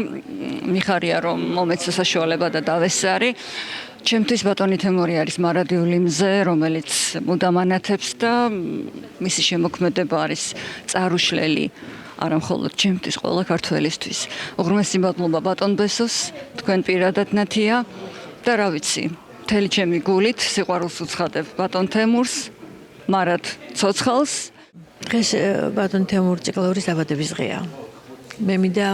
მიხარია რომ მომეცა საშუალება და დავესწარი. ჩემთვის ბატონი თემური არის მარადიული მზე, რომელიც მუდამ ანათებს და მისი შემოქმედება არის წარუშლელი არა მხოლოდ ჩემთვის, ყველა ქართველისთვის. უღრმესი მადლობა ბატონ ბესოს, თქვენ პირადად ნათია და რა ვიცი, მთელი ჩემი გულით სიყვარულს უცხადებ ბატონ თემურს, მარად ცოცხალს. დღეს ბატონ თემურ ციკლაურის დაბადების დღეა. მე მინდა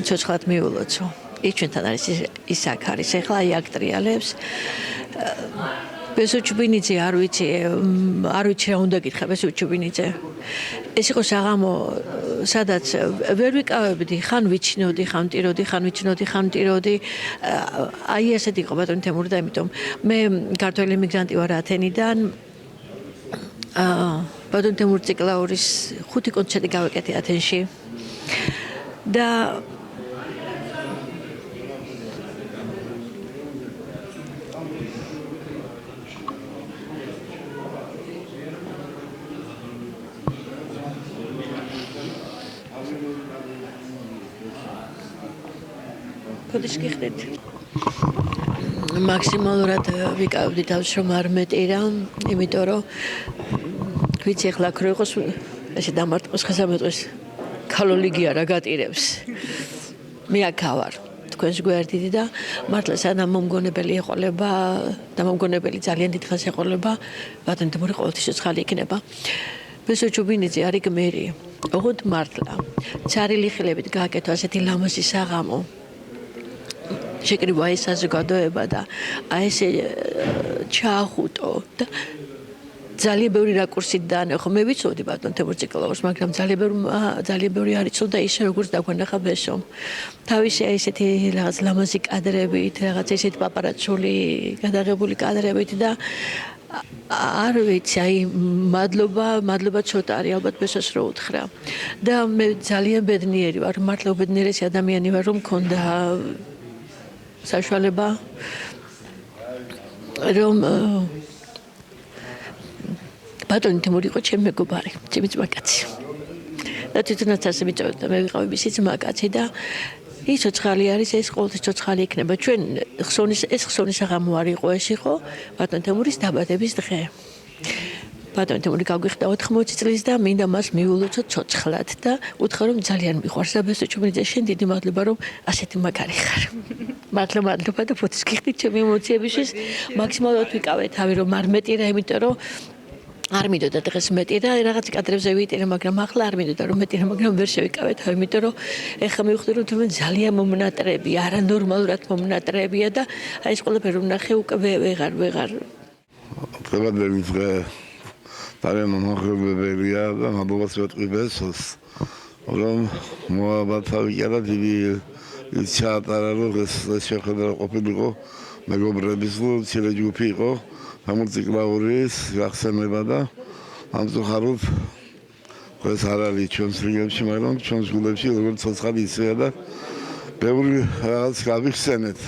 ცოცხლად მიულოცო. ის ჩვენთან არის ის აქ არის, ეხლა აკტრიალებს. ბესო ჩუბინიძე არ ვიცი რა უნდა გითხრა ბესო ჩუბინიძე. ეს იყო საღამო, სადაც ვერ ვიკავებდი, ხან ვიჩინოდი, ხან მტიროდი, ხან ვიჩინოდი, ხან მტიროდი. აი ესეთი იყო ბატონი თემური და იმიტომ მე ქართველი მიგრანტი ვარ ათენიდან. ბატონი თემური ციკლაურის 5 კონცერტი გავაკეთე ათენში. და კოდიშ გიხდეთ. მაქსიმალურად ვიკავდი თავს რომ არ მეტირა, იმიტომ რომ ვიცი ახლა აქ რო იყოს ესე დამარტყოს ხესამეტყვის ქალოლიგია რა გატირებს. მე აქ ავარ. თქვენს გვერდით და მართლა სანამ მომგონებელი ეყოლება და მომგონებელი ძალიან დიდხანს ეყოლება, ბატონი თემური ყოველთვის ცოცხალი იქნება. ბესო ჩუბინიძე არის გმირი. ოღონდ მართლა ცარილი ხილებით გააკეთო ასეთი ლამაზი საღამო. შეკრიბა ეს საზოგადოება და აი ესე ჩაახუტო და ძალიან ბევრი რაკურსით დაანახო. მე ვიცოდი ბატონ თემურ ციკლაურს, მაგრამ ძალიან ბევრი არ იცოდა ისე როგორც დაგვანახა ბესომ. თავისი აი ესეთი რაღაც ლამაზი კადრებით, რაღაც ესეთი პაპარაცული გადაღებული კადრებით და არ ვიცი, აი მადლობა ცოტა არის ალბათ ბესოს რო უთხრა. და მე ძალიან ბედნიერი ვარ, მართლა უბედნიერესი ადამიანი ვარ, რომ მქონდა საშუალება რომ ბატონი თემური იყო ჩემი მეგობარი, ჩემი ძმაკაცი. და თვითონაც ასე მიწევდა და მე ვიყავი მისი ძმაკაცი და ის ცოცხალი არის, ეს ყოველთვის ცოცხალი იქნება. ჩვენ ხსოვნის საღამო არ იყო, ეს იყო ბატონი თემურის დაბადების დღე. ბატონი თემური გაგვიხდა 80 წლის და მინდა მას მივულოცოთ ცოცხლად და უთხრა რომ ძალიან მიყვარს და ბესო ჩუბინიძე შენ დიდი მადლობა რომ ასეთი მაგარი ხარ. მართლა მადლობა და ფოტოს გიხდით ჩემი ემოციებისთვის. მაქსიმალურად ვიკავე თავი რომ არ მეტირა, იმიტომ რომ არ მინდოდა დღეს მეტირა, რაღაც კადრებზე ვიტირე, მაგრამ ახლა არ მინდოდა რომ მეტირა, მაგრამ ვერ შევიკავე თავი, იმიტომ რომ ეხლა მივხვდი რომ თუმცა ძალიან მომნატრები, არანორმალურად მომნატრებია და აი ეს ყველაფერი რომ ნახე უკვე ვეღარ. დღევანდელი დღე ძალიან მომხმარებელია და მადლობას ვეთქვი ბესოს, რომ მოაბათა ვიყარა დიდი ჩაატარა რომ ეს შეხედა ყოფილიყო მეგობრების მცირე ჯგუფი იყო. თემურ ციკლაურის გახსენება და ამწუხაროდ ეს არ არის ჩვენს რიგებში, მაგრამ ჩვენს გულებში როგორც ცოცხალი ისეა და ბევრი რაღაც გავიხსენეთ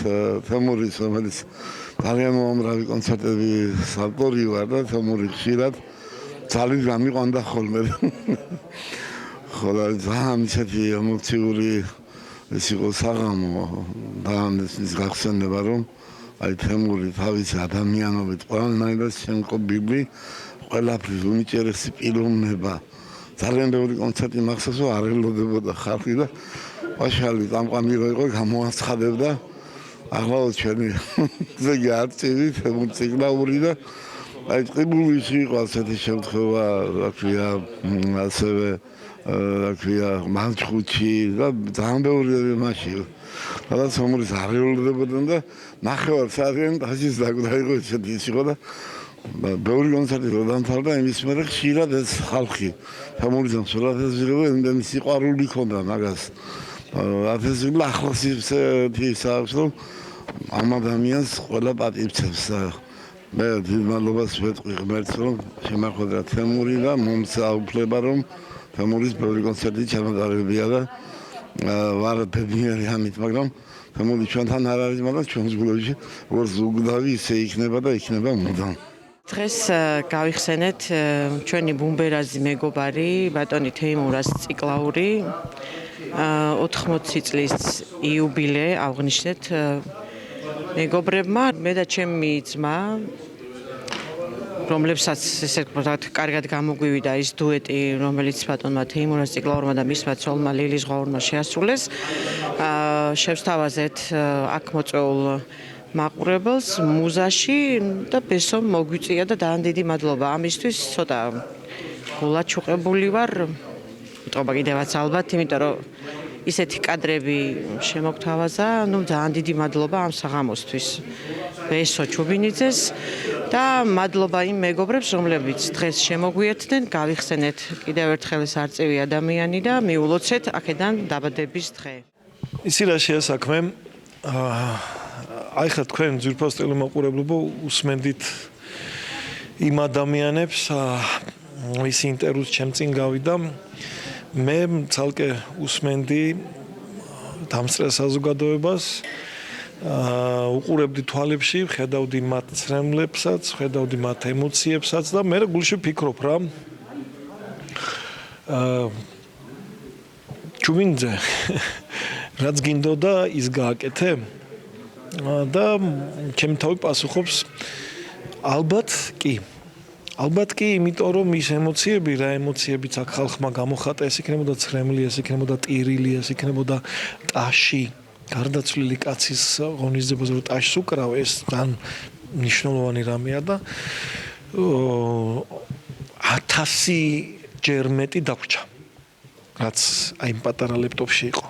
თემურის, რომელიც ძალიან მომრავი კონცერტების ავტორი ვარ და თემური ხშირად ძალიან გამიყვანდა ხოლმე. ხოლო ძალიან ისეთი ემოციური ეს იყო საღამო და ის გახსენება რომ აი თემური თავისი ადამიანობით ყველანაირად შემკობილი, ყველაფრის უნიჭერესი პიროვნება. ძალიან ბევრი კონცერტი მახსოვს, რომ არ ელოდებოდა ხალხი და პაშალი წამყვანი რო იყო, გამოაცხადებდა ახლა ჩვენი ზეგი არწივი თემურ ციკლაური და აი ტყიბული იყო ასეთი შემთხვევა, რა ქვია, ასევე რა ქვია, მანჩხუთი და ძალიან ბევრი მასში. და თემურის არ ელოდებოდნენ და ნახევარ საათიან დაშის დაიწყო ის იყო და ბევრი კონცერტი რო დამთავრდა, იმის მერე ხშირად ეს ხალხი თემურიდან სულაც იღებდა, იმდენი სიყვარული ჰქონდა მაგას. ათეს ახლოს ის აქვს რომ ამ ადამიანს ყველა პატივცემს. მე დიდ მადლობას ვეთყვი ღმერთს რომ შემახვედრა თემური და მომსაუბრება რომ თემურის ბევრი კონცერტი ჩამოტარებია და ვარ ბედნიერი ამით, მაგრამ თემური ჩვენთან არ არის, მაგრამ ჩვენს გულებში როგორც უგდავი ისე იქნება და იქნება მუდამ. დღეს გავიხსენეთ ჩვენი ბუმბერაზი მეგობარი ბატონი თეიმურას ციკლაური 80 წლის იუბილე აღნიშნეთ მეგობრებმა. მე და ჩემი ძმა, რომლებსაც ესე ვთქვათ, კარგად გამოგვივიდა ის დუეტი, რომელიც ბატონმა თეიმურას ციკლაურმა და მისმა ცოლმა ლილის ღვაურმა შეასრულეს. შევსთავაზეთ აქ მოწვეულ მაყურებელს მუზაში და ბესომ მოგვიწია და ძალიან დიდი მადლობა ამისთვის. ცოტა გულაჩუყებული ვარ. მიტყობა კიდევაც ალბათ, იმიტომ რომ ისეთი კადრები შემოგთავაზა, ну ძალიან დიდი მადლობა ამ საღამოსთვის. ბესო ჩუბინიძეს და მადლობა იმ მეგობრებს, რომლებიც დღეს შემოგვიერთდნენ, გავიხსენეთ კიდევ ერთხელ ეს არწივი ადამიანი და მიულოცეთ აქედან დაბადების დღე. ისი რა შეასაქმე? აი ხა თქვენ ძვირფას ტელემოყურებლებო უსმენდით იმ ადამიანებს, ის ინტერვიუს ჩემ წინ გავიდა. მე ცალკე უსმენდი დამსწრე საზოგადოებას, უყურებდი თვალებში, ხედავდი მათ ცრემლებსაც, ხედავდი მათ ემოციებსაც და მე გულში ვფიქრობ რა. ჩუბინძე რაც გინდოდა ის გააკეთე და ჩემი თავი პასუხობს ალბათ კი. ალბათ კი, იმიტომ რომ ის ემოციები, რა ემოციებიც აქ ხალხმა გამოხატა, ეს იქნებოდა ცრემლი, ეს იქნებოდა ტირილი, ეს იქნებოდა ტაში, გარდაცვლილი კაცის ღონისძიებაზე რომ ტაშს უკრავ, ეს ძალიან მნიშვნელოვანი რამეა და 1000 ჯერ მეტი დაგვჭა. რაც აი იმ პატარა ლეპტოპში იყო.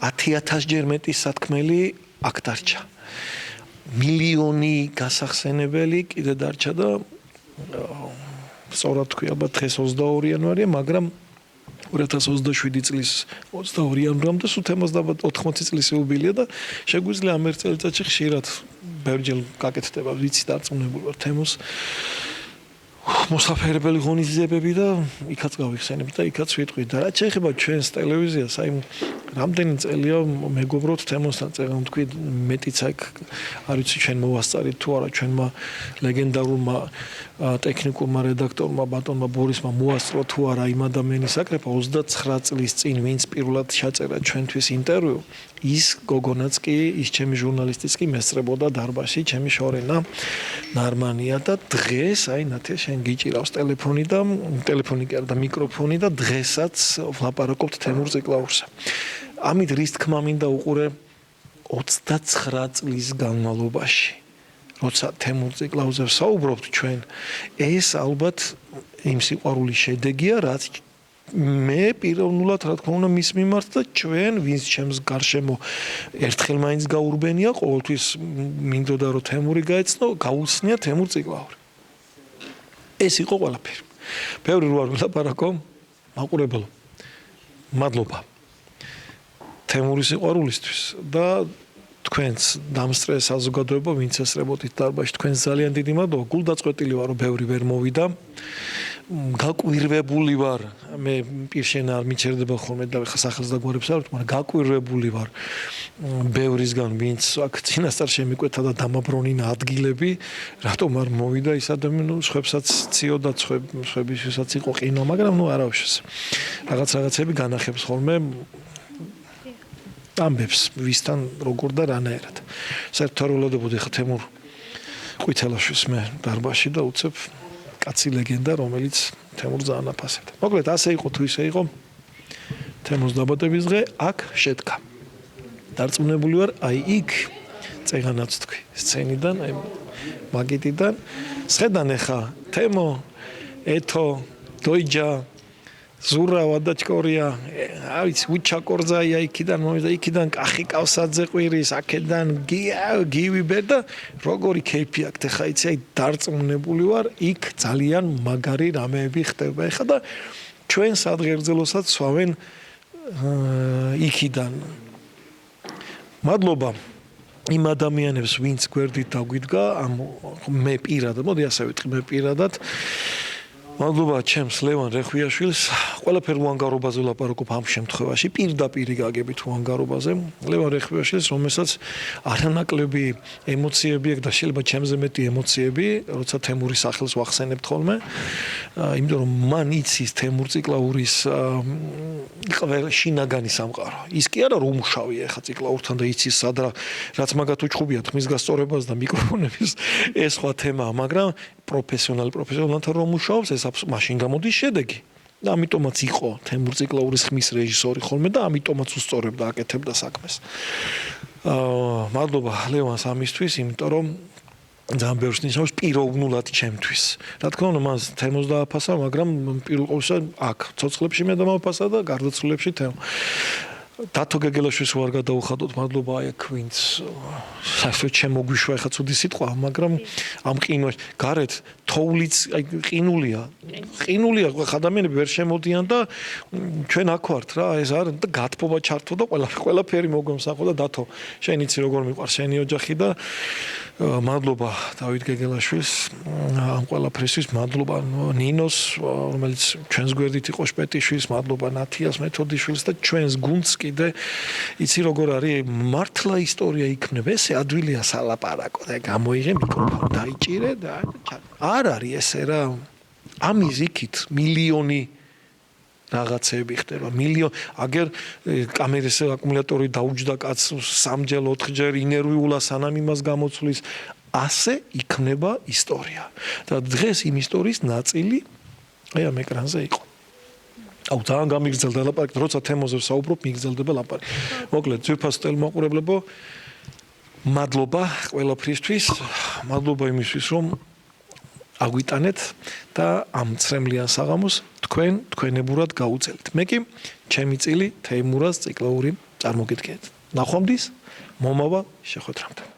10000 ჯერ მეტი სათქმელი აქ დარჩა. მილიონი გასახსენებელი კიდე დარჩა და სწორად თქვი ალბათ დღეს 22 იანვარია, მაგრამ 2027 წლის 22 იანვრამდე სულ თემას და 80 წლის იუბილეა და შეგვიძლია ამ ერთ წელიწადში ხშირად ბევრჯერ გაკეთდება, ვიცი დარწმუნებული ვარ თემოს მოსაფერებელი ღონისძიებები და იქაც გავიხსენებ და იქაც ვიტყვი და რაც შეეხება ჩვენს ტელევიზიას, აი რამდენი წელია მეგობრობთ თემოსთან, წეგან თქვი მეტიც აქ არ ვიცი ჩვენ მოვასწარით თუ არა ჩვენმა ლეგენდარულმა ტექნიკურმა რედაქტორმა ბატონმა ბორისმა მოასწრო თუ არა იმ ადამიანის საკრეფა 29 წლის წინ ვინც პირველად ჩაწერა ჩვენთვის ინტერვიუ ის გოგონაც კი ის ჩემი ჟურნალისტიც კი მესწრებოდა დარბაზში ჩემი შორენა ნარმანია და დღეს აი ნათია შენ გიჭირავს ტელეფონი და ტელეფონი კი არა და მიკროფონი და დღესაც ვლაპარაკობთ თემურ ციკლაურზე ამით რის თქმა მინდა უყურე 29 წლის განმავლობაში როცა თემურ ციკლაურზე საუბრობთ ჩვენ ეს ალბათ იმ სიყვარულის შედეგია რაც მე პიროვნულად რა თქმა უნდა მის მიმართ და ჩვენ ვინც ჩემს გარშემო ერთხელ მაინც გაურბენია ყოველთვის მინდოდა რომ თემური გაეცნო გაუცნია თემურ ციკლაური ეს იყო ყველაფერი ბევრი რო არ ვილაპარაკო მაყურებელო მადლობა თემურის სიყვარულისთვის და თქვენს დამსწრე საზოგადოება ვინც ესწრებოდით დარბაზში თქვენს ძალიან დიდი მადლობა გულდაწყვეტილი ვარ რომ ბევრი ვერ მოვიდა გაკვირვებული ვარ მე პირშენ არ მიჩერდება ხოლმე და სახელს და გვარებს არ ვთქვი მაგრამ გაკვირვებული ვარ ბევრისგან ვინც აქ წინასწარ შემიკვეთა და დამაბრუნინა ადგილები რატომ არ მოვიდა ის ადამიანი სხვებსაც ციოდა სხვებისთვისაც იყო ყინვა მაგრამ ნუ არავის რაღაცები განახებს ხოლმე ამბებს ვისთან როგორ და რანაირად საერთოდ ველოდებოდი ხა თემურ ყვითელაშვილს მე დარბაზში და უცებ კაცი ლეგენდა რომელიც თემურ ძალიან აფასებდა მოკლედ ასე იყო თუ ისე იყო თემოს დაბადების დღე აქ შედგა დარწმუნებული ვარ აი იქ წეგანაც თქვი სცენიდან აი მაგიტიდან სხედან ახლა თემო ეთო დოიჯა ზურავა და ჭკორია, ავიც უჩაკორზაია იქიდან მომიდა, იქიდან კახი კავსაძე ყვირის, აქედან გივი ბერ და როგორი кейფი აქვს ხა იცი, აი დარწმუნებული ვარ, იქ ძალიან მაგარი რამეები ხდება ხა და ჩვენ სადღერძელოსაც სვავენ იქიდან. მადლობა იმ ადამიანებს, ვინც გვერდით დაგვიდგა, მე პირადად, მოდი ასე ვიტყვი, მე პირადად მადლობა ჩემს ლევან რეხვიაშვილს ყველაფერ უანგარობაზე ვლაპარაკობ ამ შემთხვევაში პირდაპირ გაგებით უანგარობაზე ლევან რეხვიაშვილს რომელსაც არანაკლები ემოციები აქვს და შეიძლება ჩემზე მეტი ემოციები როცა თემურის სახელს ვახსენებთ ხოლმე იმიტომ რომ მან იცის თემურ ციკლაურის ყველა შინაგანი სამყარო ის კი არა რომ უმუშავია ხა ციკლაურთან და იცის სად რაც მაგათ უჩხუბიათ ხმის გასწორებას და მიკროფონების ეს სხვა თემაა მაგრამ პროფესიონალთან რომ მუშაობს ეს მაშინ გამოდის შედეგი და ამიტომაც იყო თემურ ციკლაურის ხმის რეჟისორი ხოლმე და ამიტომაც უსწორებდა აკეთებდა საქმეს მადლობა ლევანს ამისთვის იმიტომ რომ ძალიან ბევრს ნიშნავს პიროვნულად ჩემთვის რა თქმა უნდა მას თემოს დააფასა მაგრამ პირველ ყოვლისა აქ ცოცხლებში მე დამაფასა და გარდაცვლილებში თემო დათო გეგელაშვილს ვარ გადაუხადოთ, მადლობა აი ქვინც. საერთოდ შემოგვიშვა ეხა ცუდი სიტყვა, მაგრამ ამ ყინვაში გარეთ თოვლიც აი ყინულია. ყინულია ადამიანები ვერ შემოდიან და ჩვენ აქ ვართ რა, ეს არ და გათბობა ჩართო და ყველაფერი მოგვემსახო და დათო, შენ იცი როგორ მიყვარს შენი ოჯახი და მადლობა დავით გეგელაშვილს ამ ყველაფრისთვის, მადლობა ნინოს, რომელიც ჩვენს გვერდით იყო შპეტიშვილს, მადლობა ნათიას მეთოდიშვილს და ჩვენს გუნდს კიდე იცი როგორ არის მართლა ისტორია იქნება ესე ადვილია სალაპარაკო და გამოიღე მიკროფონი დაიჭირე და არ არის ესე რა ამის იქით მილიონი რაღაცები ხდება მილიონ აგერ კამერის აკუმულატორი დაუჯდა კაცს 3-ჯერ 4-ჯერ ინერვიულა სანამ იმას გამოცვლის ასე იქნება ისტორია და დღეს იმ ისტორიის ნაწილი აი ამ ეკრანზე იყო აუ ძალიან გამიგრძელდა ლაპარაკი, როცა თემოზე ვსაუბრობ, მიგრძელდება ლაპარაკი. მოკლედ, ძვირფას ტელემოყურებლებო, მადლობა ყველაფრისთვის, მადლობა იმისთვის, რომ აგვიტანეთ და ამ ცრემლიან საღამოს თქვენებურად გაუწელით. მე კი ჩემი წილი თეიმურაზ ციკლაური წარმოგიდგენთ. ნახვამდის, მომავალ შეხვედრამდე.